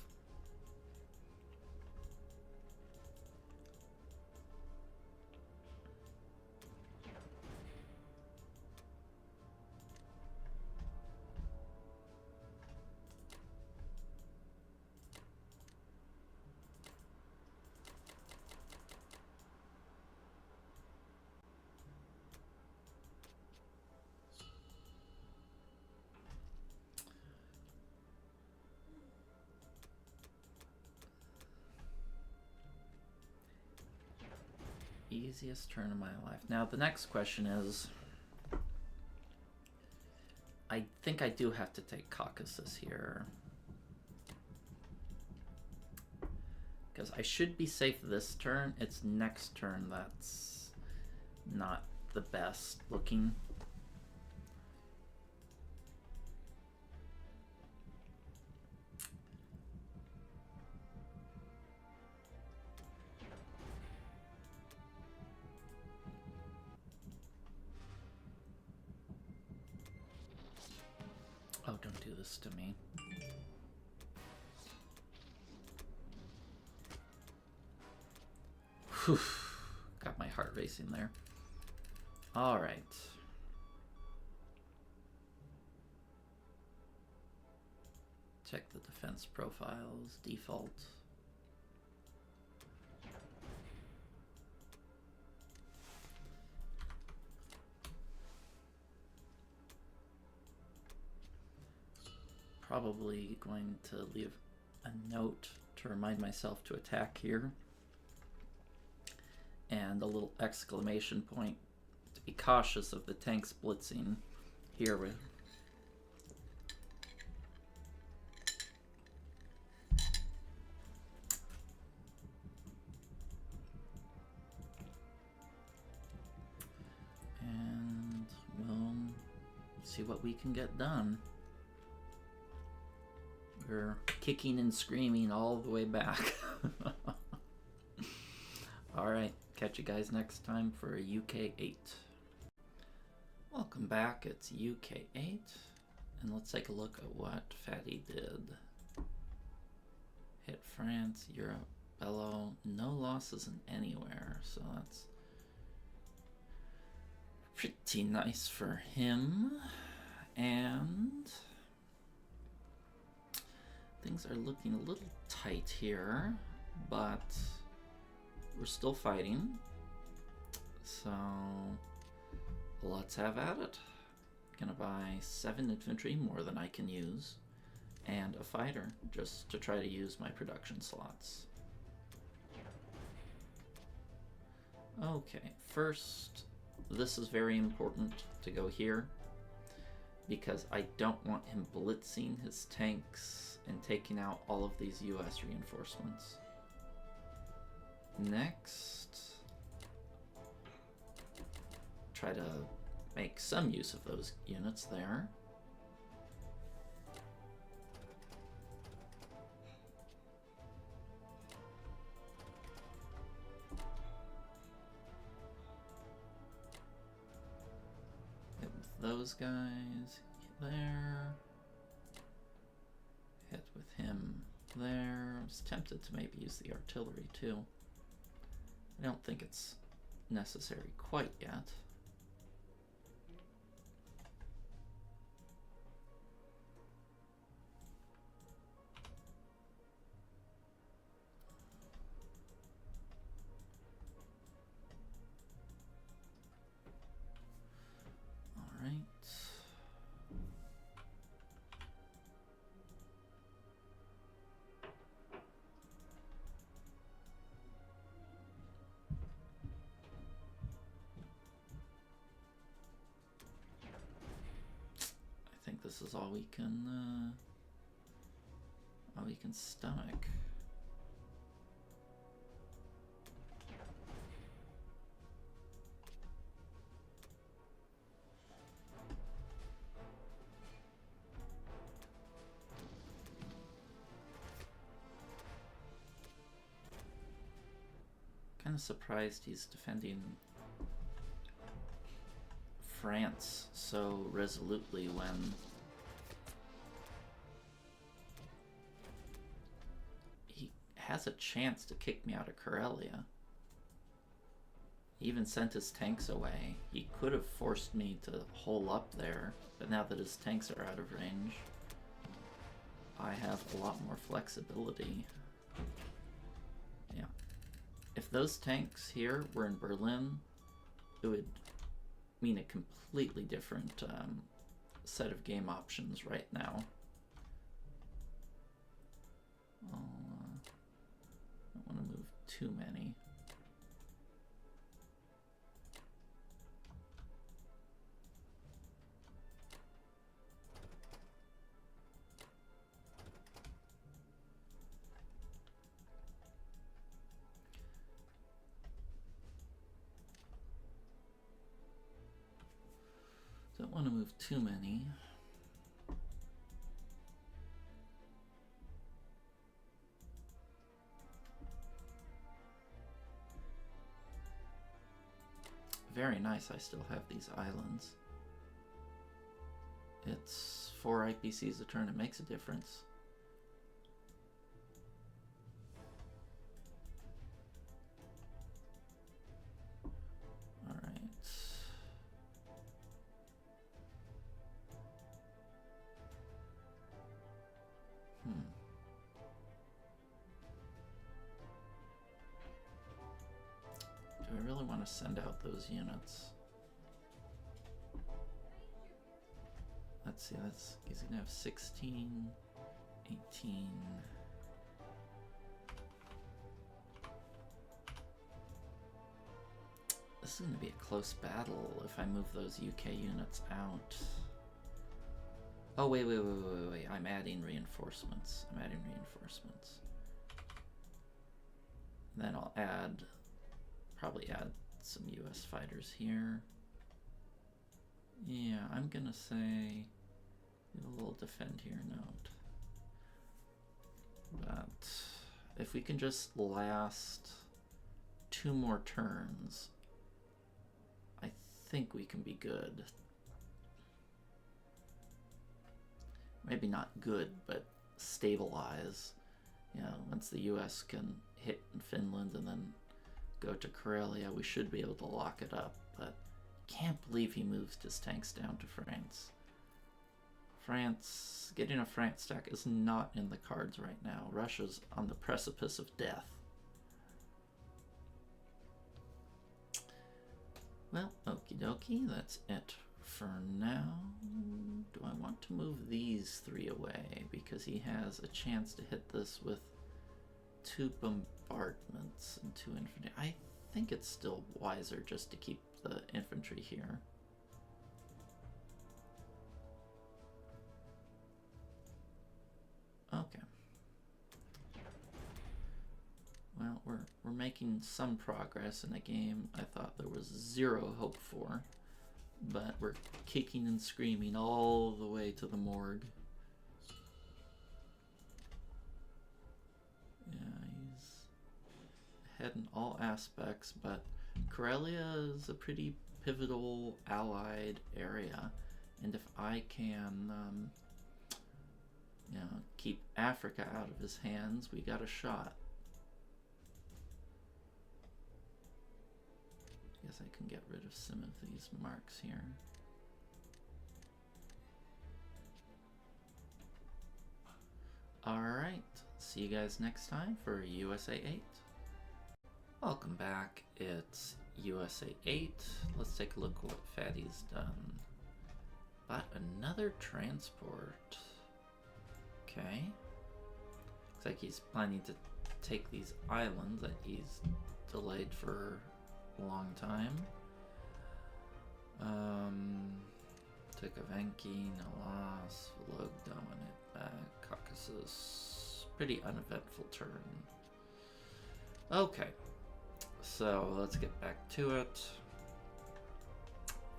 Easiest turn of my life. Now the next question is, I think I do have to take Caucasus here, because I should be safe this turn. It's next turn that's not the best looking. Oh, don't do this to me. Whew. Got my heart racing there. All right. Check the defense profiles, default. Probably going to leave a note to remind myself to attack here. And a little exclamation point to be cautious of the tanks blitzing here with. And we'll see what we can get done. We're kicking and screaming all the way back. Alright, catch you guys next time for UK 8. Welcome back, it's UK 8. And let's take a look at what Fatty did. Hit France, Europe, Bello, no losses in anywhere, so that's pretty nice for him. And things are looking a little tight here, but we're still fighting. So let's have at it. Gonna buy 7 infantry, more than I can use, and a fighter just to try to use my production slots. Okay, first, this is very important to go here because I don't want him blitzing his tanks and taking out all of these US reinforcements. Next, try to make some use of those units there. Hit with those guys there. Hit with him there. I was tempted to maybe use the artillery too. I don't think it's necessary quite yet. All right. I think this is all we can stomach. Kind of surprised he's defending France so resolutely when he has a chance to kick me out of Karelia. He even sent his tanks away. He could have forced me to hole up there, but now that his tanks are out of range, I have a lot more flexibility. Yeah. If those tanks here were in Berlin, it would mean a completely different set of game options right now. I don't want to move too many. Don't want to move too many. Very nice, I still have these islands. It's 4 IPCs a turn, it makes a difference. Alright. Do I really want to send out those units? Let's see, he's gonna have 16, 18. This is going to be a close battle if I move those UK units out. Oh, wait. I'm adding reinforcements. Then I'll probably add some US fighters here. Yeah, I'm going to say a little defend here note. But if we can just last 2 more turns, I think we can be good. Maybe not good, but stabilize. You know, once the US can hit Finland and then go to Karelia, we should be able to lock it up. But can't believe he moved his tanks down to France. Getting a France stack is not in the cards right now. Russia's on the precipice of death. Well, okie dokie, that's it for now. Do I want to move these 3 away? Because he has a chance to hit this with 2 bombardments and 2 infantry. I think it's still wiser just to keep the infantry here. Okay. Well, we're making some progress in a game I thought there was 0 hope for, but we're kicking and screaming all the way to the morgue. Yeah, he's ahead in all aspects, but Karelia is a pretty pivotal allied area, and if I can you know, keep Africa out of his hands, we got a shot. I guess I can get rid of some of these marks here. Alright, see you guys next time for USA 8. Welcome back, it's USA 8. Let's take a look at what Fatty's done. Bought another transport. Okay. Looks like he's planning to take these islands that he's delayed for a long time. Tukavenki, Nalas, Vologdo, Caucasus. Pretty uneventful turn. Okay. So let's get back to it.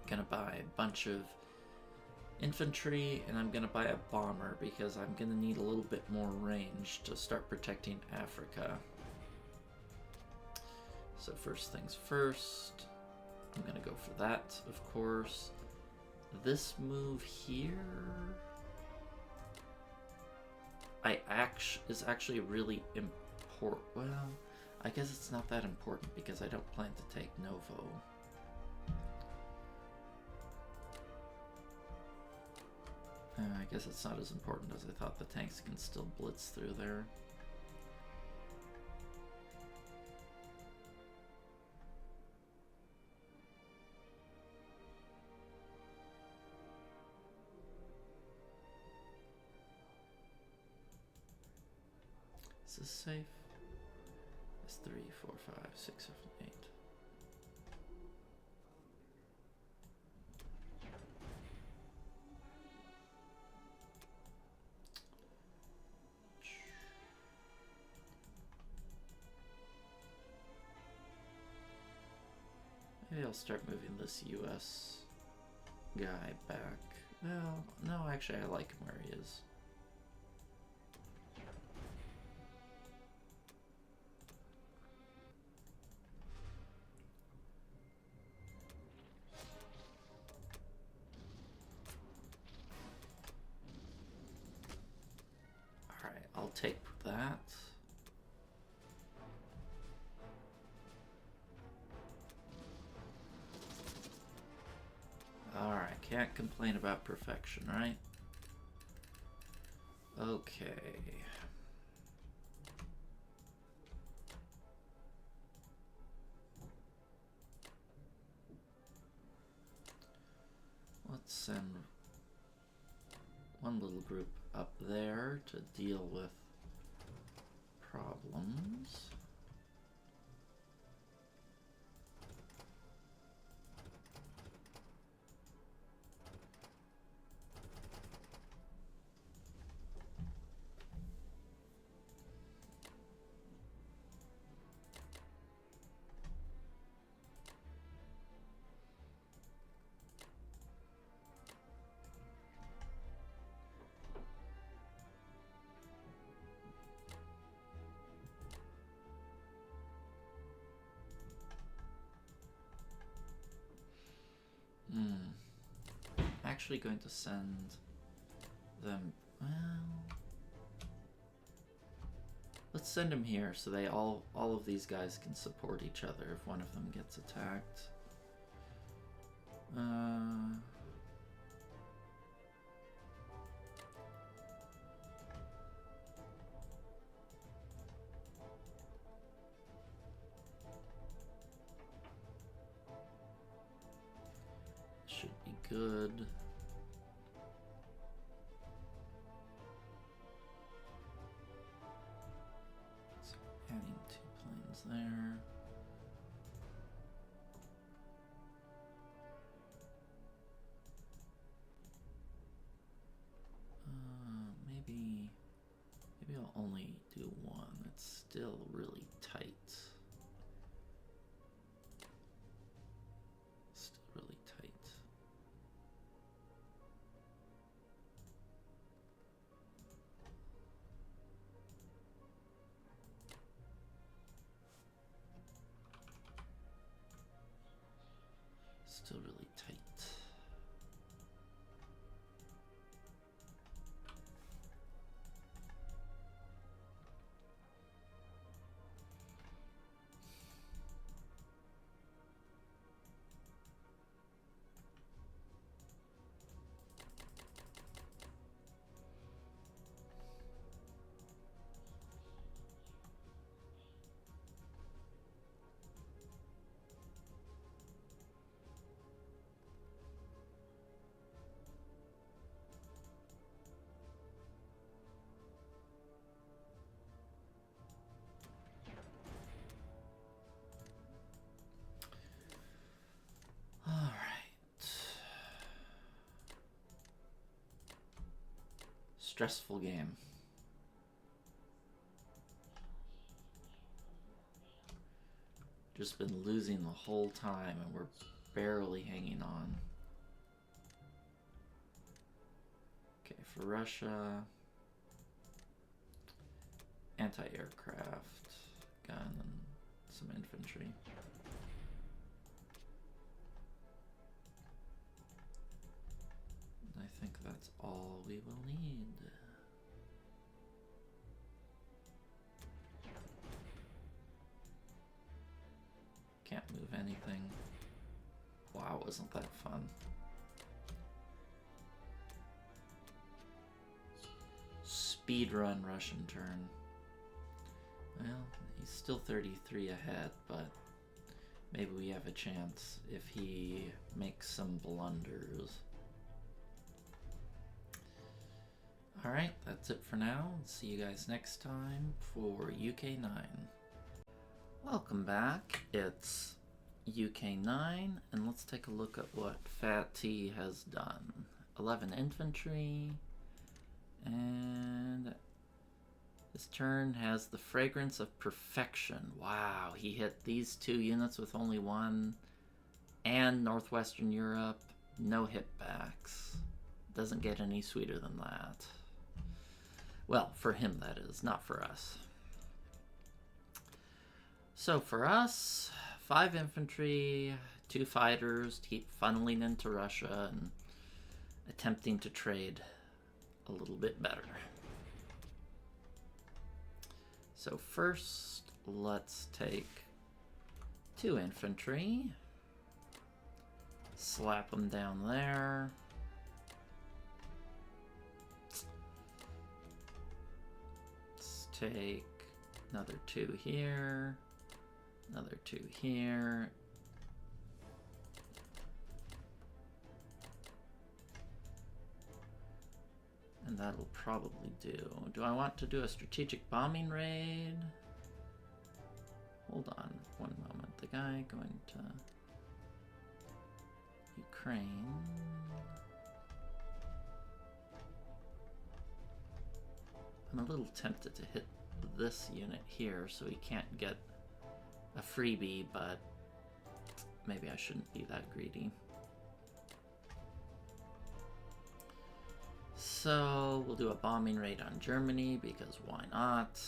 Gonna buy a bunch of infantry, and I'm gonna buy a bomber because I'm gonna need a little bit more range to start protecting Africa. So first things first, I'm gonna go for that, of course. This move here is actually really important. Well, I guess it's not that important because I don't plan to take Novo. I guess it's not as important as I thought. The tanks can still blitz through there. Is this safe? It's 3, 4, 5, 6, 7, 8. Maybe I'll start moving this US guy back. Well, no, actually I like him where he is. Alright, I'll take that. Alright, can't complain about perfection, right? Okay. Let's send one little group up there to deal with problems. actually going to send them, well, let's send them here so they all of these guys can support each other if one of them gets attacked. Should be good. So adding 2 planes there. Maybe I'll only do 1. It's still really tight. Still really tight. Still really tight. Stressful game. Just been losing the whole time and we're barely hanging on. Okay, for Russia, anti-aircraft gun and some infantry. I think that's all we will need. Can't move anything. Wow, wasn't that fun? Speedrun Russian turn. Well, he's still 33 ahead, but maybe we have a chance if he makes some blunders. Alright, that's it for now. See you guys next time for UK 9. Welcome back. It's UK 9, and let's take a look at what FattyD has done. 11 infantry, and this turn has the fragrance of perfection. Wow, he hit these 2 units with only 1, and Northwestern Europe, no hitbacks. Doesn't get any sweeter than that. Well, for him that is, not for us. So for us, 5 infantry, 2 fighters to keep funneling into Russia and attempting to trade a little bit better. So first, let's take 2 infantry, slap them down there. Let's take another 2 here, another 2 here. And that'll probably do. Do I want to do a strategic bombing raid? Hold on one moment. The guy going to Ukraine. I'm a little tempted to hit this unit here so he can't get a freebie, but maybe I shouldn't be that greedy. So we'll do a bombing raid on Germany because why not?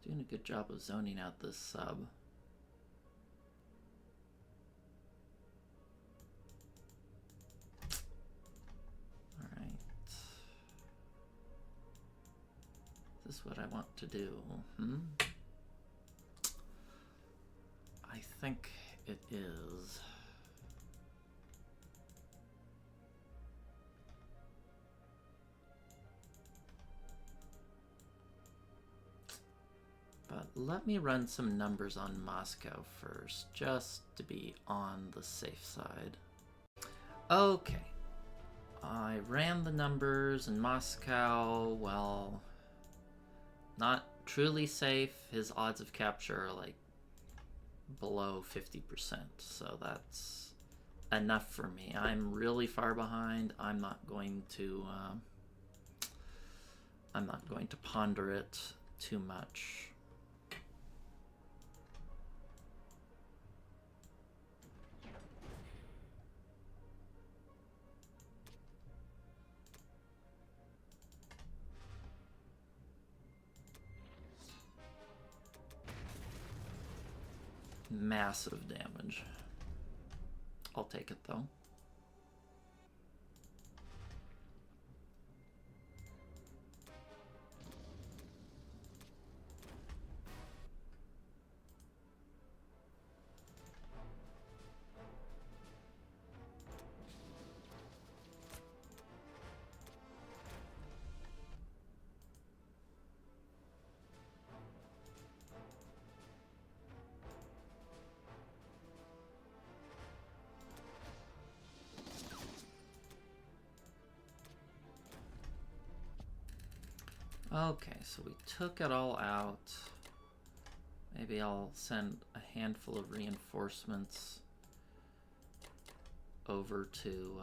Do doing a good job of zoning out this sub. Alright. Is this what I want to do? I think it is. But let me run some numbers on Moscow first, just to be on the safe side. Okay. I ran the numbers in Moscow. Well, not truly safe. His odds of capture are like below 50%, so that's enough for me. I'm really far behind. I'm not going to ponder it too much. Massive damage. I'll take it though. Okay, so we took it all out. Maybe I'll send a handful of reinforcements over to,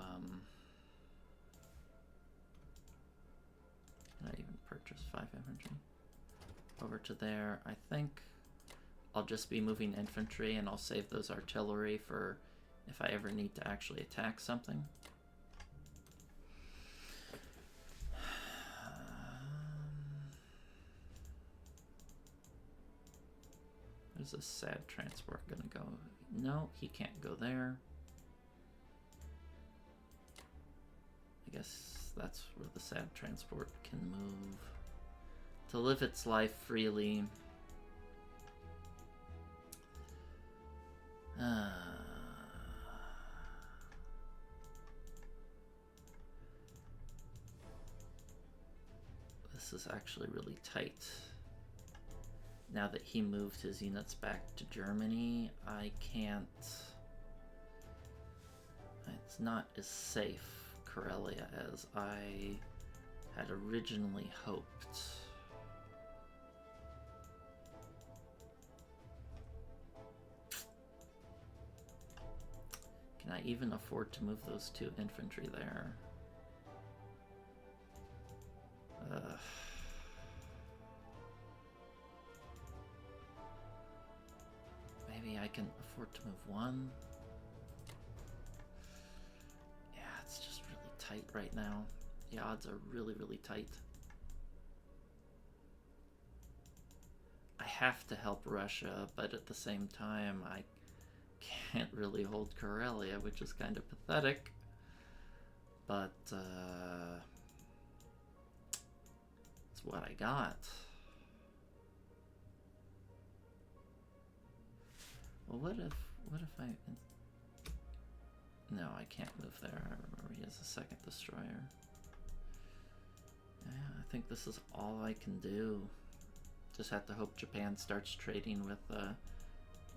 can I even purchase 5 infantry? Over to there. I think I'll just be moving infantry and I'll save those artillery for if I ever need to actually attack something. Where's this sad transport gonna go? No, he can't go there. I guess that's where the sad transport can move to live its life freely. This is actually really tight. Now that he moved his units back to Germany, I can't... It's not as safe, Karelia, as I had originally hoped. Can I even afford to move those 2 infantry there? Maybe I can afford to move 1. Yeah, it's just really tight right now. The odds are really, really tight. I have to help Russia, but at the same time, I can't really hold Karelia, which is kind of pathetic. But, it's what I got. Well, what if I... No, I can't move there. I remember he has a 2nd destroyer. Yeah, I think this is all I can do. Just have to hope Japan starts trading with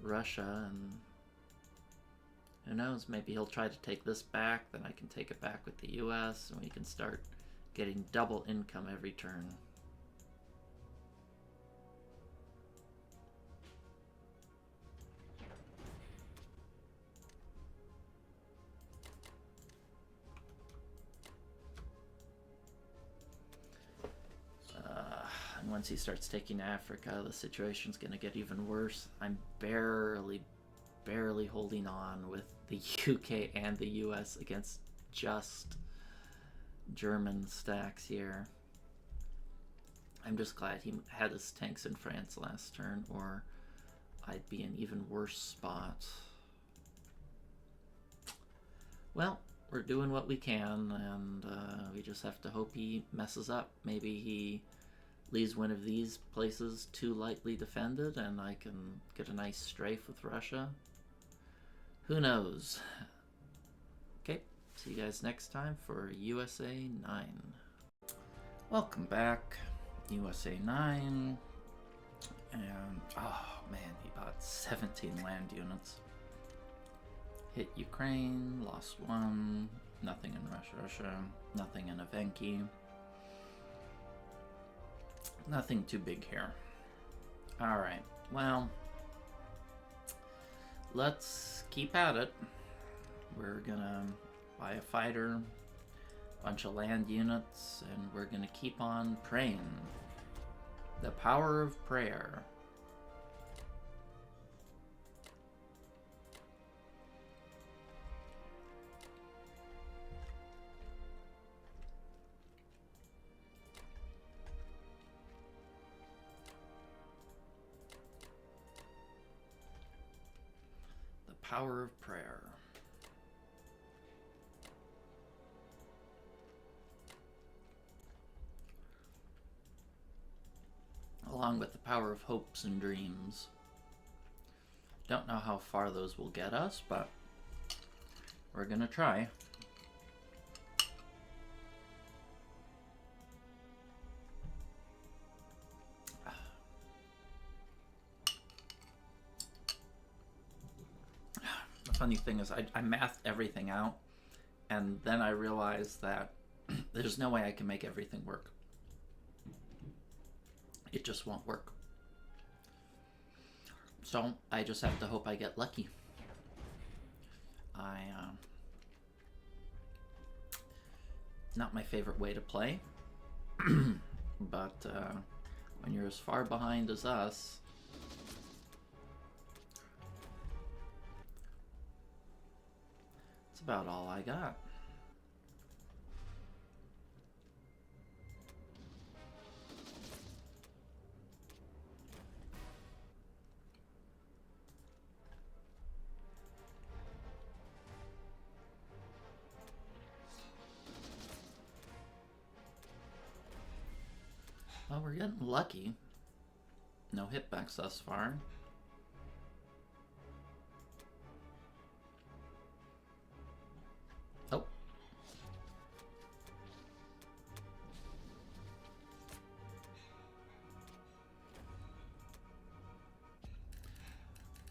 Russia, and who knows, maybe he'll try to take this back, then I can take it back with the US, and we can start getting double income every turn. Once he starts taking Africa, the situation's going to get even worse. I'm barely holding on with the UK and the US against just German stacks here. I'm just glad he had his tanks in France last turn, or I'd be in even worse spot. Well, we're doing what we can, and we just have to hope he messes up. Maybe he leaves one of these places too lightly defended, and I can get a nice strafe with Russia. Who knows? Okay, see you guys next time for USA 9. Welcome back, USA 9. And, oh man, he bought 17 land units. Hit Ukraine, lost 1, nothing in Russia, nothing in Evenki. Nothing too big here. Alright, well, let's keep at it. We're gonna buy a fighter, bunch of land units, and we're gonna keep on praying. The power of prayer. The power of prayer. Along with the power of hopes and dreams. Don't know how far those will get us, but we're gonna try. The funny thing is I mathed everything out, and then I realized that there's no way I can make everything work. It just won't work. So I just have to hope I get lucky. Not my favorite way to play, but when you're as far behind as us, that's about all I got. Well, we're getting lucky. No hitbacks thus far. Oh.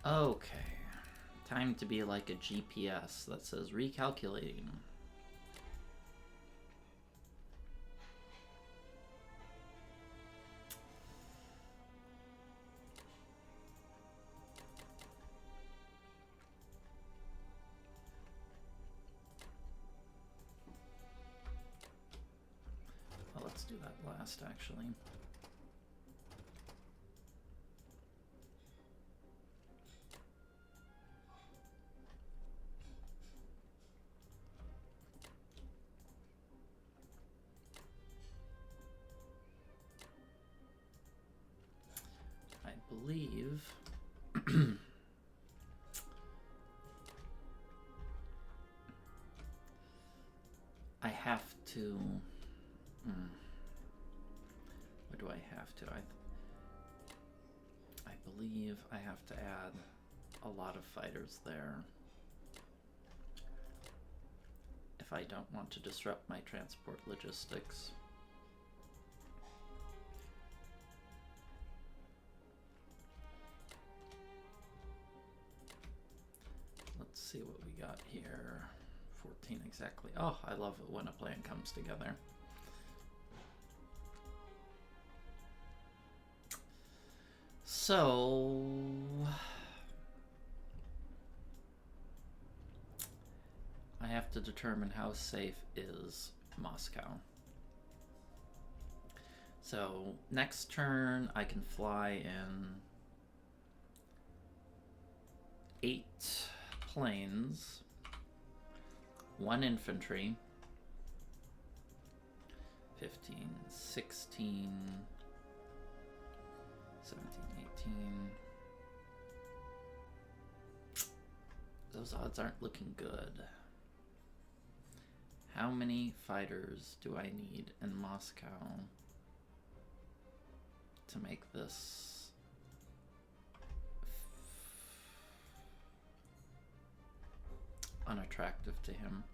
Okay. Time to be like a GPS that says recalculating. Let's do that last, actually. I believe I have to. What do I have to? I believe I have to add a lot of fighters there if I don't want to disrupt my transport logistics. Let's see what we got here. 14 exactly. Oh, I love it when a plan comes together. So I have to determine how safe is Moscow. So next turn I can fly in 8 planes, 1 infantry, 15, 16, 17, 18. Those odds aren't looking good. How many fighters do I need in Moscow to make this unattractive to him?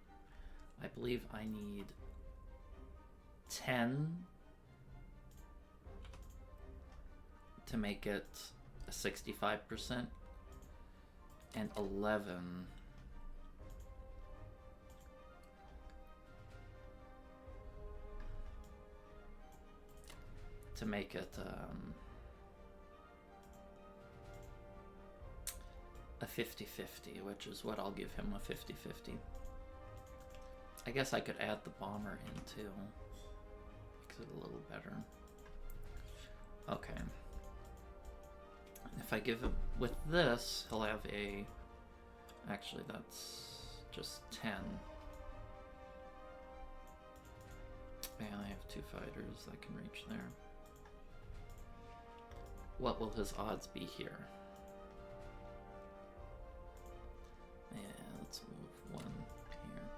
I believe I need 10 to make it a 65%, and 11 to make it a 50-50, which is what I'll give him, a 50-50. I guess I could add the bomber in too. Makes it a little better. Okay. If I give him, with this, he'll have a, actually that's just 10. And I have 2 fighters that can reach there. What will his odds be here? Yeah, let's move 1 here.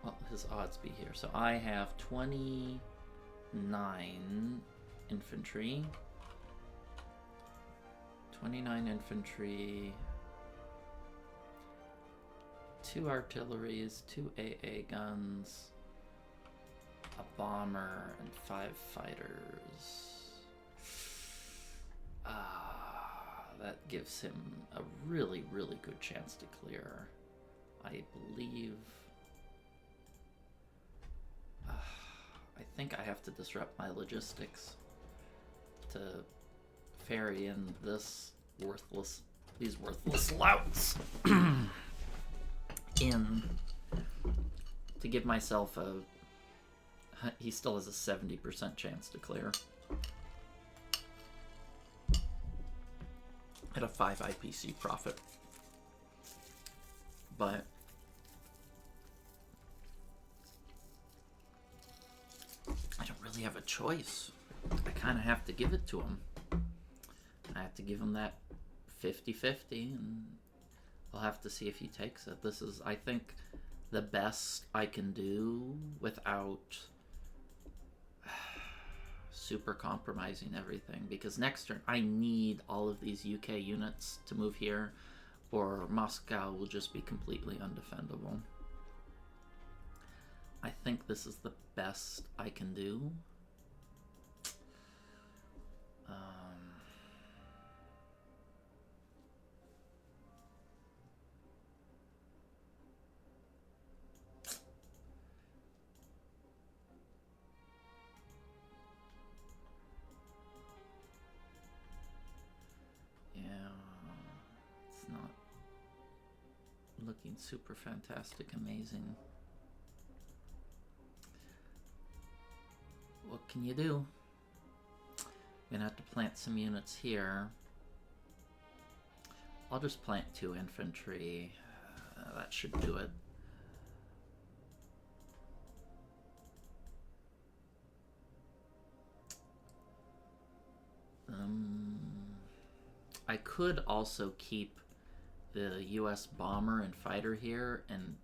What will his odds be here? So I have 29 infantry. 29 infantry, 2 artilleries, 2 AA guns, a bomber, and 5 fighters. That gives him a really, really good chance to clear. I believe... I think I have to disrupt my logistics to ferry in these worthless louts in, to give myself a, he still has a 70% chance to clear at a 5 IPC profit. But I don't really have a choice. I kind of have to give it to him. I have to give him that 50-50, and I'll have to see if he takes it. This is, I think, the best I can do without super compromising everything, because next turn I need all of these UK units to move here, or Moscow will just be completely undefendable. I think this is the best I can do. Looking super fantastic, amazing. What can you do? I'm gonna have to plant some units here. I'll just plant 2 infantry. That should do it. I could also keep the US bomber and fighter here and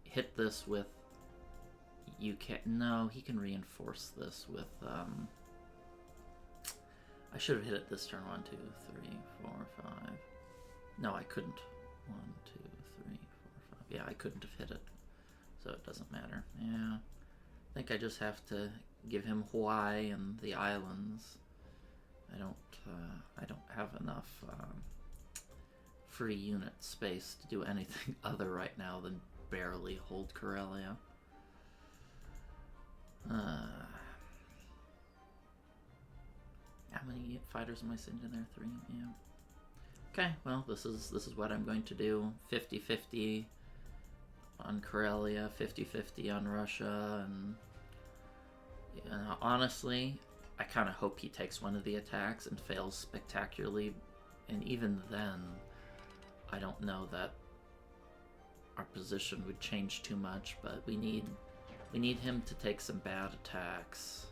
hit this with UK. No, he can reinforce this with I should have hit it this turn. 1, 2, 3, 4, 5. No, I couldn't. 1, 2, 3, 4, 5. Yeah, I couldn't have hit it, so it doesn't matter. Yeah, I think I just have to give him Hawaii and the islands. I don't have enough free unit space to do anything other right now than barely hold Karelia. How many fighters am I sending there? 3? Yeah. Okay, well, this is what I'm going to do. 50-50 on Karelia, 50-50 on Russia, and honestly, I kind of hope he takes one of the attacks and fails spectacularly, and even then, I don't know that our position would change too much, but we need him to take some bad attacks.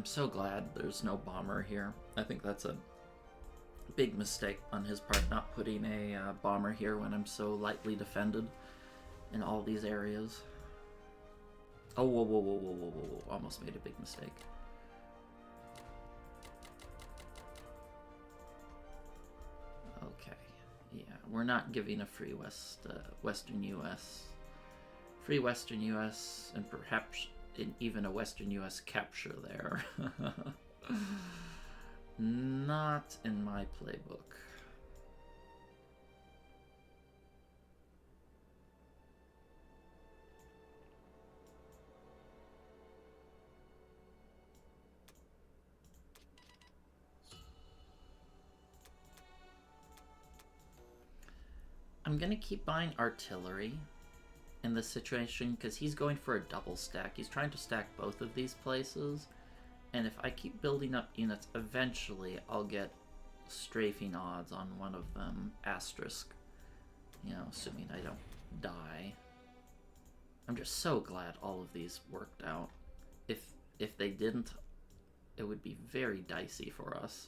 so glad there's no bomber here. I think that's a big mistake on his part, not putting a bomber here when I'm so lightly defended in all these areas. Oh, whoa, whoa, whoa, whoa, whoa, whoa, whoa. Almost made a big mistake. Okay, yeah, we're not giving a free Western U.S. Free Western U.S. and perhaps even a Western U.S. capture there. Not in my playbook. I'm gonna keep buying artillery in this situation because he's going for a double stack. He's trying to stack both of these places, and if I keep building up units, eventually I'll get strafing odds on one of them, asterisk, you know, assuming I don't die. I'm just so glad all of these worked out. If they didn't, it would be very dicey for us.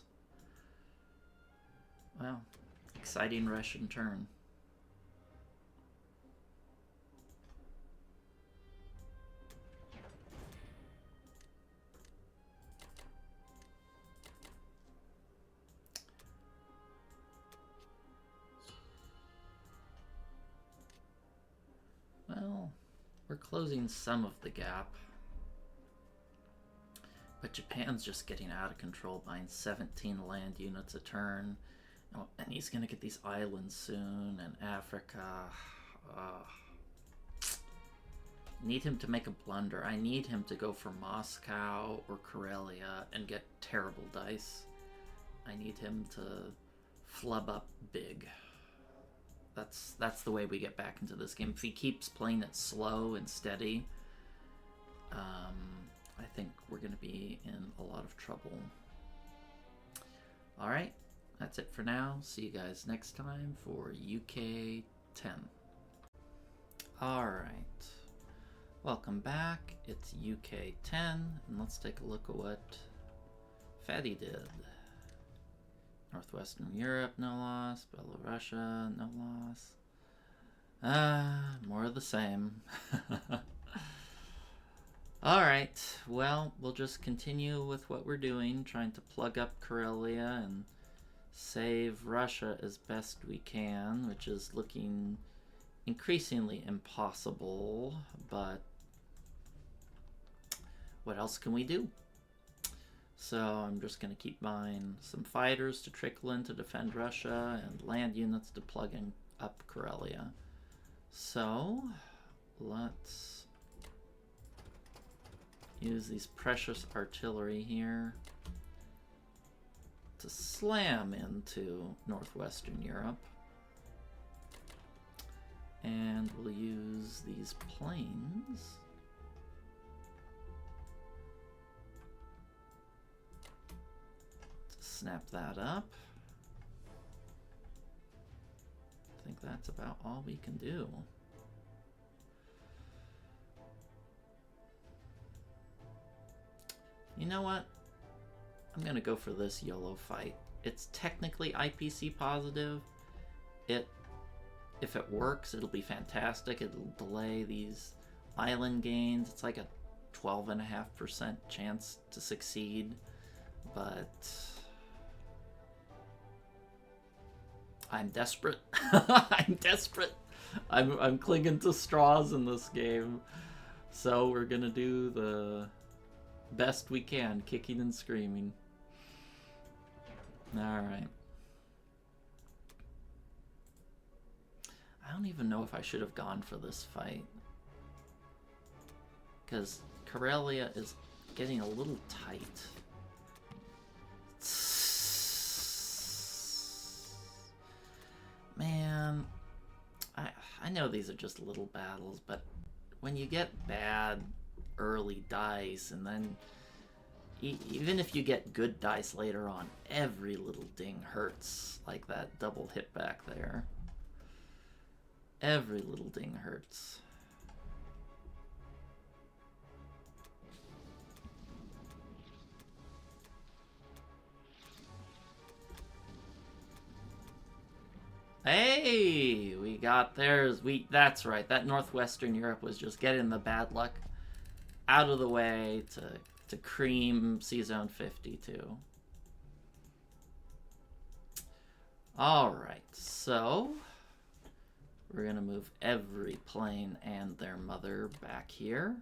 Well, exciting Russian turn. Well, we're closing some of the gap. But Japan's just getting out of control, buying 17 land units a turn. Oh, and he's going to get these islands soon, and Africa. Need him to make a blunder. I need him to go for Moscow or Karelia and get terrible dice. I need him to flub up big. That's the way we get back into this game. If he keeps playing it slow and steady, I think we're going to be in a lot of trouble. All right, that's it for now. See you guys next time for UK 10. All right, welcome back. It's UK 10, and let's take a look at what Fatty did. Northwestern Europe, no loss. Belarusia, no loss. More of the same. Alright, well, we'll just continue with what we're doing, trying to plug up Karelia and save Russia as best we can, which is looking increasingly impossible, but what else can we do? So I'm just going to keep buying some fighters to trickle in to defend Russia and land units to plug in up Karelia. So let's use these precious artillery here to slam into Northwestern Europe. And we'll use these planes snap that up. I think that's about all we can do. You know what? I'm gonna go for this YOLO fight. It's technically IPC positive. If it works, it'll be fantastic. It'll delay these island gains. It's like a 12.5% chance to succeed, but I'm desperate. I'm desperate. I'm clinging to straws in this game. So we're gonna do the best we can, kicking and screaming. Alright. I don't even know if I should have gone for this fight, because Karelia is getting a little tight. Man, I know these are just little battles, but when you get bad early dice, and then even if you get good dice later on, every little ding hurts, like that double hit back there. Every little ding hurts. Hey, we got theirs. That's right. That Northwestern Europe was just getting the bad luck out of the way to cream Sea Zone 52. All right, so we're gonna move every plane and their mother back here.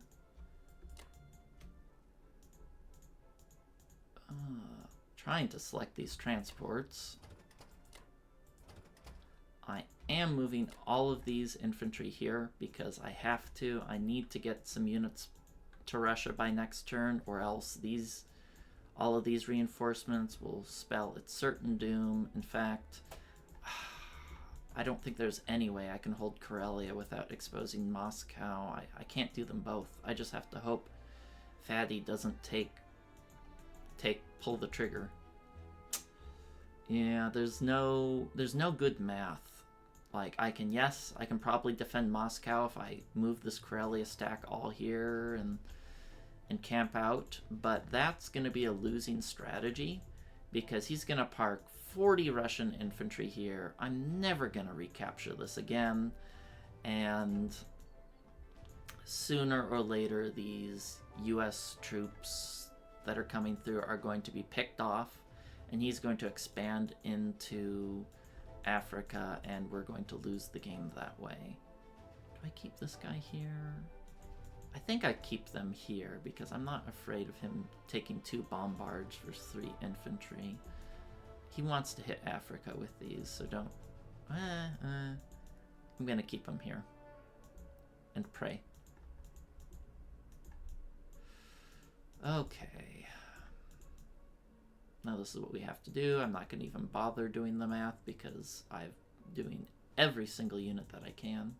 Trying to select these transports. I am moving all of these infantry here because I have to. I need to get some units to Russia by next turn, or else all of these reinforcements will spell its certain doom. In fact, I don't think there's any way I can hold Karelia without exposing Moscow. I can't do them both. I just have to hope Fatty doesn't pull the trigger. Yeah, there's no good math. Like, I can probably defend Moscow if I move this Karelia stack all here and camp out, but that's going to be a losing strategy because he's going to park 40 Russian infantry here. I'm never going to recapture this again, and sooner or later these US troops that are coming through are going to be picked off, and he's going to expand into Africa, and we're going to lose the game that way. Do I keep this guy here? I think I keep them here because I'm not afraid of him taking 2 bombards for 3 infantry. He wants to hit Africa with these, so don't... I'm gonna keep him here and pray. Okay. Now this is what we have to do. I'm not going to even bother doing the math because I'm doing every single unit that I can.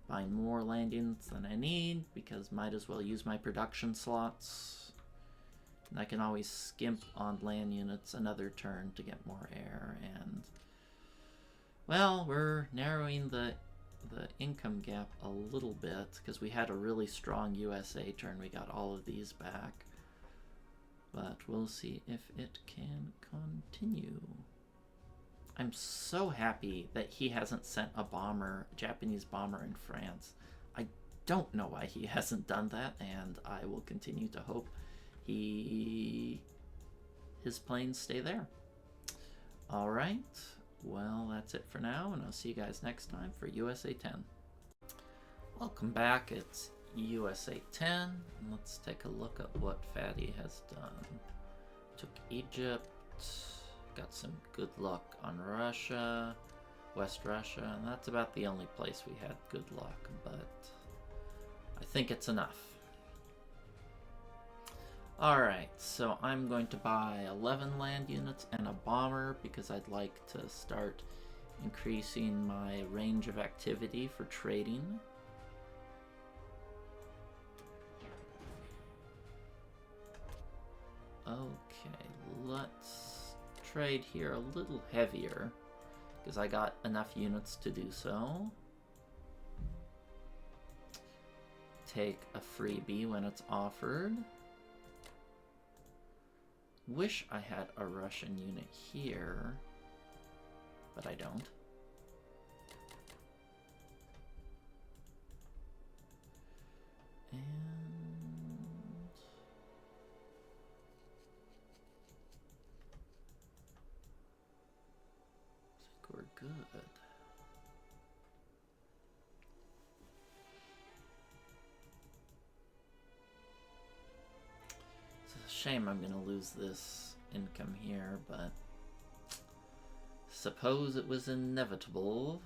Buying more land units than I need because might as well use my production slots. And I can always skimp on land units another turn to get more air. And, well, we're narrowing the income gap a little bit because we had a really strong USA turn. We got all of these back, but we'll see if it can continue. I'm so happy that he hasn't sent a Japanese bomber in France. I don't know why he hasn't done that, and I will continue to hope his planes stay there. All right. Well, that's it for now, and I'll see you guys next time for USA 10. Welcome back. It's USA 10. And let's take a look at what Fatty has done. Took Egypt, got some good luck on Russia, West Russia, and that's about the only place we had good luck, but I think it's enough. Alright, so I'm going to buy 11 land units and a bomber because I'd like to start increasing my range of activity for trading. Okay, let's trade here a little heavier because I got enough units to do so. Take a freebie when it's offered. Wish I had a Russian unit here, but I don't. And I think we're good. Shame I'm gonna lose this income here, but suppose it was inevitable.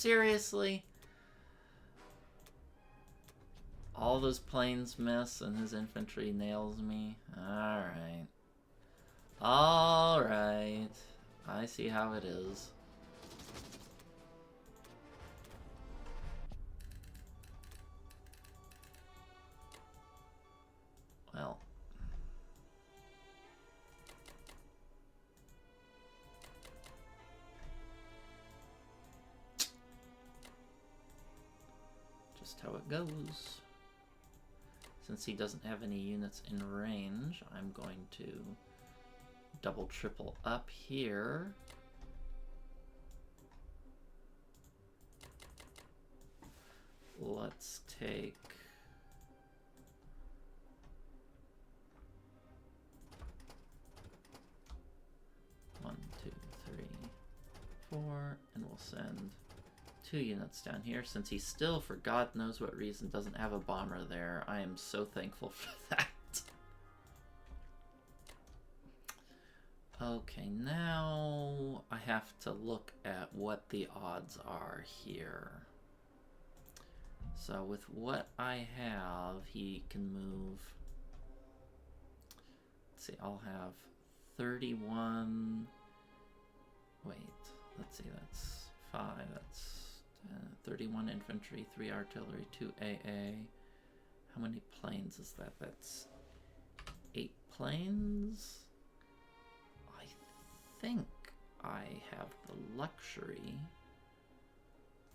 Seriously? All those planes miss and his infantry nails me? Alright. Alright. I see how it is. Well. Just how it goes. Since he doesn't have any units in range, I'm going to double triple up here. Let's take one, two, three, four, and we'll send 2 units down here. Since he still, for God knows what reason, doesn't have a bomber there, I am so thankful for that. Okay, now I have to look at what the odds are here. So with what I have, he can move. Let's see, I'll have 31. Wait, let's see, that's 5, that's 31 infantry, 3 artillery, 2 AA. How many planes is that? That's 8 planes? I think I have the luxury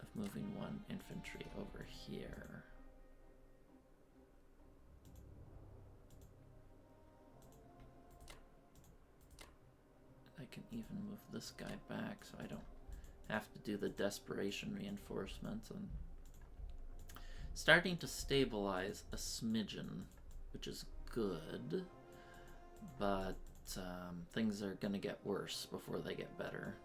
of moving 1 infantry over here. I can even move this guy back so I don't have to do the desperation reinforcements. And starting to stabilize a smidgen, which is good, but things are gonna get worse before they get better.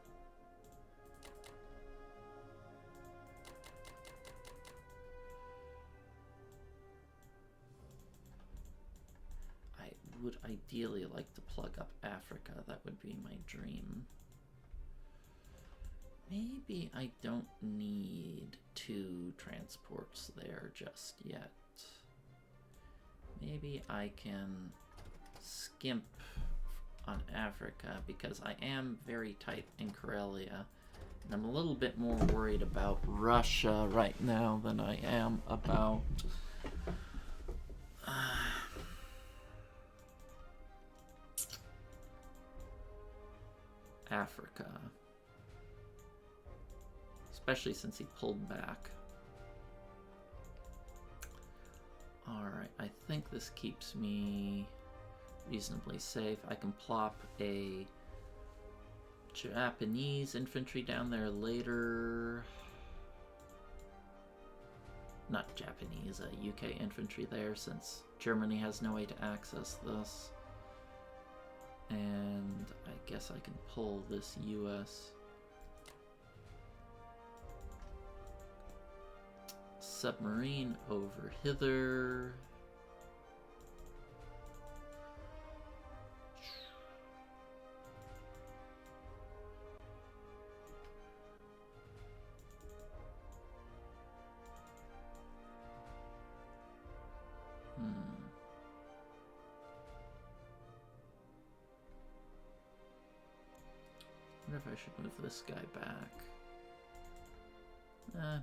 I would ideally like to plug up Africa. That would be my dream. Maybe I don't need 2 transports there just yet. Maybe I can skimp on Africa because I am very tight in Karelia. And I'm a little bit more worried about Russia right now than I am about Africa. Especially since he pulled back. Alright, I think this keeps me reasonably safe. I can plop a Japanese infantry down there later. Not Japanese, UK infantry there, since Germany has no way to access this. And I guess I can pull this US submarine over hither. I wonder if I should move this guy back.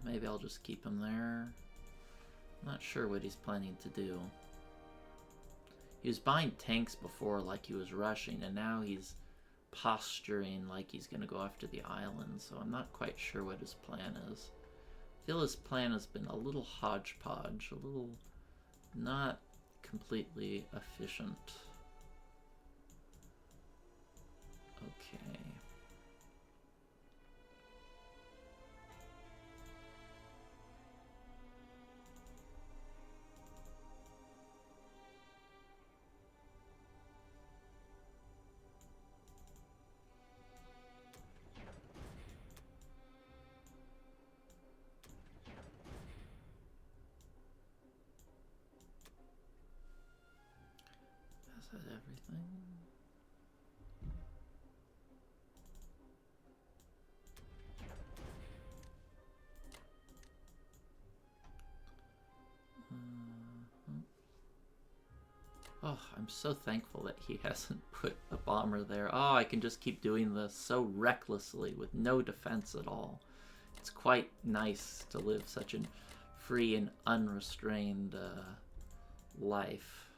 Maybe I'll just keep him there. Not sure what he's planning to do. He was buying tanks before like he was rushing, and now he's posturing like he's going to go after the island, so I'm not quite sure what his plan is. I feel his plan has been a little hodgepodge, a little not completely efficient. Okay. Is that everything? Oh, I'm so thankful that he hasn't put a bomber there. Oh, I can just keep doing this so recklessly with no defense at all. It's quite nice to live such a free and unrestrained life.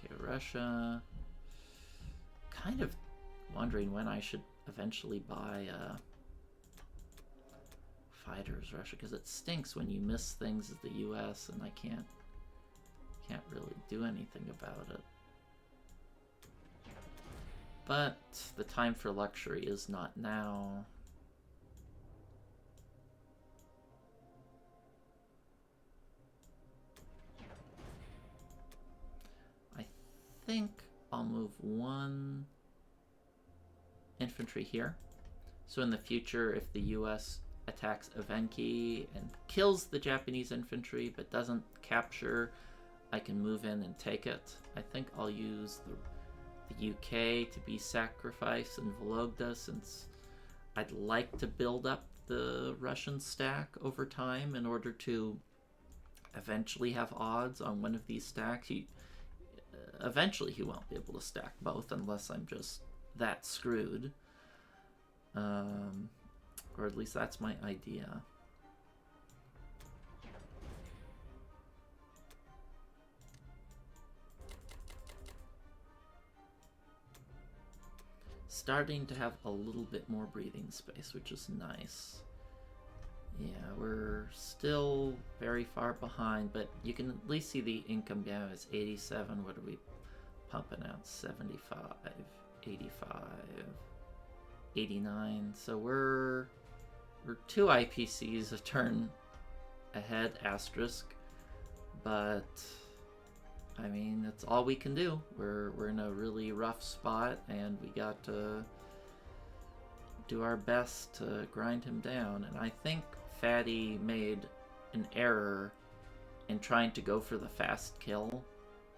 Okay, Russia. Kind of wondering when I should eventually buy fighters, Russia, because it stinks when you miss things as the U.S. and I can't really do anything about it. But the time for luxury is not now. I think I'll move one infantry here. So in the future, if the US attacks Evenki and kills the Japanese infantry but doesn't capture, I can move in and take it. I think I'll use the UK to be sacrificed in Vologda, since I'd like to build up the Russian stack over time in order to eventually have odds on one of these stacks. Eventually he won't be able to stack both unless I'm just that screwed. Or at least that's my idea. Starting to have a little bit more breathing space, which is nice. Yeah, we're still very far behind, but you can at least see the income gap is 87. What are we pumping out? 75, 85, 89. So we're 2 IPCs a turn ahead, asterisk. But I mean, that's all we can do. We're in a really rough spot, and we got to do our best to grind him down. And I think Fatty made an error in trying to go for the fast kill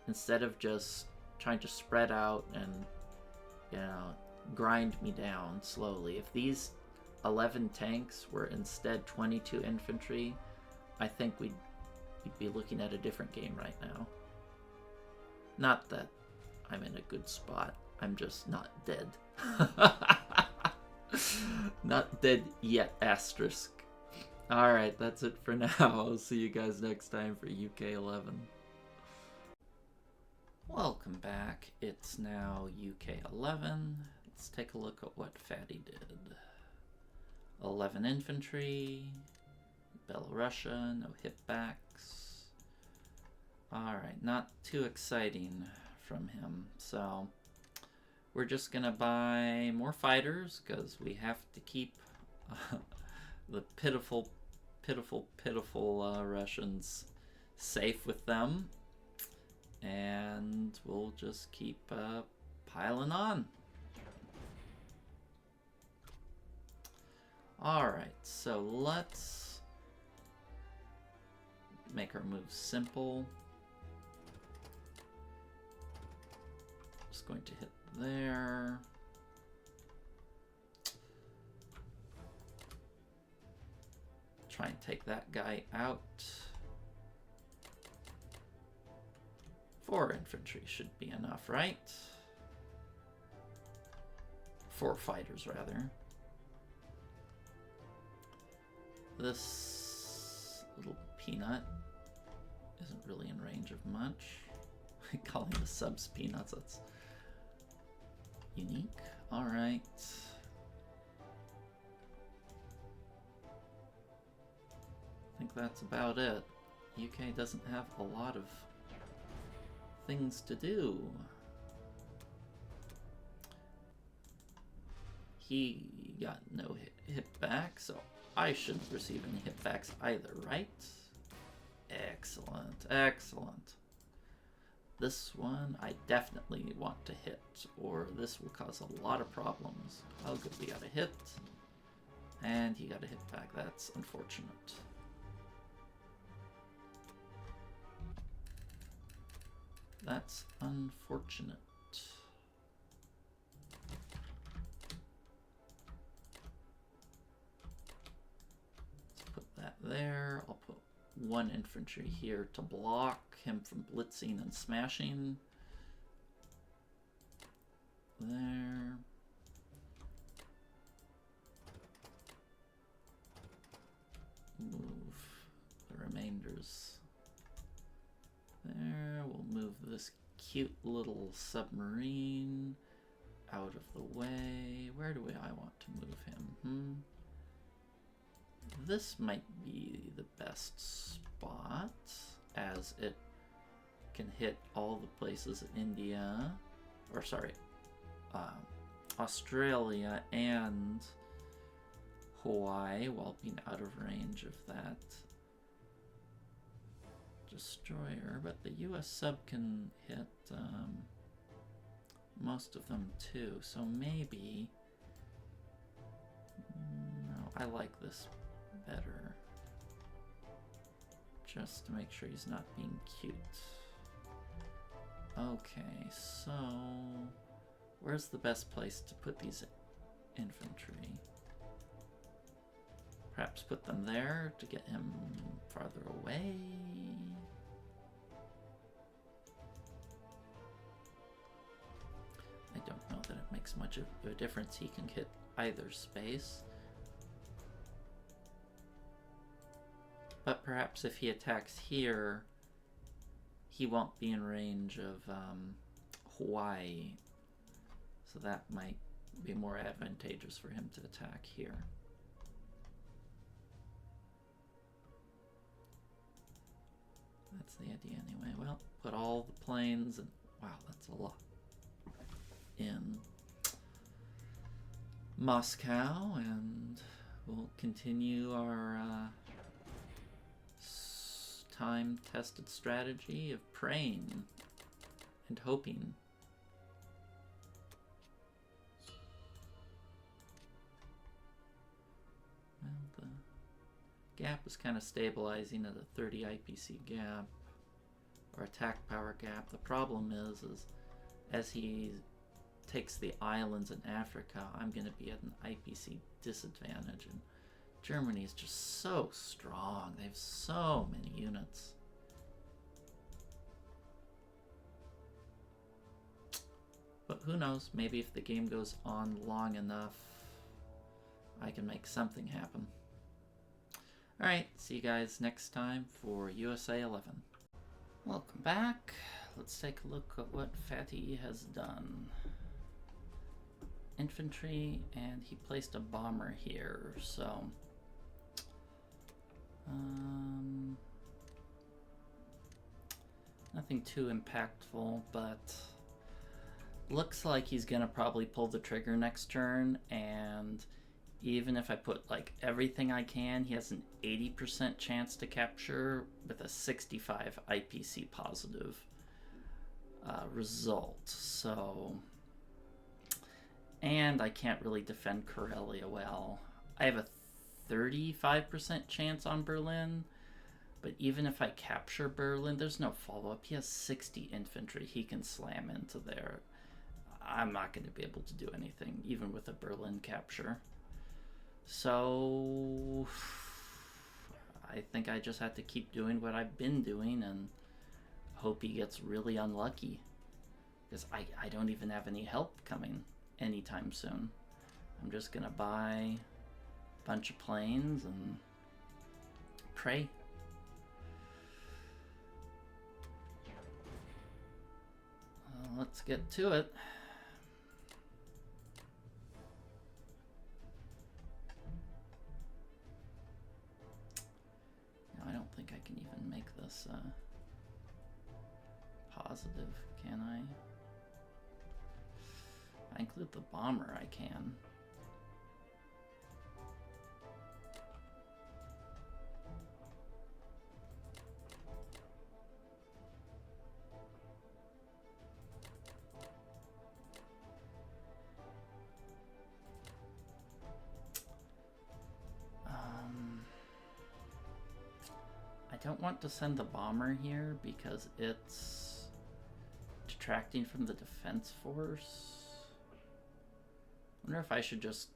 instead of just trying to spread out and, you know, grind me down slowly. If these 11 tanks were instead 22 infantry, I think we'd be looking at a different game right now. Not that I'm in a good spot. I'm just not dead. Not dead yet, asterisk. Alright, that's it for now. I'll see you guys next time for UK 11. Welcome back. It's now UK 11. Let's take a look at what Fatty did. 11 infantry, Belorussia, no hitbacks. Alright, not too exciting from him. So we're just gonna buy more fighters because we have to keep the pitiful Russians safe with them. And we'll just keep piling on. Alright, so let's make our moves simple. Just going to hit there. Try and take that guy out. 4 infantry should be enough, right? 4 fighters, rather. This little peanut isn't really in range of much. Calling the subs peanuts, that's unique. Alright. I think that's about it. UK doesn't have a lot of things to do. He got no hit back, so I shouldn't receive any hit backs either, right? Excellent, excellent. This one I definitely want to hit, or this will cause a lot of problems. Oh good, we got a hit, and he got a hit back. That's unfortunate. That's unfortunate. one infantry here to block him from blitzing and smashing. There. Move the remainders there. We'll move this cute little submarine out of the way. Where do I want to move him? This might be the best spot, as it can hit all the places in India, or sorry, Australia and Hawaii while being out of range of that destroyer. But the US sub can hit most of them too, so maybe... No, I like this better, just to make sure he's not being cute. Okay, so where's the best place to put these infantry? Perhaps put them there to get him farther away. I don't know that it makes much of a difference. He can hit either space. But perhaps if he attacks here, he won't be in range of Hawaii. So that might be more advantageous for him to attack here. That's the idea anyway. Well, put all the planes, and wow, that's a lot, in Moscow, and we'll continue our time-tested strategy of praying and hoping. Well, the gap is kind of stabilizing at a 30 IPC gap, or attack power gap. The problem is as he takes the islands in Africa, I'm going to be at an IPC disadvantage, and Germany is just so strong. They have so many units. But who knows, maybe if the game goes on long enough, I can make something happen. Alright, see you guys next time for USA 11. Welcome back. Let's take a look at what Fatty has done. Infantry, and he placed a bomber here, so... nothing too impactful, but looks like he's gonna probably pull the trigger next turn, and even if I put like everything I can, he has an 80% chance to capture with a 65 IPC positive result. So, and I can't really defend Karelia well. I have a 35% chance on Berlin, but even if I capture Berlin, there's no follow-up. He has 60 infantry he can slam into there. I'm not going to be able to do anything, even with a Berlin capture. So I think I just have to keep doing what I've been doing and hope he gets really unlucky, because I don't even have any help coming anytime soon. I'm just going to buy a bunch of planes and pray. Let's get to it. I don't think I can even make this positive, can I? If I include the bomber, I can. I don't want to send the bomber here because it's detracting from the defense force. I wonder if I should just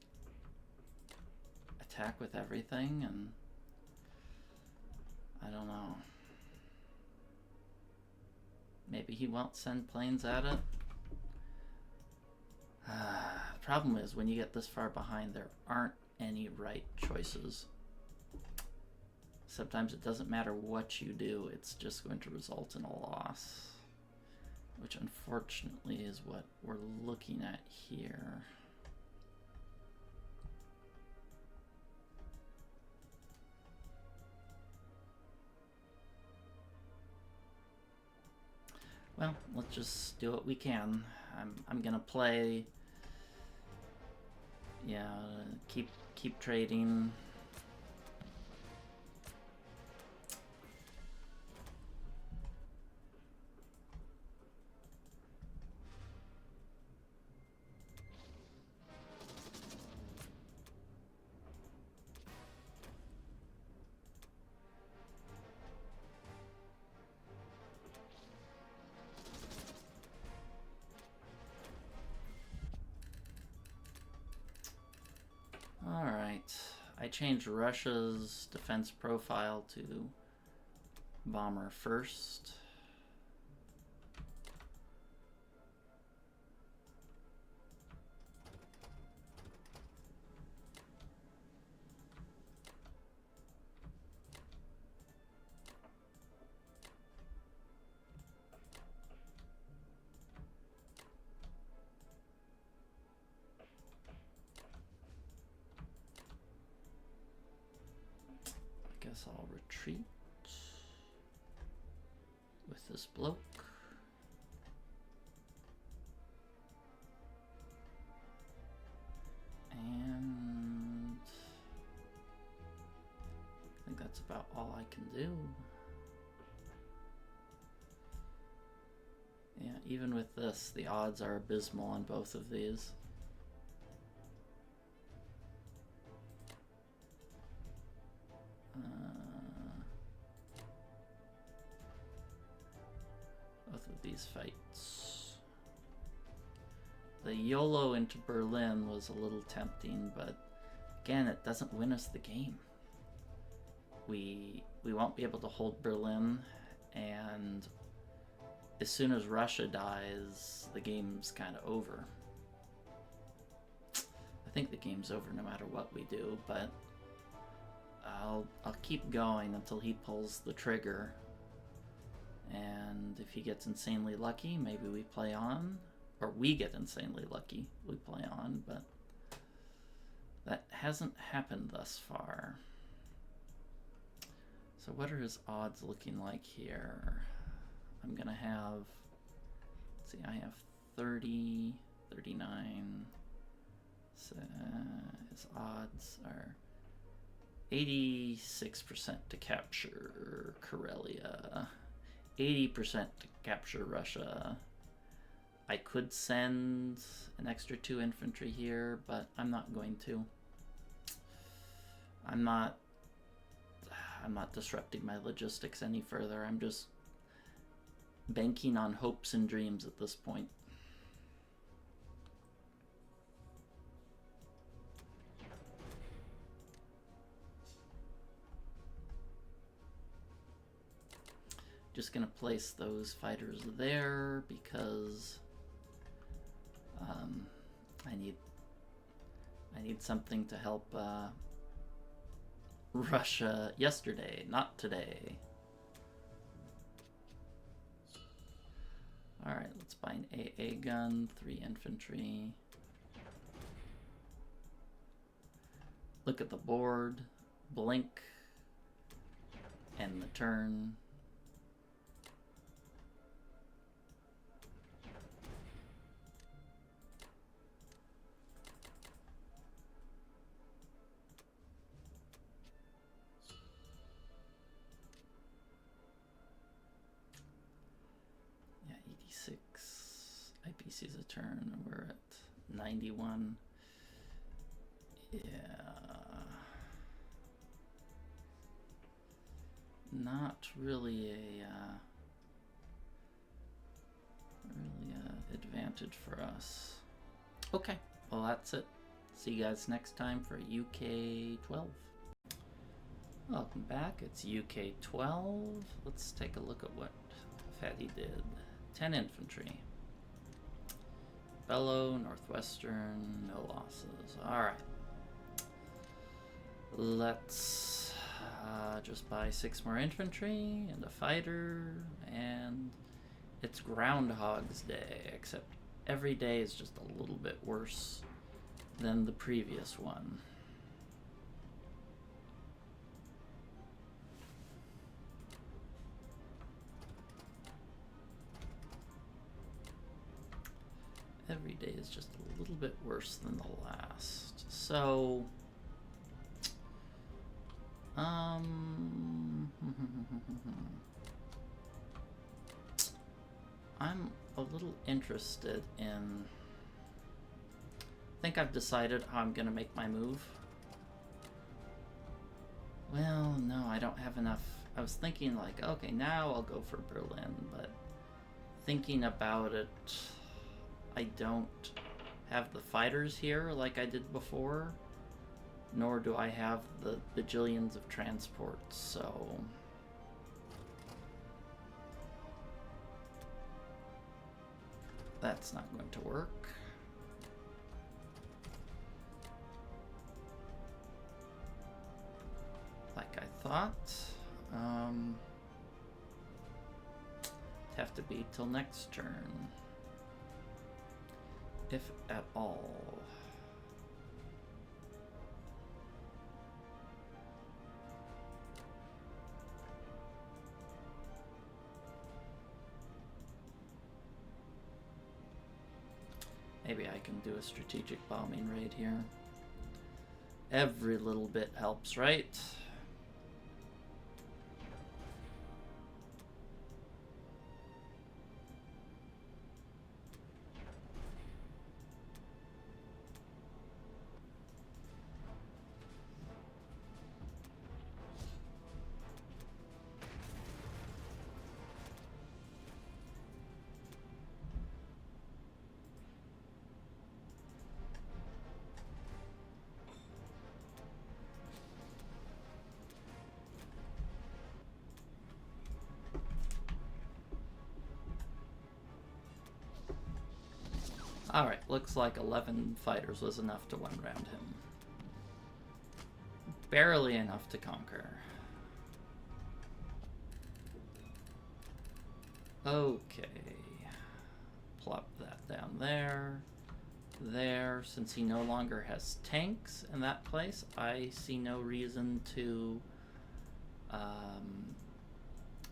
attack with everything, and I don't know. he won't send planes at it. Problem is, when you get this far behind, there aren't any right choices. Sometimes it doesn't matter what you do, it's just going to result in a loss. Which unfortunately is what we're looking at here. Well, let's just do what we can. I'm gonna play. Yeah, keep trading. Alright, I changed Russia's defense profile to bomber first. Guess I'll retreat with this bloke. And I think that's about all I can do. Yeah, even with this, the odds are abysmal on both of these. Both of these fights. The YOLO into Berlin was a little tempting, but again, it doesn't win us the game. We won't be able to hold Berlin, and as soon as Russia dies, the game's kind of over. I think the game's over no matter what we do, but I'll keep going until he pulls the trigger. And if he gets insanely lucky, maybe we play on. Or we get insanely lucky, we play on, but that hasn't happened thus far. So what are his odds looking like here? I'm gonna have, let's see, I have 30, 39. So his odds are 86% to capture Karelia, 80% to capture Russia. I could send an extra 2 infantry here, but I'm not going to. I'm not disrupting my logistics any further. I'm just banking on hopes and dreams at this point. Just gonna place those fighters there because I need something to help Russia yesterday, not today. Alright, let's buy an AA gun, 3 infantry. Look at the board, blink, end the turn. IPC's a turn, we're at 91. Yeah. Not really a advantage for us. Okay, well that's it. See you guys next time for UK 12. Welcome back, it's UK 12. Let's take a look at what Fatty did. 10 infantry. Bellow, Northwestern, no losses. Alright. Let's just buy 6 more infantry and a fighter, and it's Groundhog's Day, except every day is just a little bit worse than the previous one. Every day is just a little bit worse than the last. So, I'm a little interested in... I think I've decided how I'm gonna make my move. Well, no, I don't have enough. I was thinking like, okay, now I'll go for Berlin, but thinking about it, I don't have the fighters here like I did before, nor do I have the bajillions of transports, so... that's not going to work. Like I thought. Have to be till next turn. If at all. Maybe I can do a strategic bombing raid here. Every little bit helps, right? Alright, looks like 11 fighters was enough to one-round him. Barely enough to conquer. Okay. Plop that down there. There. Since he no longer has tanks in that place, I see no reason to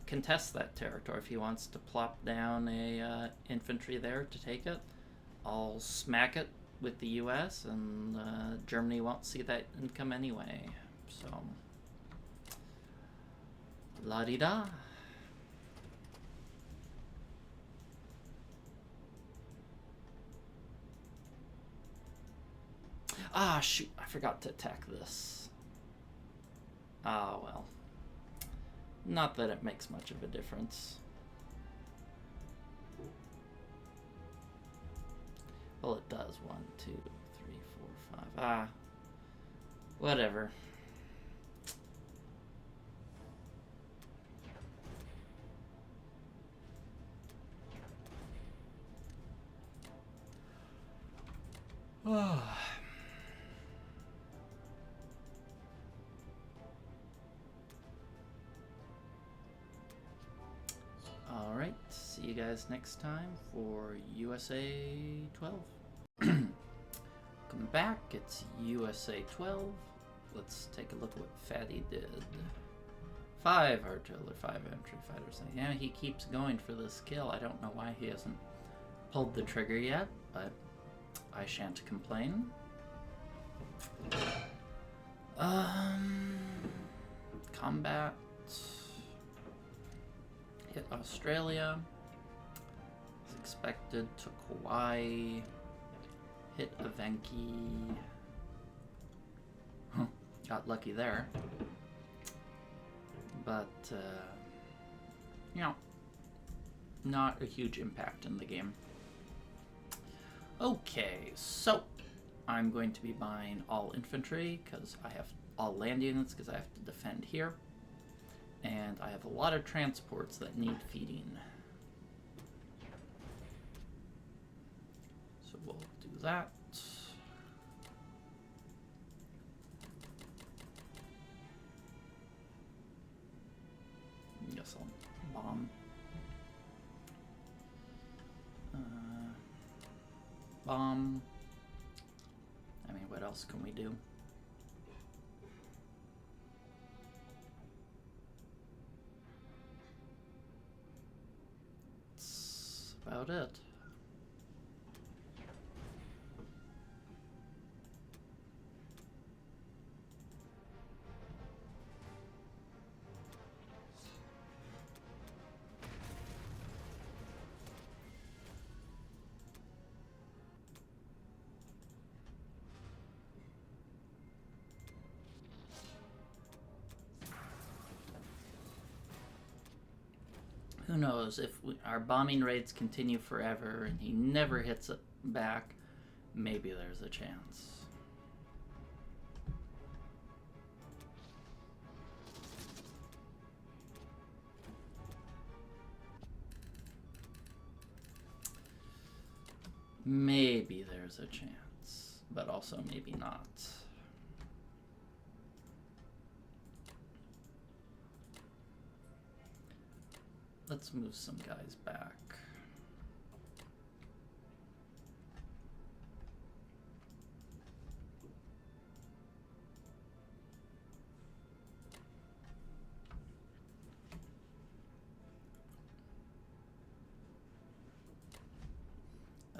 contest that territory. If he wants to plop down a infantry there to take it, I'll smack it with the US, and Germany won't see that income anyway. So, la-di-da. Ah, shoot, I forgot to attack this. Ah, well. Not that it makes much of a difference. Well, it does. 1, 2, 3, 4, 5. Ah. Whatever. Alright, see you guys next time for USA 12. Come back, it's USA 12. Let's take a look at what Fatty did. 5 artillery, 5 entry fighters. Yeah, he keeps going for this kill. I don't know why he hasn't pulled the trigger yet, but I shan't complain. Combat. Hit Australia. As expected, took Hawaii. Hit Evenki. Got lucky there. But, you know, not a huge impact in the game. Okay, so I'm going to be buying all infantry because I have all land units because I have to defend here. And I have a lot of transports that need feeding. we'll do that. Guess I'll bomb. Bomb. I mean, what else can we do? That's about it. Who knows, if our bombing raids continue forever and he never hits it back, maybe there's a chance. Maybe there's a chance, but also maybe not. Let's move some guys back.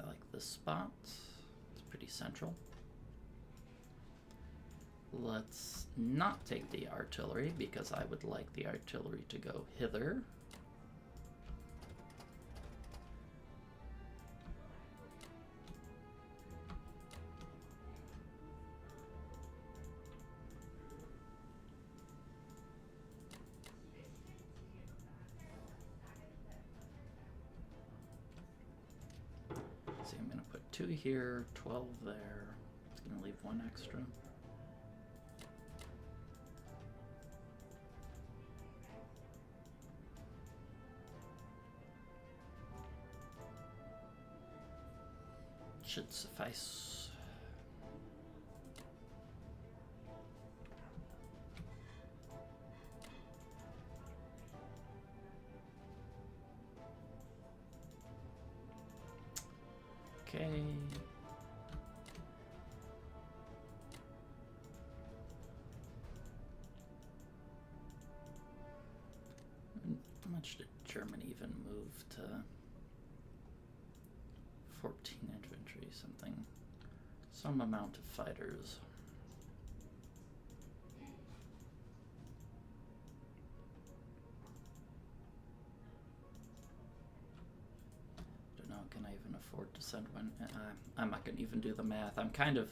I like this spot. It's pretty central. Let's not take the artillery because I would like the artillery to go hither. See, I'm going to put 2 here, 12 there. It's going to leave 1 extra. Should suffice. Okay. How much did Germany even move to? 14 infantry, something. Some amount of fighters. Don't know, can I even afford to send one? I'm not going to even do the math. I'm kind of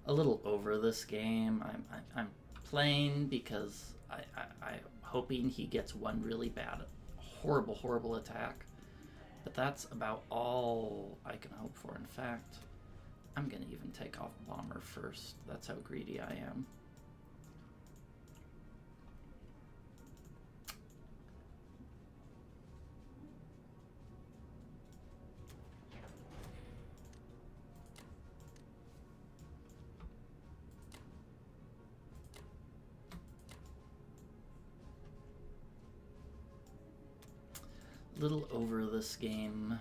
a little over this game. I'm playing because I'm hoping he gets one really bad, horrible attack. But that's about all I can hope for. In fact, I'm going to even take off bomber first. That's how greedy I am. Little over this game.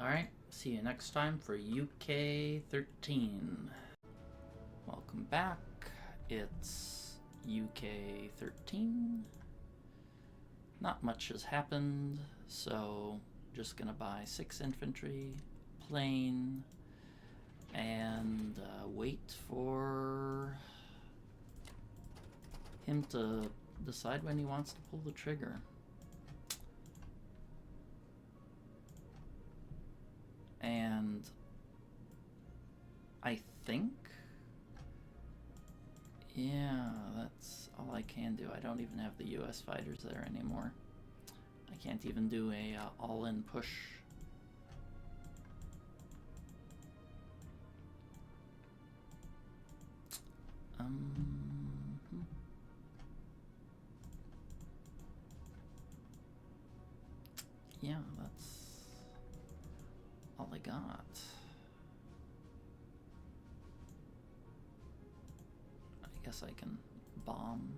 All right. See you next time for UK 13. Welcome back. It's UK 13. Not much has happened, so just gonna buy 6 infantry, plane, and wait for him to decide when he wants to pull the trigger. And I think Yeah, that's all I can do. I don't even have the US fighters there anymore. I can't even do a all-in push. Yeah, that's all I got. I guess I can bomb.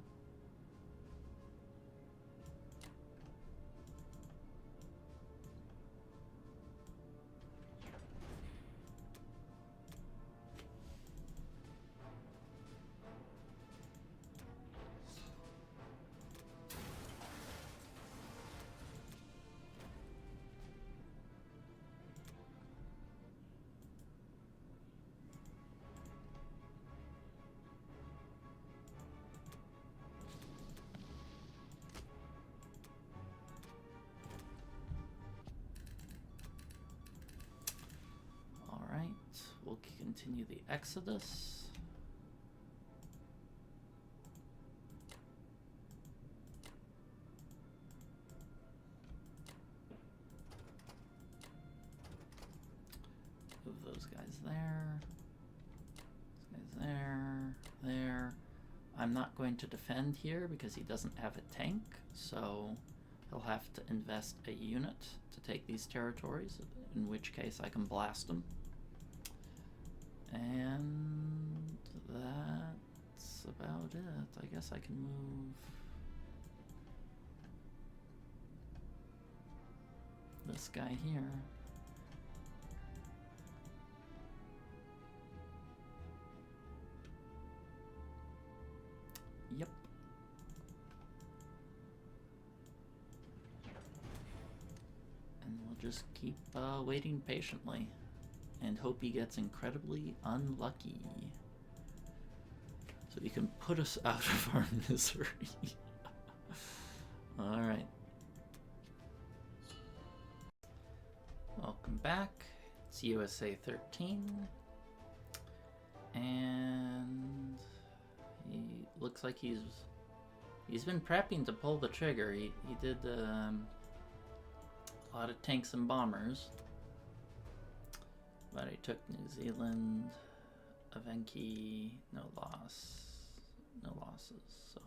We'll continue the Exodus. Move those guys there. Those guys there. I'm not going to defend here because he doesn't have a tank, so he'll have to invest a unit to take these territories, in which case I can blast him. And that's about it. I guess I can move this guy here. Yep. And we'll just keep waiting patiently and hope he gets incredibly unlucky so he can put us out of our misery. Alright. Welcome back. It's USA 13. And he looks like he's been prepping to pull the trigger. He did a lot of tanks and bombers. But I took New Zealand, Evenki, no losses, so.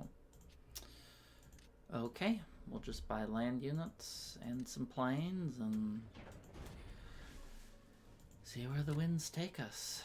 Okay, we'll just buy land units and some planes and see where the winds take us.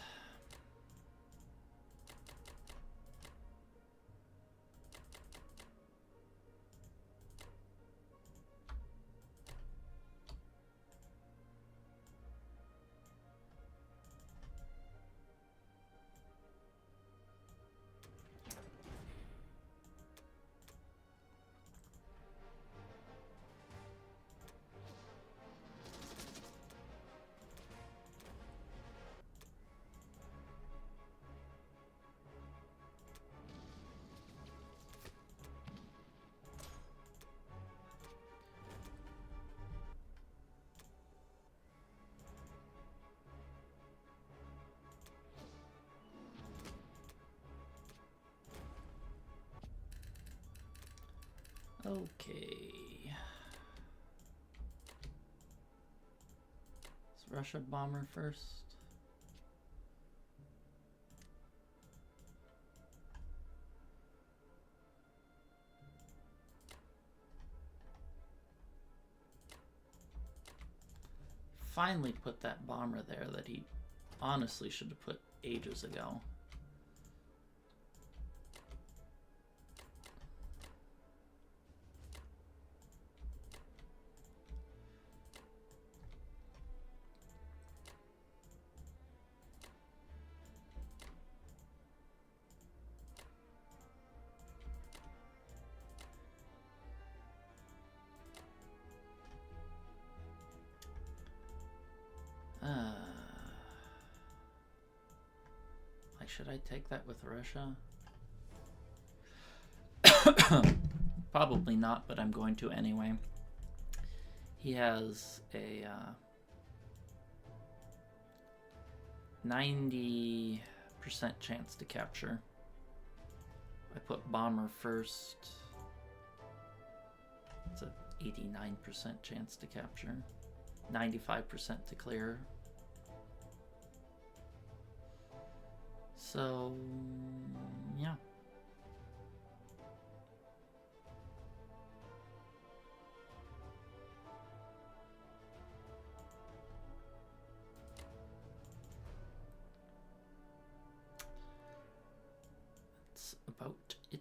Okay. Is Russia bomber first? Finally put that bomber there that he honestly should have put ages ago. Should I take that with Russia? Probably not, but I'm going to anyway. He has a 90% chance to capture. I put bomber first. It's an 89% chance to capture. 95% to clear. So, yeah. That's about it.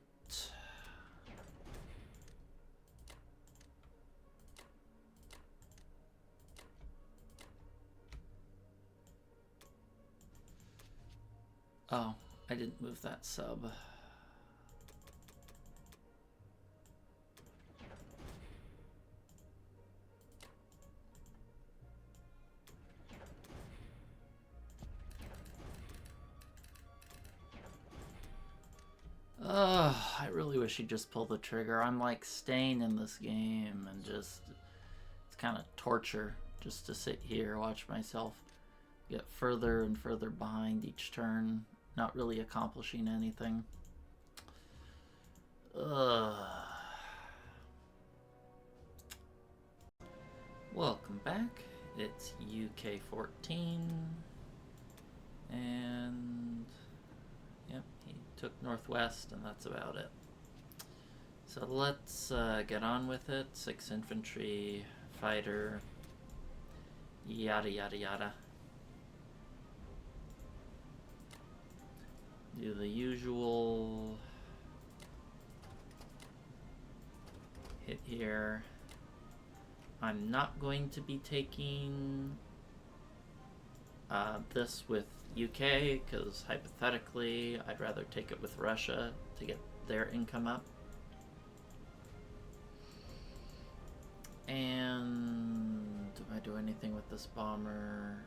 Oh, I didn't move that sub. I really wish he'd just pull the trigger. I'm like staying in this game and just, it's kind of torture just to sit here, watch myself get further and further behind each turn, not really accomplishing anything. Welcome back. It's UK 14. And yep, he took Northwest, and that's about it. So let's get on with it. 6 infantry, fighter, yada yada yada. Do the usual. Hit here. I'm not going to be taking this with UK, because hypothetically I'd rather take it with Russia to get their income up. And do I do anything with this bomber?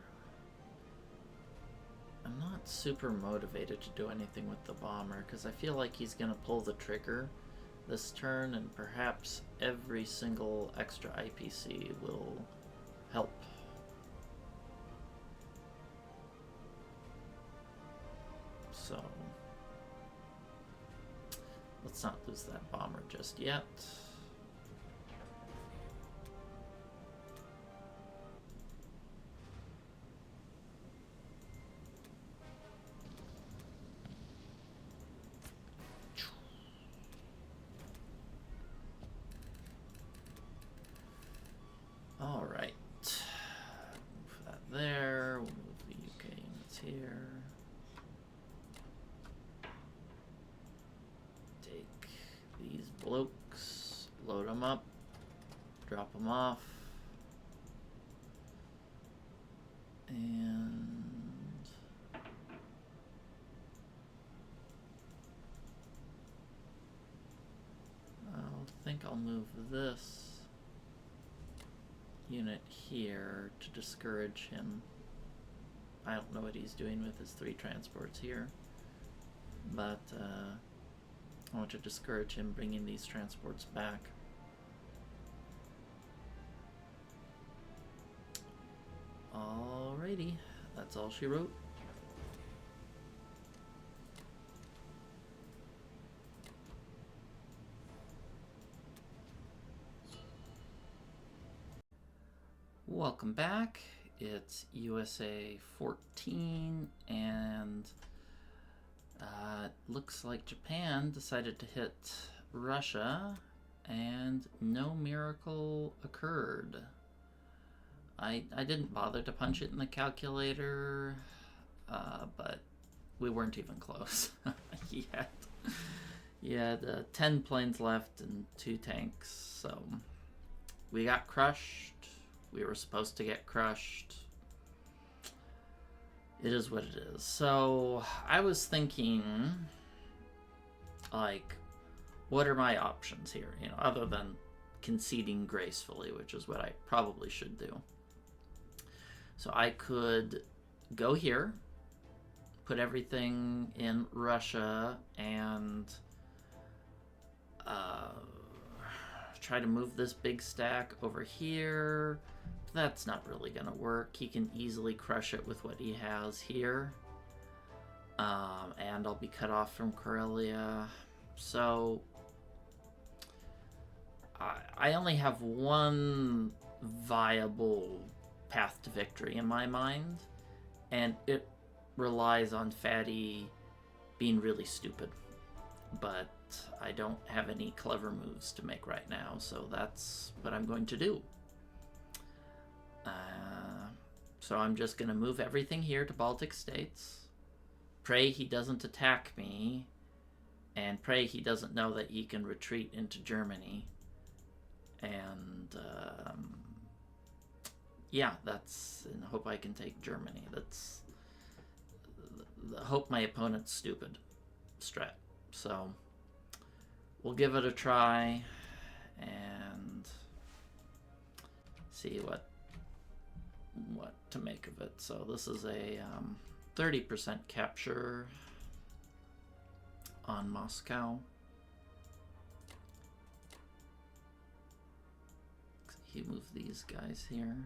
I'm not super motivated to do anything with the bomber, because I feel like he's going to pull the trigger this turn, and perhaps every single extra IPC will help. So let's not lose that bomber just yet. All right, move that there. We'll move the UK units here. Take these blokes, load them up, drop them off, and I think I'll move this unit here to discourage him. I don't know what he's doing with his 3 transports here, but I want to discourage him bringing these transports back. Alrighty, that's all she wrote. Welcome back. It's USA 14, and looks like Japan decided to hit Russia, and no miracle occurred. I didn't bother to punch it in the calculator, but we weren't even close yet. He had 10 planes left and 2 tanks, so we got crushed. We were supposed to get crushed. It is what it is. So I was thinking, like, what are my options here? You know, other than conceding gracefully, which is what I probably should do. So I could go here, put everything in Russia, and try to move this big stack over here. That's not really gonna work. He can easily crush it with what he has here. And I'll be cut off from Karelia. So I only have one viable path to victory in my mind, and it relies on Fatty being really stupid. But I don't have any clever moves to make right now, so that's what I'm going to do. So I'm just going to move everything here to Baltic states. Pray he doesn't attack me, and pray he doesn't know that he can retreat into Germany. And yeah, that's, and hope I can take Germany. That's hope my opponent's stupid strat. So we'll give it a try and see what to make of it. So this is a 30% capture on Moscow. He moved these guys here.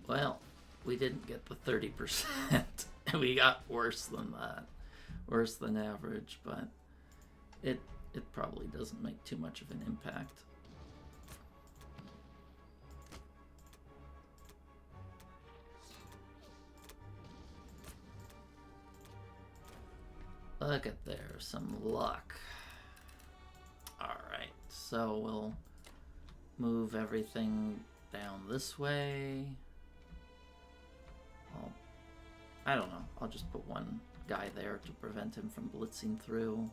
Well, we didn't get the 30%. We got worse than that. Worse than average, but it probably doesn't make too much of an impact. Look at there, some luck. Alright, so we'll move everything down this way. Well, I don't know. I'll just put one guy there to prevent him from blitzing through.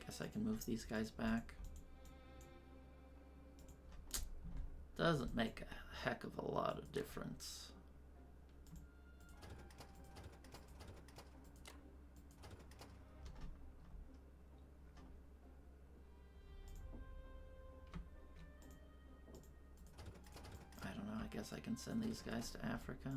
Guess I can move these guys back. Doesn't make a heck of a lot of difference. I don't know, I guess I can send these guys to Africa.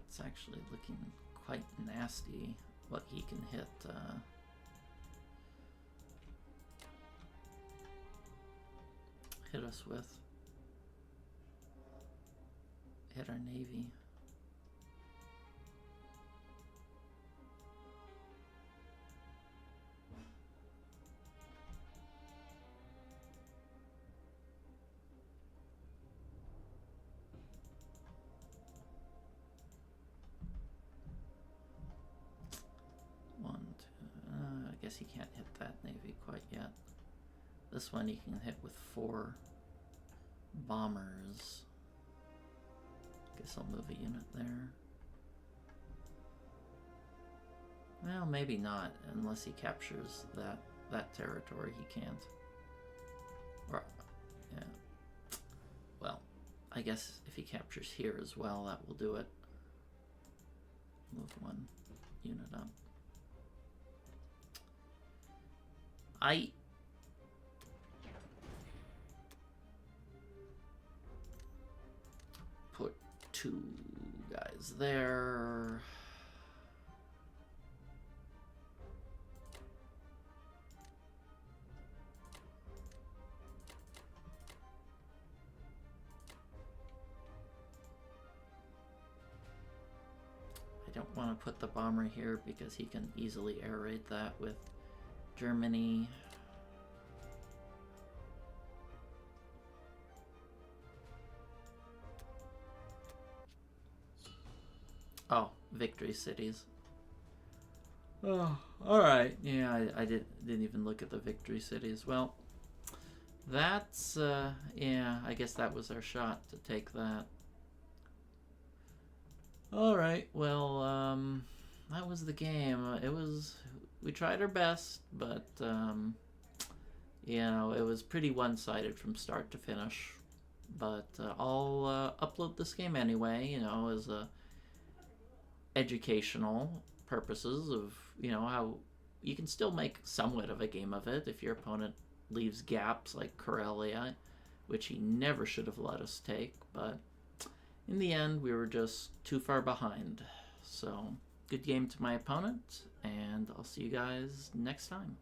It's actually looking quite nasty what he can hit. Hit us with. Hit our navy. I guess he can't hit that navy quite yet. This one he can hit with 4 bombers. Guess I'll move a unit there. Well, maybe not, unless he captures that territory. He can't. Or, yeah. Well, I guess if he captures here as well, that will do it. Move 1 unit up. I put 2 guys there. I don't want to put the bomber here because he can easily air raid that with Germany. Oh, victory cities. Oh, all right. Yeah, I didn't even look at the victory cities. Well, that's yeah. I guess that was our shot to take that. All right. Well, that was the game. It was we tried our best, but you know, it was pretty one-sided from start to finish. But I'll upload this game anyway. You know, as educational purposes of how you can still make somewhat of a game of it if your opponent leaves gaps like Karelia, which he never should have let us take. But in the end, we were just too far behind. So, good game to my opponent, and I'll see you guys next time.